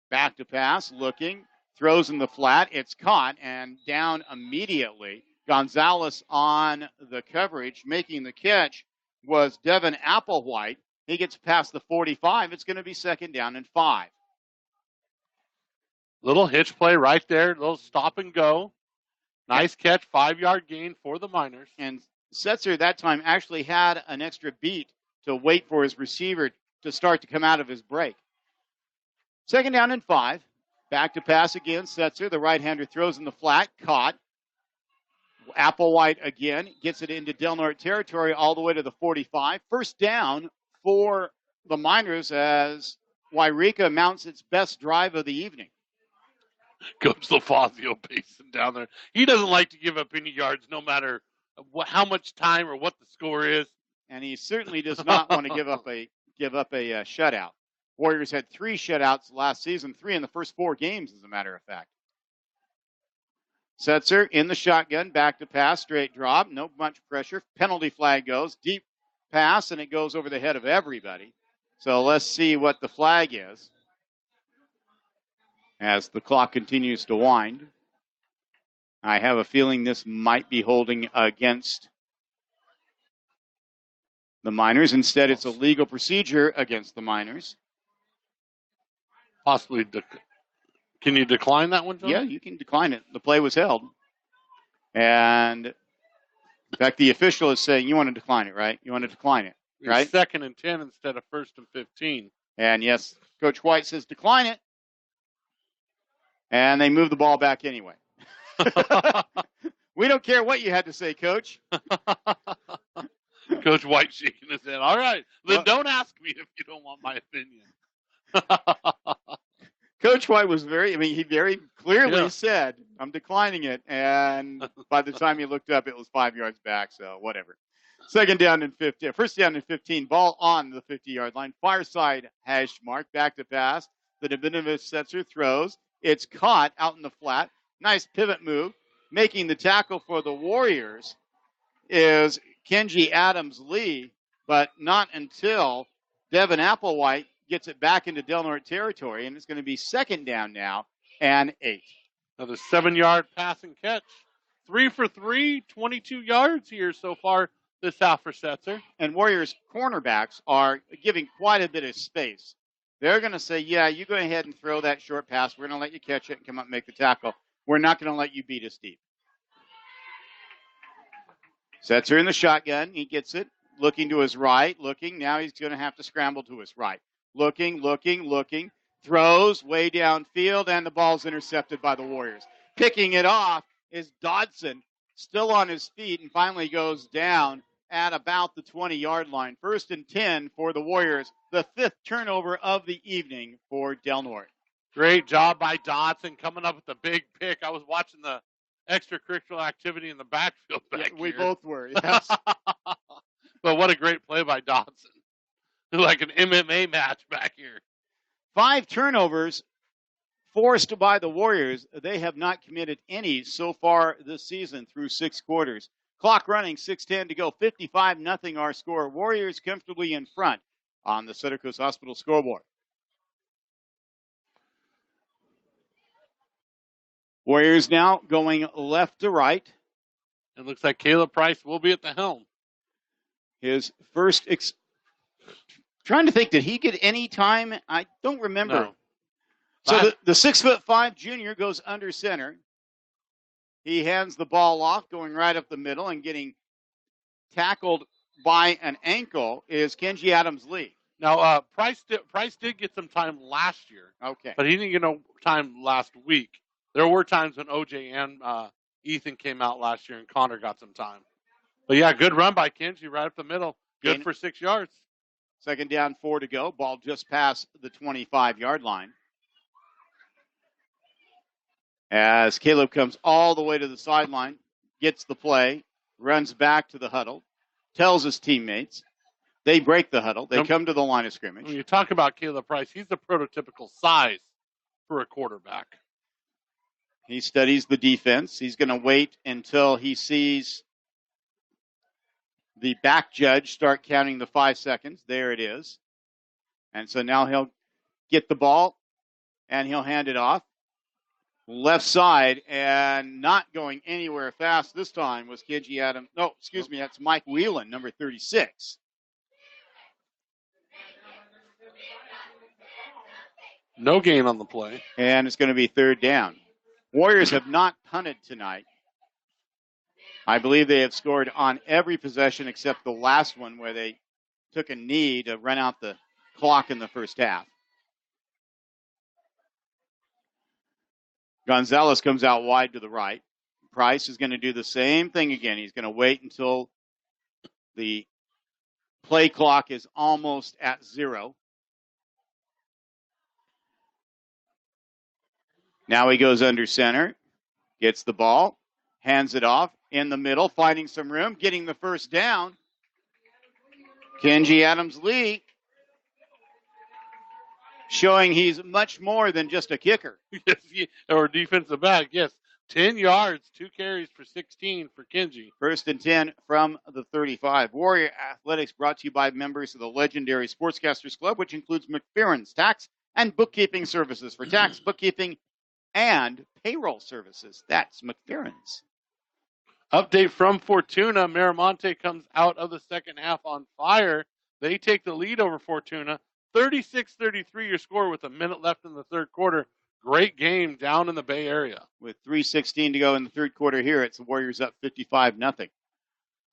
Back to pass, looking, throws in the flat. It's caught and down immediately. Gonzalez on the coverage, making the catch was Devin Applewhite. He gets past the 45. It's going to be second down and 5. Little hitch play right there, little stop and go. Nice catch, 5-yard gain for the Miners. And Setzer that time actually had an extra beat to wait for his receiver to start to come out of his break. Second down and 5. Back to pass again. Setzer, the right-hander, throws in the flat, caught. Applewhite again gets it into Del Norte territory all the way to the 45. First down for the Miners as Yreka mounts its best drive of the evening. Coach LaFazio pacing down there. He doesn't like to give up any yards no matter how much time or what the score is. And he certainly does not want to give up a shutout. Warriors had 3 shutouts last season, 3 in the first 4 games, as a matter of fact. Setzer in the shotgun, back to pass, straight drop, no much pressure. Penalty flag goes, deep pass, and it goes over the head of everybody. So let's see what the flag is as the clock continues to wind. I have a feeling this might be holding against the Miners. Instead, it's a legal procedure against the Miners. Possibly. Can you decline that one, John? Yeah, you can decline it. The play was held. And, in fact, the official is saying, you want to decline it, right? You want to decline it, right? It's 2nd and 10 instead of 1st and 15. And, yes, Coach White says decline it. And they move the ball back anyway. We don't care what you had to say, Coach. Coach White shaking his head. All right, then don't ask me if you don't want my opinion. Coach White was he very clearly said, I'm declining it. And by the time he looked up, it was 5 yards back. So whatever. Second down and 15. First down and 15. Ball on the 50-yard line. Far side hash mark. Back to pass. The Davinovich Setzer throws. It's caught out in the flat. Nice pivot move. Making the tackle for the Warriors is Kenji Adams-Lee, but not until Devin Applewhite gets it back into Del Norte territory, and it's going to be second down now and 8. Another 7-yard pass and catch. 3 for 3, 22 yards here so far this half for Setzer. And Warriors cornerbacks are giving quite a bit of space. They're going to say, yeah, you go ahead and throw that short pass. We're going to let you catch it and come up and make the tackle. We're not going to let you beat us deep. Setzer in the shotgun. He gets it. Looking to his right. Looking. Now he's going to have to scramble to his right. Looking. Throws way downfield, and the ball's intercepted by the Warriors. Picking it off is Dodson, still on his feet, and finally goes down at about the 20-yard line. First and 10 for the Warriors. The 5th turnover of the evening for Del Norte. Great job by Dodson coming up with the big pick. I was watching the extracurricular activity in the backfield back We here. both were, yes. But what a great play by Dodson. Like an MMA match back here. 5 turnovers forced by the Warriors. They have not committed any so far this season through 6 quarters. Clock running, 6:10 to go. 55-0 our score. Warriors comfortably in front on the Sutter Coast Hospital scoreboard. Warriors now going left to right. It looks like Caleb Price will be at the helm. His first trying to think, did he get any time? I don't remember. No. So the 6'5" junior goes under center. He hands the ball off, going right up the middle, and getting tackled by an ankle is Kenji Adams-Lee. Now, Price did get some time last year. Okay. But he didn't get no time last week. There were times when OJ and Ethan came out last year, and Connor got some time. But, yeah, good run by Kenji right up the middle. Good for 6 yards. Second down, 4 to go. Ball just past the 25-yard line. As Caleb comes all the way to the sideline, gets the play, runs back to the huddle, tells his teammates. They break the huddle. They come to the line of scrimmage. When you talk about Caleb Price, he's the prototypical size for a quarterback. He studies the defense. He's going to wait until he sees the back judge start counting the 5 seconds. There it is. And so now he'll get the ball, and he'll hand it off. Left side, and not going anywhere fast this time was Kenji Adams. No, excuse me, that's Mike Whelan, number 36. No gain on the play. And it's going to be third down. Warriors have not punted tonight. I believe they have scored on every possession except the last one where they took a knee to run out the clock in the first half. Gonzalez comes out wide to the right. Price is going to do the same thing again. He's going to wait until the play clock is almost at 0. Now he goes under center, gets the ball, hands it off in the middle, finding some room, getting the first down. Kenji Adams-Lee showing he's much more than just a kicker. Yes, or defensive back, yes. 10 yards, 2 carries for 16 for Kenji. First and 10 from the 35. Warrior Athletics brought to you by members of the legendary Sportscasters Club, which includes McFerrin's Tax and Bookkeeping Services for tax, bookkeeping, and payroll services. That's McFerrin's. Update from Fortuna. Miramonte comes out of the second half on fire. They take the lead over Fortuna. 36-33 your score with a minute left in the third quarter. Great game down in the Bay Area. With 3:16 to go in the third quarter here, it's the Warriors up 55-0.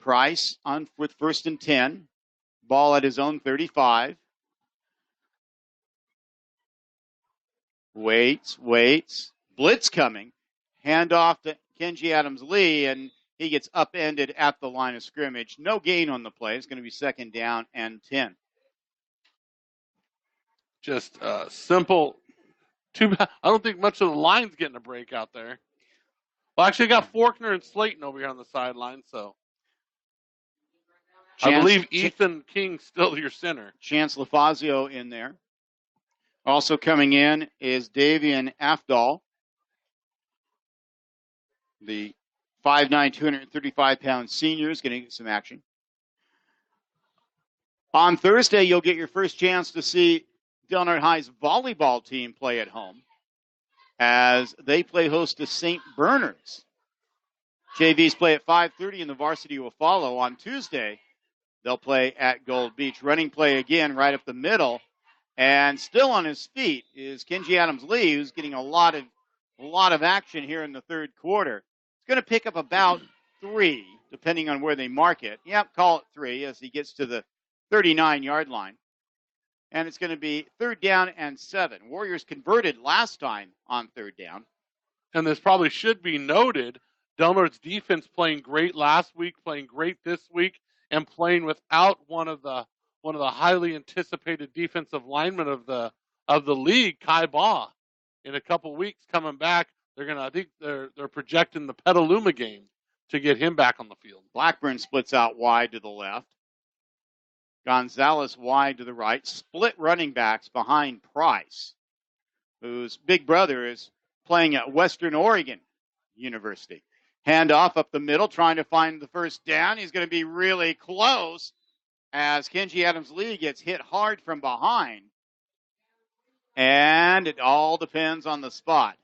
Price on with first and 10. Ball at his own 35. Waits. Blitz coming. Handoff to Kenji Adams-Lee, and he gets upended at the line of scrimmage. No gain on the play. It's going to be second down and 10. Just a simple Too bad. I don't think much of the line's getting a break out there. Well, actually, I got Faulkner and Slayton over here on the sideline, so. I believe Ethan King's still your center. Chance LaFazio in there. Also coming in is Davian Afdal, the 5'9", 235-pound senior is going to get some action. On Thursday, you'll get your first chance to see Del Norte High's volleyball team play at home as they play host to St. Bernard's. JVs play at 5:30 and the varsity will follow. On Tuesday, they'll play at Gold Beach. Running play again right up the middle. And still on his feet is Kenji Adams-Lee, who's getting a lot of action here in the third quarter. He's going to pick up about 3, depending on where they mark it. Yep, call it 3 as he gets to the 39-yard line. And it's going to be 3rd down and 7. Warriors converted last time on 3rd down. And this probably should be noted. Del Norte's defense playing great last week, playing great this week, and playing without one of the highly anticipated defensive linemen of the league, Kai Baugh. In a couple weeks coming back, I think they're projecting the Petaluma game to get him back on the field. Blackburn splits out wide to the left. Gonzalez wide to the right. Split running backs behind Price, whose big brother is playing at Western Oregon University. Handoff up the middle, trying to find the first down. He's going to be really close as Kenji Adams-Lee gets hit hard from behind. And it all depends on the spot.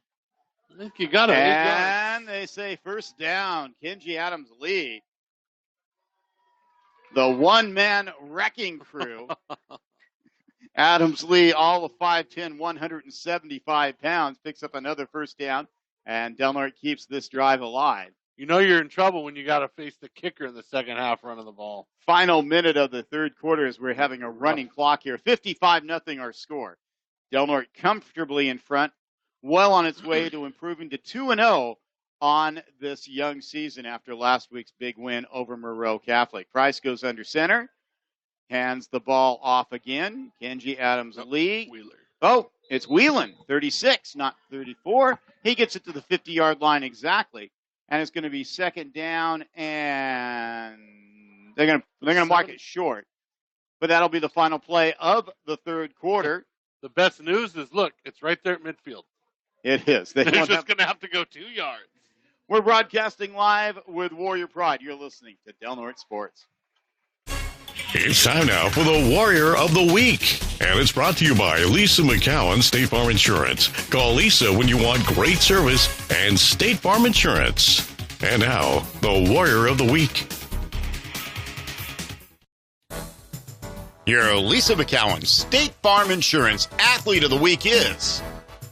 I think you got it. And they say first down, Kenji Adams-Lee. The one-man wrecking crew. Adams-Lee, all of 5'10", 175 pounds, picks up another first down, and Del Norte keeps this drive alive. You know you're in trouble when you got to face the kicker in the second half running the ball. Final minute of the third quarter as we're having a running clock here. 55-0 our score. Del Norte comfortably in front, well on its way to improving to 2-0 on this young season after last week's big win over Monroe Catholic. Price goes under center, hands the ball off again. Kenji Adams-Lee. Wheeler. Oh, it's Whelan, 36, not 34. He gets it to the 50-yard line exactly, and it's going to be second down, and they're going to mark it short. But that'll be the final play of the third quarter. The best news is, look, it's right there at midfield. It is. They're just going to have to go 2 yards. We're broadcasting live with Warrior Pride. You're listening to Del Norte Sports. It's time now for the Warrior of the Week. And it's brought to you by Lisa McCowan, State Farm Insurance. Call Lisa when you want great service and State Farm Insurance. And now, the Warrior of the Week. Your Lisa McCowan State Farm Insurance Athlete of the Week is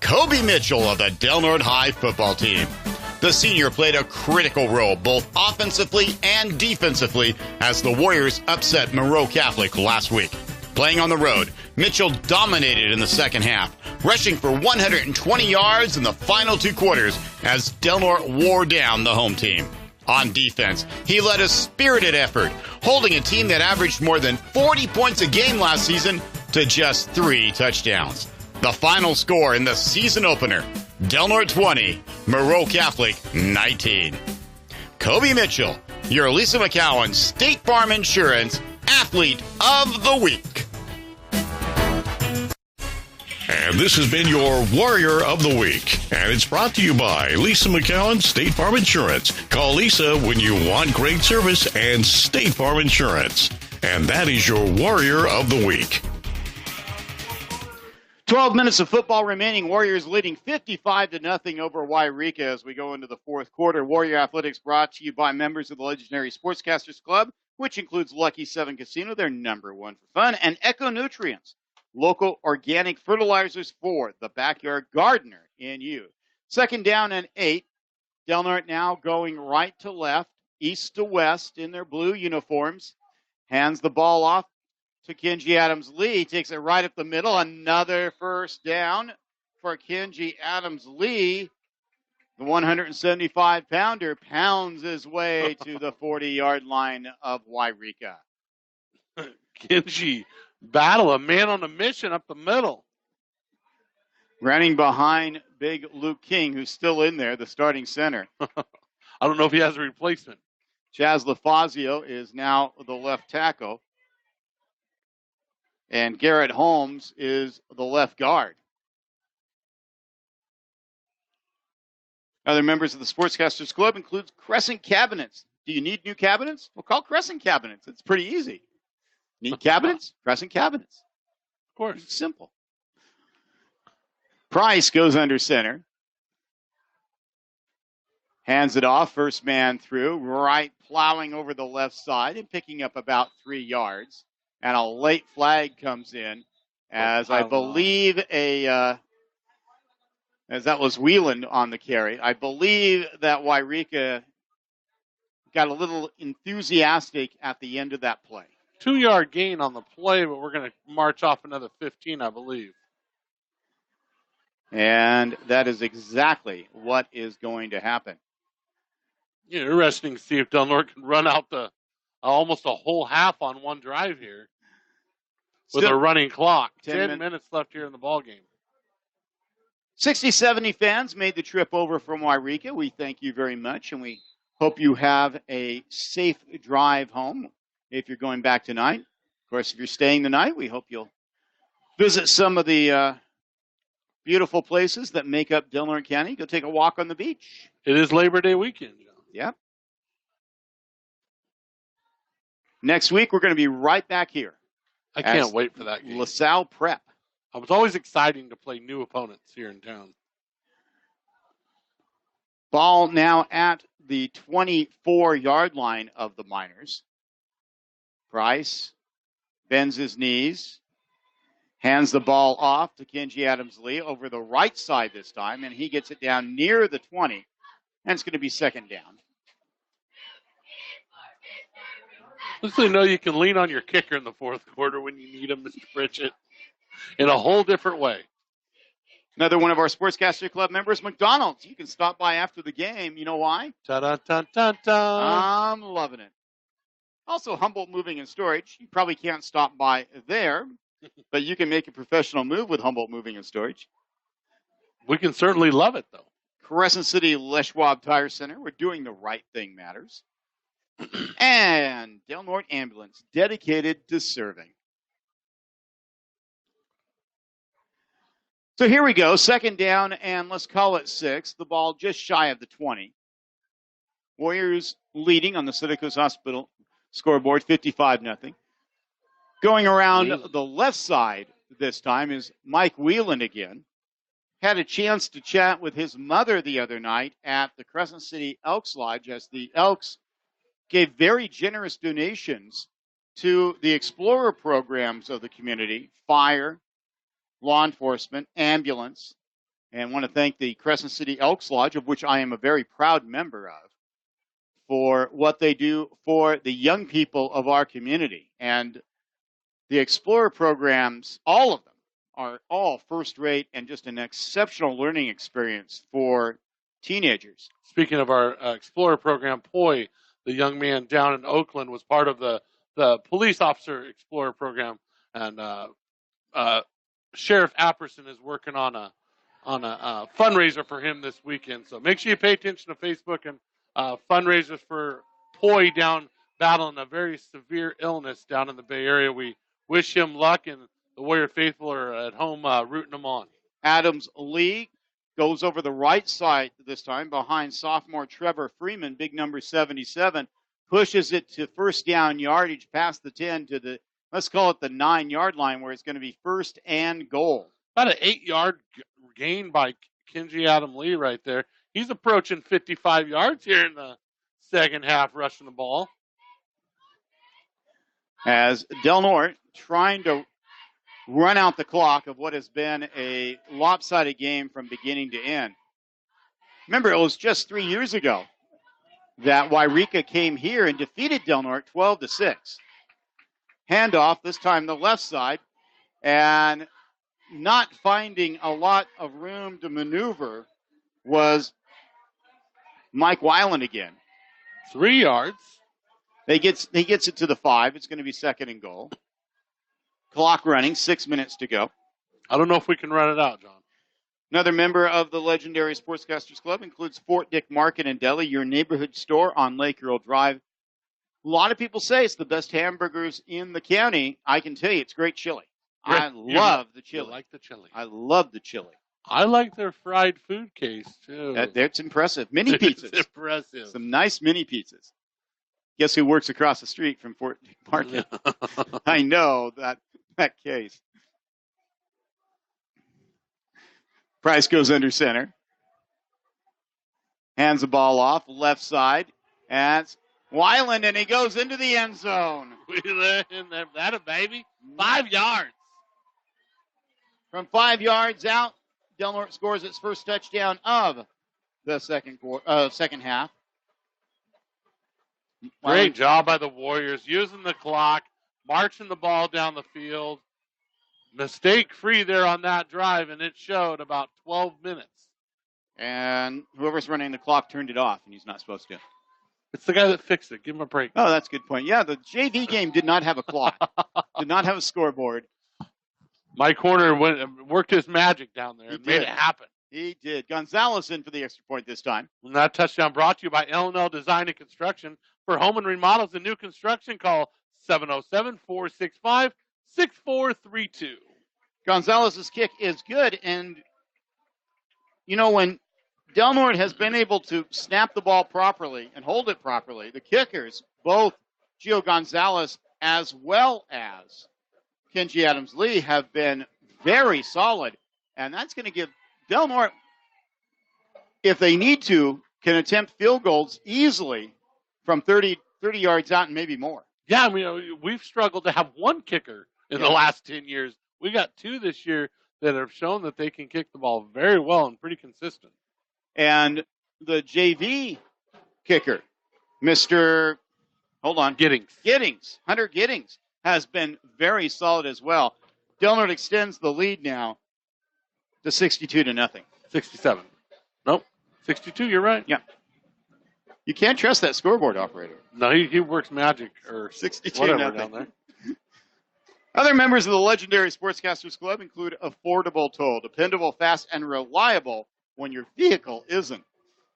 Kobe Mitchell of the Del Norte High football team. The senior played a critical role both offensively and defensively as the Warriors upset Monroe Catholic last week. Playing on the road, Mitchell dominated in the second half, rushing for 120 yards in the final 2 quarters as Del Norte wore down the home team. On defense, he led a spirited effort, holding a team that averaged more than 40 points a game last season to just 3 touchdowns. The final score in the season opener, Del Norte 20, Monroe Catholic 19. Kobe Mitchell, your Lisa McCowan State Farm Insurance Athlete of the Week. And this has been your Warrior of the Week. And it's brought to you by Lisa McCowan, State Farm Insurance. Call Lisa when you want great service and State Farm Insurance. And that is your Warrior of the Week. 12 minutes of football remaining. Warriors leading 55-0 over Yreka as we go into the fourth quarter. Warrior Athletics brought to you by members of the legendary Sportscasters Club, which includes Lucky 7 Casino, their number one for fun, and Echo Nutrients, local organic fertilizers for the backyard gardener in you. Second down and 8. Del Norte now going right to left, east to west in their blue uniforms. Hands the ball off to Kenji Adams-Lee. Takes it right up the middle. Another first down for Kenji Adams-Lee. The 175-pounder pounds his way to the 40-yard line of Yreka. Kenji battle, a man on a mission up the middle. Running behind big Luke King, who's still in there, the starting center. I don't know if he has a replacement. Chaz LaFazio is now the left tackle. And Garrett Holmes is the left guard. Other members of the Sportscasters Club includes Crescent Cabinets. Do you need new cabinets? Well, call Crescent Cabinets. It's pretty easy. Need cabinets? Crescent Cabinets. Of course. It's simple. Price goes under center. Hands it off, first man through, right plowing over the left side and picking up about 3 yards. And a late flag comes in as I believe as that was Wheeland on the carry. I believe that Yreka got a little enthusiastic at the end of that play. 2-yard gain on the play, but we're going to march off another 15, I believe. And that is exactly what is going to happen. Yeah, interesting to see if Del Norte can run out the almost a whole half on one drive here with a running clock. 10 minutes left here in the ball game. 60, 70 fans made the trip over from Yreka. We thank you very much, and we hope you have a safe drive home if you're going back tonight. Of course, if you're staying the night, we hope you'll visit some of the beautiful places that make up Del Norte County. Go take a walk on the beach. It is Labor Day weekend, John. Yep. Next week, we're going to be right back here. I can't wait for that game. LaSalle Prep. It was always exciting to play new opponents here in town. Ball now at the 24-yard line of the Miners. Price bends his knees, hands the ball off to Kenji Adams-Lee over the right side this time, and he gets it down near the 20, and it's going to be second down. Looks like you know you can lean on your kicker in the fourth quarter when you need him, Mr. Pritchett, in a whole different way. Another one of our Sportscaster Club members, McDonald's. You can stop by after the game. You know why? Ta-da-ta-ta-ta. I'm loving it. Also, Humboldt Moving and Storage. You probably can't stop by there, but you can make a professional move with Humboldt Moving and Storage. We can certainly love it, though. Crescent City Leschwab Tire Center. We're doing the right thing matters. And Del Norte Ambulance, dedicated to serving. So here we go, second down, and let's call it 6. The ball just shy of the 20. Warriors leading on the Syracuse Hospital scoreboard, 55-0. Going around the left side this time is Mike Wheeland again. Had a chance to chat with his mother the other night at the Crescent City Elks Lodge as the Elks gave very generous donations to the Explorer programs of the community, fire, law enforcement, ambulance, and want to thank the Crescent City Elks Lodge, of which I am a very proud member of, for what they do for the young people of our community. And the Explorer programs, all of them, are all first-rate and just an exceptional learning experience for teenagers. Speaking of our Explorer program, Poi, the young man down in Oakland, was part of the police officer Explorer program, and Sheriff Apperson is working on a fundraiser for him this weekend. So make sure you pay attention to Facebook and fundraisers for Poi down battling a very severe illness down in the Bay Area. We wish him luck, and the Warrior faithful are at home rooting him on. Adams-Lee goes over the right side this time behind sophomore Trevor Freeman, big number 77, pushes it to first down yardage past the 10 to the, let's call it the 9-yard line, where it's going to be first and goal. About an 8-yard gain by Kenji Adams-Lee right there. He's approaching 55 yards here in the second half rushing the ball. As Del Norte trying to run out the clock of what has been a lopsided game from beginning to end. Remember, it was just 3 years ago that Yreka came here and defeated Del Norte 12-6. Handoff, this time the left side, and not finding a lot of room to maneuver was Mike Weiland again. 3 yards. He gets it to the 5. It's going to be second and goal. Clock running, 6 minutes to go. I don't know if we can run it out, John. Another member of the legendary Sportscasters Club includes Fort Dick Market and Deli, your neighborhood store on Lake Earl Drive. A lot of people say it's the best hamburgers in the county. I can tell you it's great chili. I love the chili. You like the chili. I love the chili. I like their fried food case, too. That's impressive. Mini pizzas. It's impressive. Some nice mini pizzas. Guess who works across the street from Fort Dick Market? I know that case. Price goes under center. Hands the ball off, left side. And it's Weiland, and he goes into the end zone. That a baby. 5 yards. From 5 yards out, Del Norte scores its first touchdown of the second half. Great job by the Warriors, using the clock, marching the ball down the field. Mistake-free there on that drive, and it showed about 12 minutes. And whoever's running the clock turned it off, and he's not supposed to. It's the guy that fixed it. Give him a break. Oh, that's a good point. Yeah, the JV game did not have a clock, did not have a scoreboard. Mike Horner worked his magic down there and made it happen. He did. Gonzalez in for the extra point this time. And that touchdown brought to you by L&L Design and Construction. For home and remodels and new construction, call 707-465-6432. Gonzalez's kick is good, and when Del Norte has been able to snap the ball properly and hold it properly, the kickers, both Gio Gonzalez as well as Kenji Adams-Lee, have been very solid, and that's going to give Del Norte, if they need to, can attempt field goals easily from 30 yards out and maybe more. Yeah, we've struggled to have one kicker in the last 10 years. We got 2 this year that have shown that they can kick the ball very well and pretty consistent. And the JV kicker, Mr. Hunter Giddings, has been very solid as well. Del Norte extends the lead now to 62-0. 67. Nope. 62, you're right. Yeah. You can't trust that scoreboard operator. No, he works magic or 62-0 down there. Other members of the legendary Sportscasters Club include Affordable Toll, dependable, fast, and reliable when your vehicle isn't.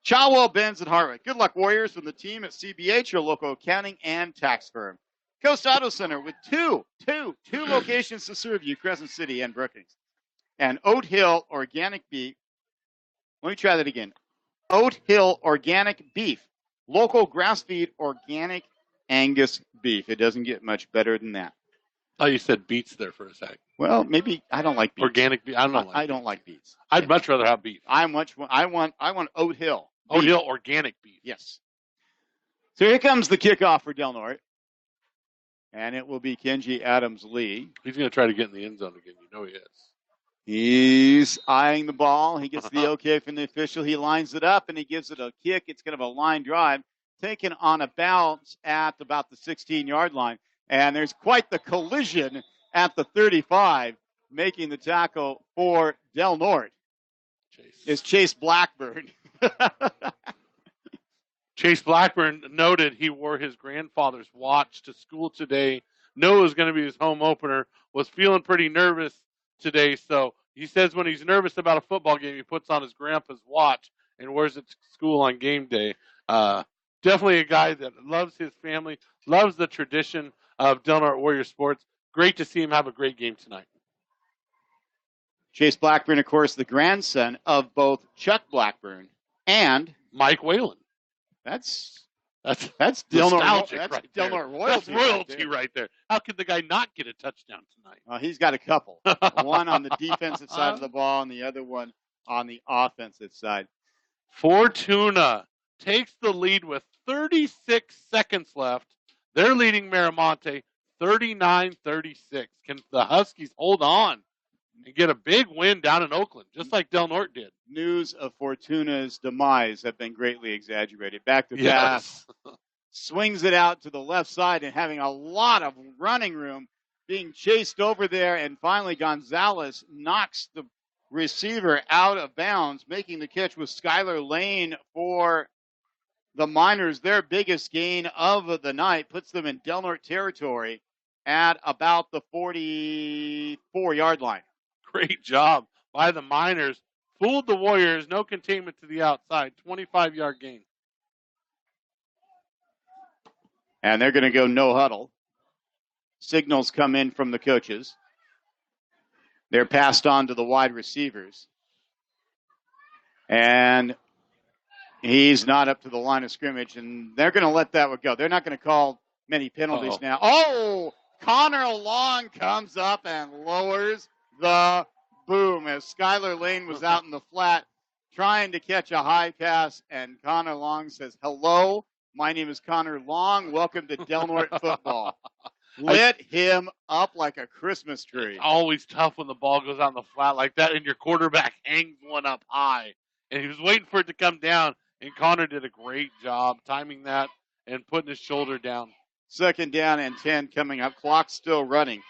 Chawell, Benz, and Hartwick. Good luck, Warriors, from the team at CBH, your local accounting and tax firm. Coast Auto Center with two locations to serve you, Crescent City and Brookings. And Oat Hill Organic Beef. Let me try that again. Oat Hill Organic Beef. Local grass-feed organic Angus beef. It doesn't get much better than that. Oh, you said beets there for a sec. Well, maybe I don't like beets. Organic beef. I don't like beets. I'd much rather have beef. I want Oat Hill. Oat Hill organic beef. Yes. So here comes the kickoff for Del Norte. And it will be Kenji Adams-Lee. He's going to try to get in the end zone again. You know he is. He's eyeing the ball. He gets the okay from the official. He lines it up, and he gives it a kick. It's kind of a line drive, taken on a bounce at about the 16-yard line. And there's quite the collision at the 35, making the tackle for Del Norte. Is Chase Blackburn. Chase Blackburn noted he wore his grandfather's watch to school today. Knew it was going to be his home opener. Was feeling pretty nervous today. So he says when he's nervous about a football game, he puts on his grandpa's watch and wears it to school on game day. Definitely a guy that loves his family, loves the tradition of Del Norte Warrior Sports. Great to see him have a great game tonight. Chase Blackburn, of course, the grandson of both Chuck Blackburn and Mike Whalen. That's Del Norte royalty. That's royalty right there. How could the guy not get a touchdown tonight? He's got a couple. One on the defensive side of the ball and the other one on the offensive side. Fortuna takes the lead with 36 seconds left. They're leading Miramonte 39-36. Can the Huskies hold on and get a big win down in Oakland, just like Del Norte did? News of Fortuna's demise have been greatly exaggerated. Back to yes. pass. Swings it out to the left side and having a lot of running room, being chased over there, and finally Gonzalez knocks the receiver out of bounds, making the catch with Skylar Lane for the Miners. Their biggest gain of the night puts them in Del Norte territory at about the 44-yard line. Great job by the Miners. Fooled the Warriors. No containment to the outside. 25-yard gain. And they're going to go no huddle. Signals come in from the coaches. They're passed on to the wide receivers. And he's not up to the line of scrimmage, and they're going to let that one go. They're not going to call many penalties now. Oh, Connor Long comes up and lowers the boom as Skylar Lane was out in the flat trying to catch a high pass, and Connor Long says, "Hello, my name is Connor Long. Welcome to Del Norte football." Lit him up like a Christmas tree. Always tough when the ball goes out in the flat like that, and your quarterback hangs one up high. And he was waiting for it to come down, and Connor did a great job timing that and putting his shoulder down. 2nd down and 10 coming up. Clock still running.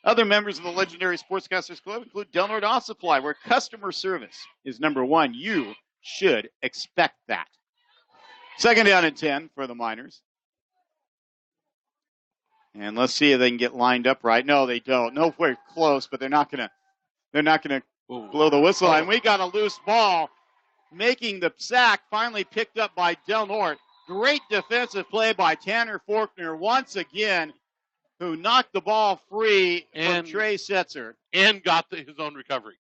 Other members of the legendary Sportscasters Club include Del Norte Auto Supply, where customer service is number one. You should expect that. 2nd down and 10 for the Miners. And let's see if they can get lined up right. No, they don't. Nowhere close, but they're not gonna blow the whistle. And we got a loose ball, making the sack finally picked up by Del Norte. Great defensive play by Tanner Faulkner once again, who knocked the ball free from Trey Setzer. And got his own recovery.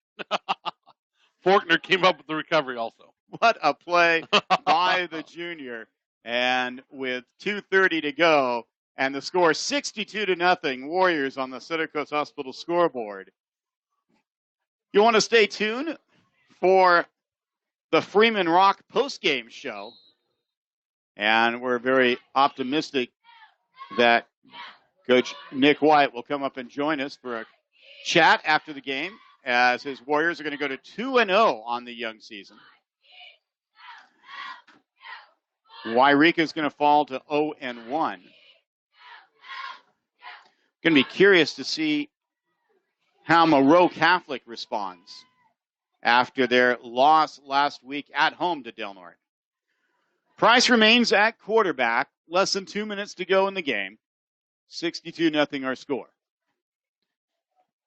Faulkner came up with the recovery also. What a play by the junior. And with 2:30 to go, and the score 62-0, Warriors on the Center Coast Hospital scoreboard. You want to stay tuned for the Freeman Rock postgame show. And we're very optimistic that Coach Nick White will come up and join us for a chat after the game, as his Warriors are going to go to 2-0 on the young season. Yreka is going to fall to 0-1. Going to be curious to see how Moreau Catholic responds after their loss last week at home to Del Norte. Price remains at quarterback. Less than 2 minutes to go in the game. 62-0 our score.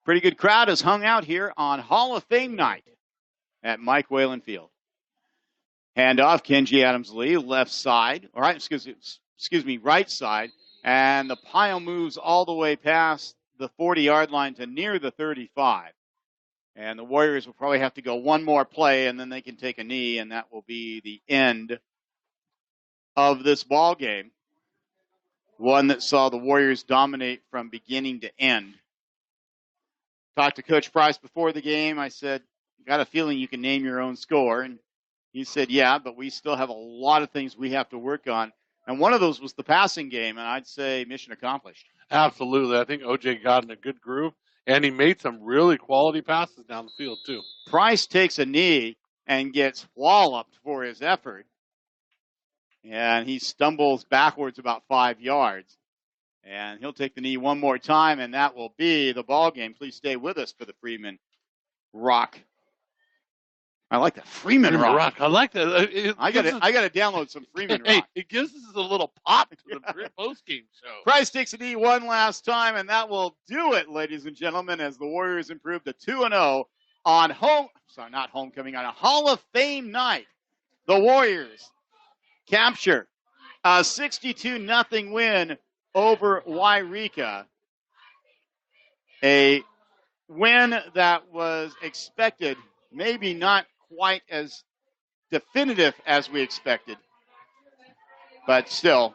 Pretty good crowd has hung out here on Hall of Fame night at Mike Whalen Field. Handoff, Kenji Adams-Lee, left side. All right, excuse me, right side. And the pile moves all the way past the 40-yard line to near the 35. And the Warriors will probably have to go one more play, and then they can take a knee, and that will be the end of this ball game. One that saw the Warriors dominate from beginning to end. Talked to Coach Price before the game. I said, got a feeling you can name your own score. And he said, yeah, but we still have a lot of things we have to work on. And one of those was the passing game, and I'd say mission accomplished. Absolutely. I think OJ got in a good groove, and he made some really quality passes down the field, too. Price takes a knee and gets walloped for his effort, and he stumbles backwards about 5 yards. And he'll take the knee one more time, and that will be the ball game. Please stay with us for the Freeman Rock. I like that. Freeman Rock. I like that. I got to download some Freeman Rock. Hey, it gives us a little pop to the post-game show. Price takes a knee one last time, and that will do it, ladies and gentlemen, as the Warriors improve to 2-0 on on a Hall of Fame night. The Warriors capture a 62-0 win over Yreka. A win that was expected, maybe not quite as definitive as we expected, but still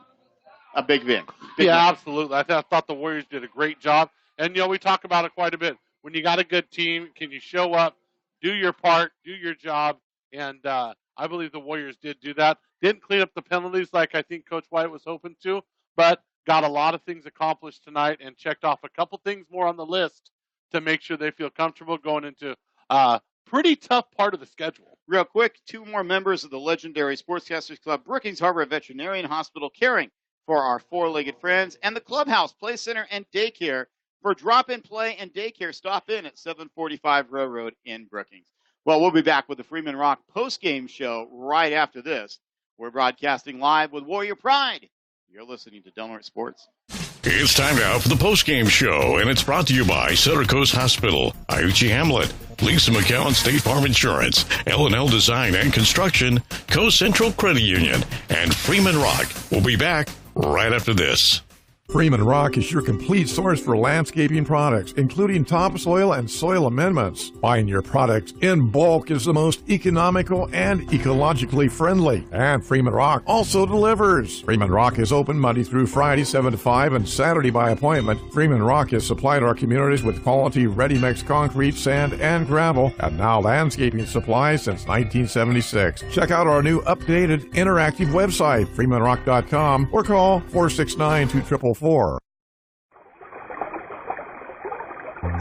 a big win. Absolutely. I thought the Warriors did a great job. And, we talk about it quite a bit. When you got a good team, can you show up, do your part, do your job? And I believe the Warriors did do that. Didn't clean up the penalties like I think Coach White was hoping to, but got a lot of things accomplished tonight and checked off a couple things more on the list to make sure they feel comfortable going into pretty tough part of the schedule. Real quick, 2 more members of the legendary Sportscasters Club, Brookings Harbor Veterinarian Hospital, caring for our 4-legged friends, and the Clubhouse Play Center and Daycare for drop-in play and daycare. Stop in at 745 Railroad in Brookings. Well, we'll be back with the Freeman Rock post-game show right after this. We're broadcasting live with Warrior Pride. You're listening to Del Norte Sports. It's time now for the postgame show, and it's brought to you by Sutter Coast Hospital, Yreka Hamlet, Lisa McCowan State Farm Insurance, L&L Design and Construction, Coast Central Credit Union, and Freeman Rock. We'll be back right after this. Freeman Rock is your complete source for landscaping products, including topsoil and soil amendments. Buying your products in bulk is the most economical and ecologically friendly. And Freeman Rock also delivers. Freeman Rock is open Monday through Friday, 7 to 5, and Saturday by appointment. Freeman Rock has supplied our communities with quality ready-mix concrete, sand, and gravel, and now landscaping supplies since 1976. Check out our new updated interactive website, freemanrock.com, or call 469-2444. The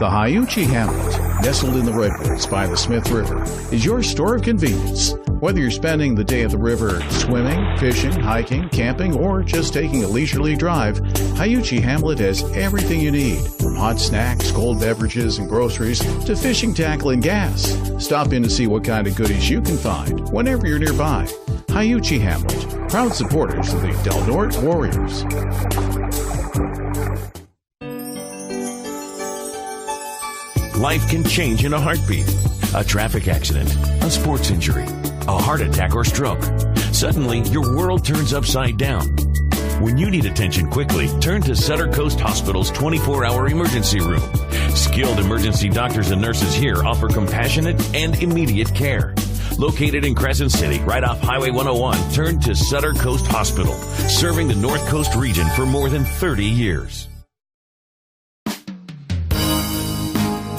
Yreka Hamlet, nestled in the redwoods by the Smith River, is your store of convenience. Whether you're spending the day at the river swimming, fishing, hiking, camping, or just taking a leisurely drive, Yreka Hamlet has everything you need, from hot snacks, cold beverages, and groceries to fishing tackle and gas. Stop in to see what kind of goodies you can find whenever you're nearby. Yreka Hamlet, proud supporters of the Del Norte Warriors. Life can change in a heartbeat. A traffic accident, a sports injury, a heart attack or stroke. Suddenly, your world turns upside down. When you need attention quickly, turn to Sutter Coast Hospital's 24-hour emergency room. Skilled emergency doctors and nurses here offer compassionate and immediate care. Located in Crescent City, right off Highway 101, turn to Sutter Coast Hospital, serving the North Coast region for more than 30 years.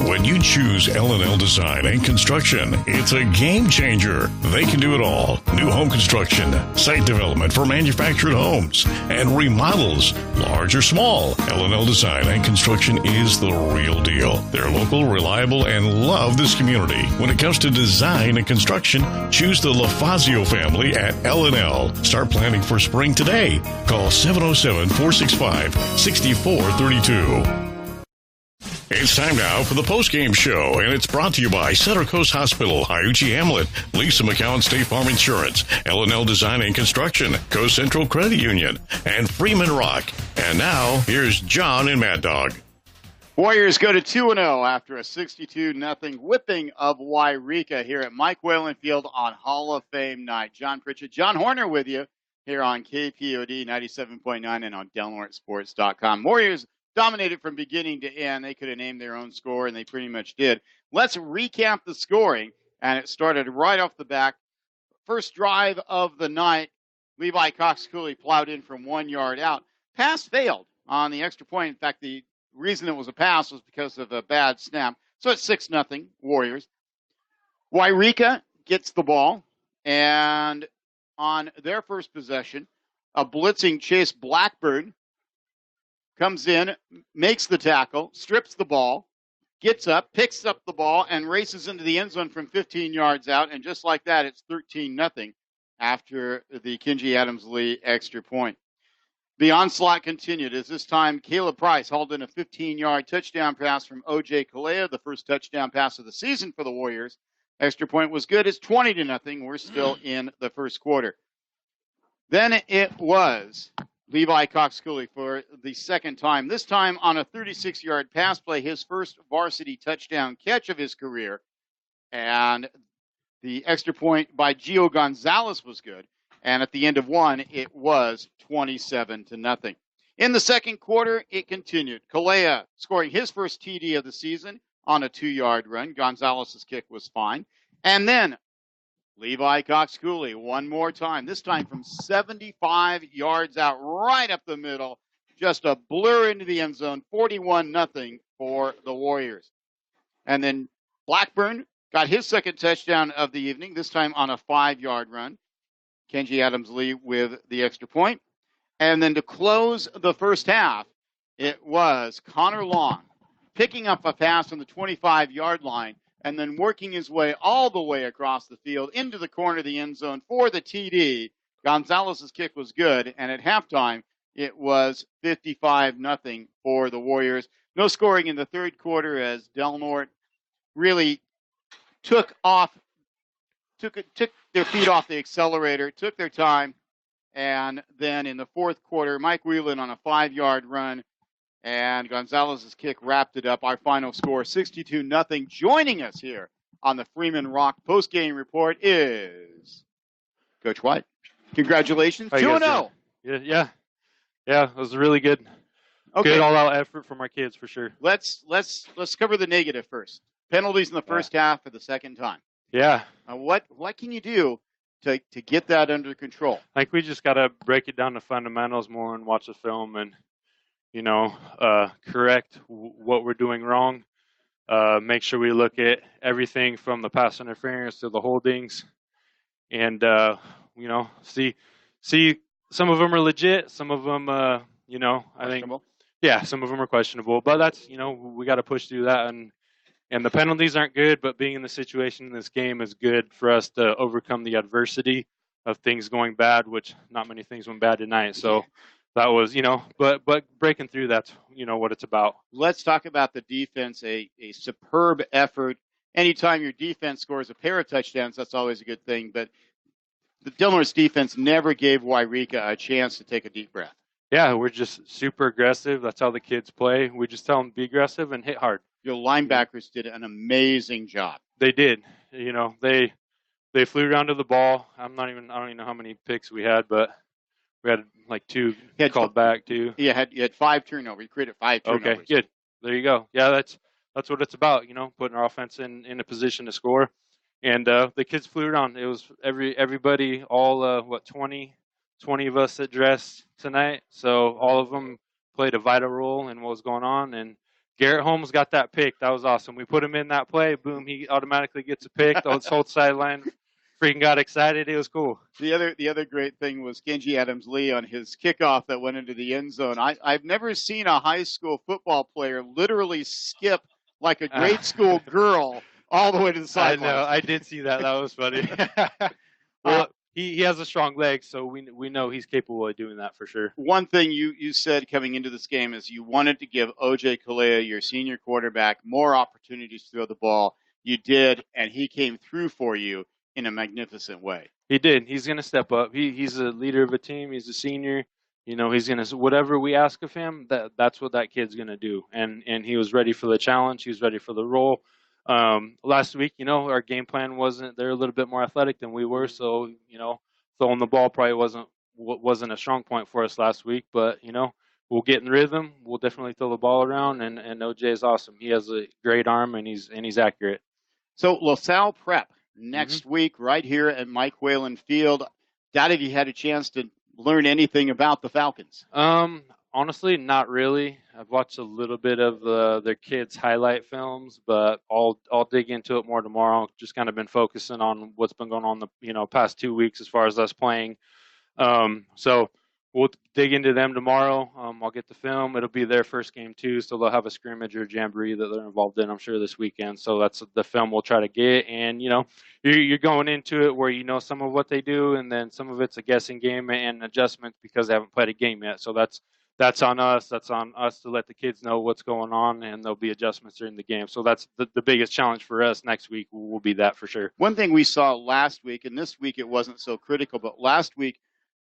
When you choose L&L Design and Construction, it's a game changer. They can do it all. New home construction, site development for manufactured homes, and remodels, large or small. L&L Design and Construction is the real deal. They're local, reliable, and love this community. When it comes to design and construction, choose the LaFazio family at L&L. Start planning for spring today. Call 707-465-6432. It's time now for the postgame show, and it's brought to you by Sutter Coast Hospital, Yreka Hamlet, Lisa McCowan State Farm Insurance, L&L Design and Construction, Coast Central Credit Union, and Freeman Rock. And now, here's John and Mad Dog. Warriors go to 2-0 after a 62-0 whipping of Yreka here at Mike Whalen Field on Hall of Fame night. John Pritchett, John Horner with you here on KPOD 97.9 and on DelNorteSports.com. Warriors dominated from beginning to end. They could have named their own score, and they pretty much did. Let's recap the scoring, and it started right off the back. First drive of the night, Levi Cox-Cooley plowed in from 1 yard out. Pass failed on the extra point. In fact, the reason it was a pass was because of a bad snap. So it's 6-0 Warriors. Yreka gets the ball, and on their first possession, a blitzing Chase Blackburn comes in, makes the tackle, strips the ball, gets up, picks up the ball, and races into the end zone from 15 yards out. And just like that, it's 13-0 after the Kenji Adams-Lee extra point. The onslaught continued as this time Caleb Price hauled in a 15-yard touchdown pass from O.J. Kalea, the first touchdown pass of the season for the Warriors. Extra point was good. It's 20-0. We're still in the first quarter. Then it was Levi Cox-Cooley for the second time, this time on a 36-yard pass play, his first varsity touchdown catch of his career. And the extra point by Gio Gonzalez was good. And at the end of one, it was 27-0. In the second quarter, it continued. Kalea scoring his first TD of the season on a 2-yard run. Gonzalez's kick was fine. And then Levi Cox-Cooley one more time, this time from 75 yards out, right up the middle, just a blur into the end zone, 41-0 for the Warriors. And then Blackburn got his second touchdown of the evening, this time on a 5-yard run. Kenji Adams-Lee with the extra point. And then to close the first half, it was Connor Long picking up a pass on the 25-yard line and then working his way all the way across the field into the corner of the end zone for the TD. Gonzalez's kick was good, and at halftime, it was 55-0 for the Warriors. No scoring in the third quarter as Del Norte really took their feet off the accelerator, took their time, and then in the fourth quarter, Mike Whelan on a 5-yard run And Gonzalez's kick wrapped it up. Our final score, 62-0. Joining us here on the Freeman Rock postgame report is Coach White. Congratulations, 2-0. Yeah. It was a really good, Okay. good all-out effort from our kids for sure. Let's cover the negative first. Penalties in the first half for the second time. Yeah. What can you do to get that under control? Like we just got to break it down to fundamentals more and watch the film and, correct what we're doing wrong. Make sure we look at everything from the pass interference to the holdings, and see some of them are legit, some of them, I think, some of them are questionable. But that's we got to push through that, and the penalties aren't good, but being in the situation in this game is good for us to overcome the adversity of things going bad, which not many things went bad tonight. So. That was, but breaking through, that's, what it's about. Let's talk about the defense, a superb effort. Anytime your defense scores a pair of touchdowns, that's always a good thing. But the Del Norte's defense never gave Yreka a chance to take a deep breath. Yeah, we're just super aggressive. That's how the kids play. We just tell them to be aggressive and hit hard. Your linebackers did an amazing job. They did. They flew around to the ball. I don't even know how many picks we had, but we had like 2 called back too. You had 5 turnovers. You created 5 turnovers. Okay, good. There you go. Yeah, that's what it's about. Putting our offense in a position to score. And the kids flew around. It was everybody, all 20 of us that dressed tonight. So all of them played a vital role in what was going on. And Garrett Holmes got that pick. That was awesome. We put him in that play. Boom, he automatically gets a pick. The whole sideline freaking got excited. It was cool. The other great thing was Genji Adams-Lee on his kickoff that went into the end zone. I've never seen a high school football player literally skip like a grade school girl all the way to the sideline. I know. I did see that. That was funny. Well, he has a strong leg, so we know he's capable of doing that for sure. One thing you said coming into this game is you wanted to give O.J. Kalea, your senior quarterback, more opportunities to throw the ball. You did, and he came through for you in a magnificent way. He did. He's going to step up. He's a leader of a team. He's a senior. He's going to, whatever we ask of him, that's what that kid's going to do. And he was ready for the challenge. He was ready for the role. Last week, our game plan they're a little bit more athletic than we were. So, throwing the ball probably wasn't a strong point for us last week, but, we'll get in rhythm. We'll definitely throw the ball around, and OJ is awesome. He has a great arm, and he's accurate. So LaSalle Prep next week right here at Mike Whalen Field. Doubt if you had a chance to learn anything about the Falcons. Honestly, not really. I've watched a little bit of their kids' highlight films, but I'll dig into it more tomorrow. Just kind of been focusing on what's been going on the past 2 weeks as far as us playing. So we'll dig into them tomorrow. I'll get the film. It'll be their first game too, so they'll have a scrimmage or jamboree that they're involved in, I'm sure, this weekend. So that's the film we'll try to get. And you're going into it where some of what they do, and then some of it's a guessing game and adjustments because they haven't played a game yet. So that's on us. That's on us to let the kids know what's going on, and there'll be adjustments during the game. So that's the biggest challenge for us next week will be that for sure. One thing we saw last week, and this week it wasn't so critical, but last week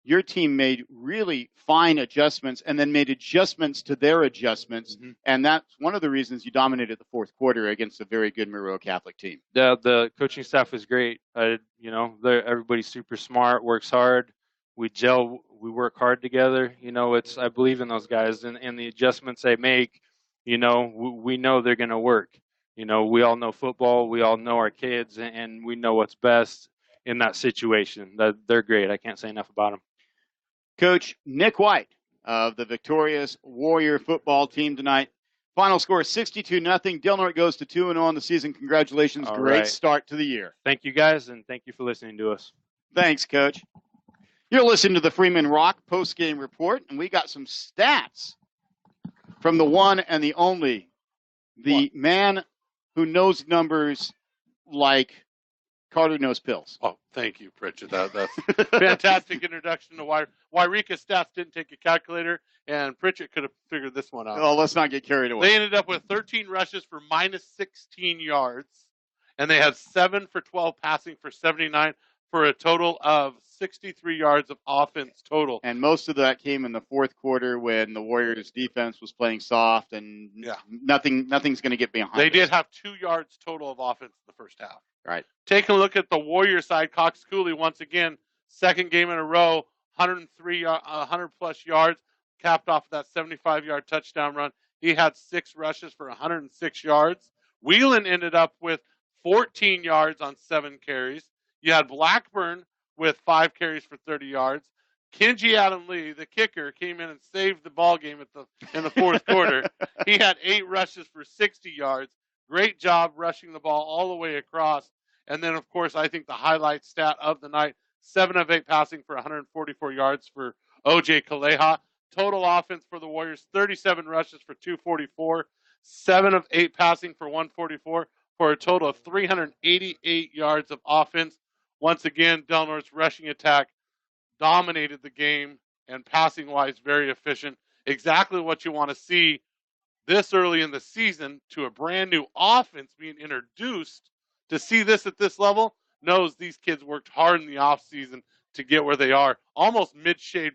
your team made really fine adjustments and then made adjustments to their adjustments. Mm-hmm. And that's one of the reasons you dominated the fourth quarter against a very good Monroe Catholic team. The coaching staff is great. Everybody's super smart, works hard. We gel, we work hard together. I believe in those guys and the adjustments they make, we know they're going to work. We all know football. We all know our kids, and we know what's best in that situation. They're great. I can't say enough about them. Coach Nick White of the victorious Warrior football team tonight. Final score 62-0. Del Norte goes to 2-0 on the season. Congratulations. All Great right. Start to the year. Thank you, guys, and thank you for listening to us. Thanks, Coach. You're listening to the Freeman Rock post-game report, and we got some stats from the one and the only, the man who knows numbers like Carter knows pills. Oh, thank you, Pritchett. That's a fantastic introduction to Yreka stats. Didn't take a calculator, and Pritchett could have figured this one out. Oh, let's not get carried away. They ended up with 13 rushes for minus 16 yards, and they had 7 for 12 passing for 79 for a total of 63 yards of offense total. And most of that came in the fourth quarter when the Warriors defense was playing soft and nothing's going to get behind They us. did have 2 yards total of offense in the first half. Right. Taking a look at the Warrior side, Cox Cooley once again, second game in a row, 100-plus yards, capped off that 75-yard touchdown run. He had 6 rushes for 106 yards. Whelan ended up with 14 yards on 7 carries. You had Blackburn with 5 carries for 30 yards. Kenji Adam Lee, the kicker, came in and saved the ball game in the fourth quarter. He had 8 rushes for 60 yards. Great job rushing the ball all the way across. And then, of course, I think the highlight stat of the night, 7 of 8 passing for 144 yards for O.J. Kaleha. Total offense for the Warriors, 37 rushes for 244, 7 of 8 passing for 144, for a total of 388 yards of offense. Once again, Del Norte's rushing attack dominated the game, and passing-wise, very efficient. Exactly what you want to see this early in the season to a brand-new offense being introduced. To see this at this level, knows these kids worked hard in the offseason to get where they are. Almost mid-season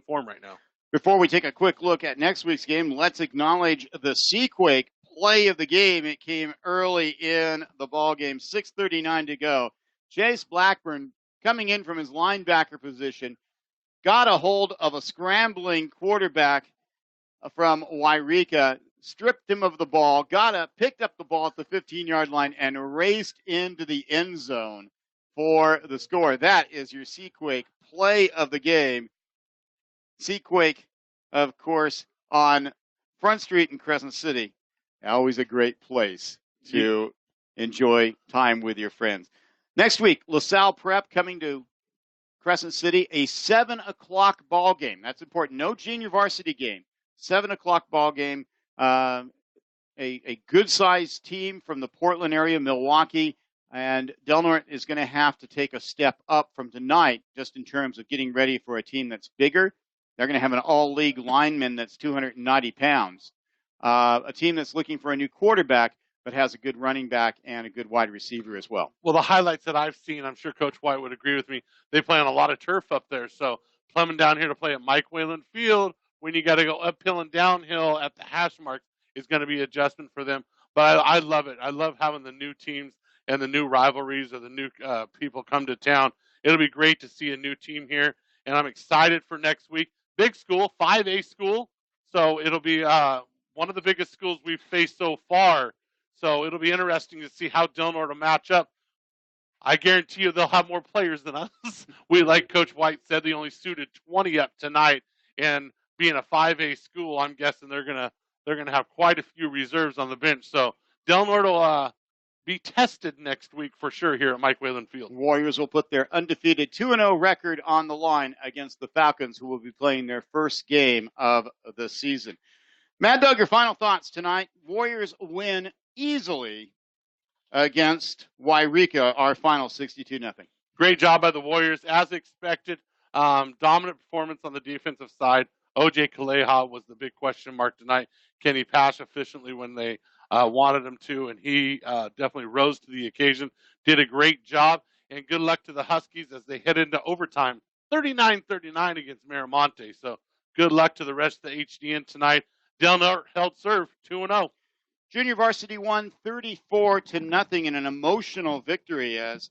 form right now. Before we take a quick look at next week's game, let's acknowledge the Seaquake play of the game. It came early in the ball game, 6:39 to go. Chase Blackburn, coming in from his linebacker position, got a hold of a scrambling quarterback from Yreka, stripped him of the ball, picked up the ball at the 15-yard line, and raced into the end zone for the score. That is your Seaquake play of the game. Seaquake, of course, on Front Street in Crescent City. Always a great place to enjoy time with your friends. Next week, LaSalle Prep coming to Crescent City, a 7 o'clock ball game. That's important. No junior varsity game. 7 o'clock ball game. A good-sized team from the Portland area, Milwaukee, and Del Norte is going to have to take a step up from tonight just in terms of getting ready for a team that's bigger. They're going to have an all-league lineman that's 290 pounds. A team that's looking for a new quarterback but has a good running back and a good wide receiver as well. Well, the highlights that I've seen, I'm sure Coach White would agree with me, they play on a lot of turf up there. So coming down here to play at Mike Whalen Field when you got to go uphill and downhill at the hash marks is going to be an adjustment for them. But I love it. I love having the new teams and the new rivalries or the new people come to town. It'll be great to see a new team here, and I'm excited for next week. Big school, 5A school, so it'll be one of the biggest schools we've faced so far. So it'll be interesting to see how Del Norte will match up. I guarantee you they'll have more players than us. We, like Coach White said, they only suited 20 up tonight, and being a 5A school, I'm guessing they're gonna have quite a few reserves on the bench. So Del Norte will be tested next week for sure here at Mike Whalen Field. Warriors will put their undefeated 2-0 record on the line against the Falcons, who will be playing their first game of the season. Mad Dog, your final thoughts tonight. Warriors win easily against Yreka, our final 62-0. Great job by the Warriors, as expected. Dominant performance on the defensive side. O.J. Kaleha was the big question mark tonight. Can he pass efficiently when they wanted him to? And he definitely rose to the occasion, did a great job. And good luck to the Huskies as they head into overtime, 39-39 against Miramonte. So good luck to the rest of the HDN tonight. Del Norte held serve 2-0. Junior varsity won 34-0 in an emotional victory as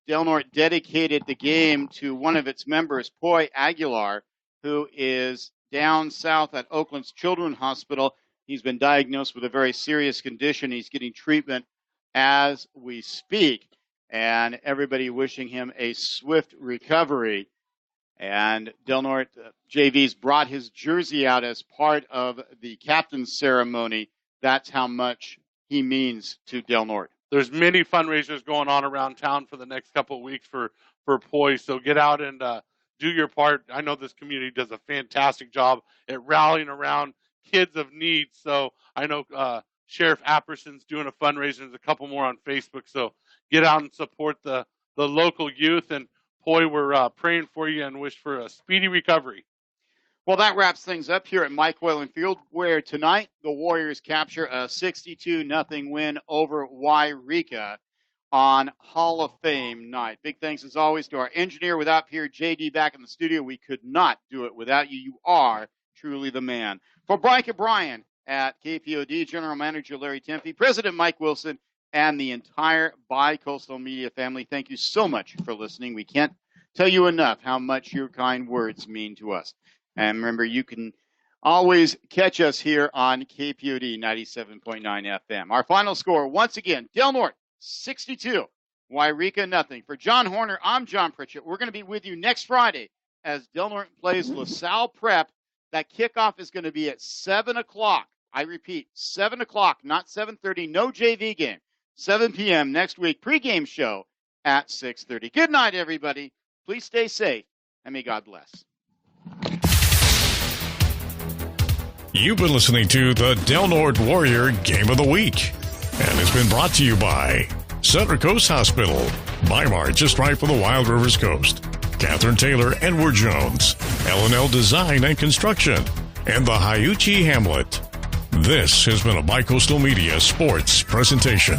Del Norte dedicated the game to one of its members, Poi Aguilar, who is down south at Oakland's Children's Hospital. He's been diagnosed with a very serious condition. He's getting treatment as we speak, and everybody wishing him a swift recovery. And Del Norte JV's brought his jersey out as part of the captain's ceremony. That's how much he means to Del Norte. There's many fundraisers going on around town for the next couple of weeks for Poi, so get out and do your part. I know this community does a fantastic job at rallying around kids of need. So I know Sheriff Apperson's doing a fundraiser. There's a couple more on Facebook. So get out and support the local youth. And Poi, we're praying for you and wish for a speedy recovery. Well, that wraps things up here at Mike Whalen Field, where tonight the Warriors capture a 62-0 win over Yreka. on Hall of Fame night. Big thanks, as always, to our engineer without peer, JD, back in the studio. We could not do it without you. You are truly the man. For Mike and Brian at KPOD, General Manager Larry Tempe, President Mike Wilson, and the entire Bi-Coastal Media family, thank you so much for listening. We can't tell you enough how much your kind words mean to us. And remember, you can always catch us here on KPOD 97.9 FM. Our final score, once again, Del Norte 62, Yreka nothing. For John Horner, I'm John Pritchett. We're going to be with you next Friday as Del Norte plays LaSalle Prep. That kickoff is going to be at 7 o'clock. I repeat, 7 o'clock, not 7:30. No JV game. 7 p.m. next week. Pre-game show at 6:30. Good night, everybody. Please stay safe, and may God bless. You've been listening to the Del Norte Warrior Game of the Week, and it's been brought to you by Central Coast Hospital, Weimar, just right for the Wild Rivers Coast, Catherine Taylor, Edward Jones, L&L Design and Construction, and the Hyuchi Hamlet. This has been a Bi-Coastal Media Sports presentation.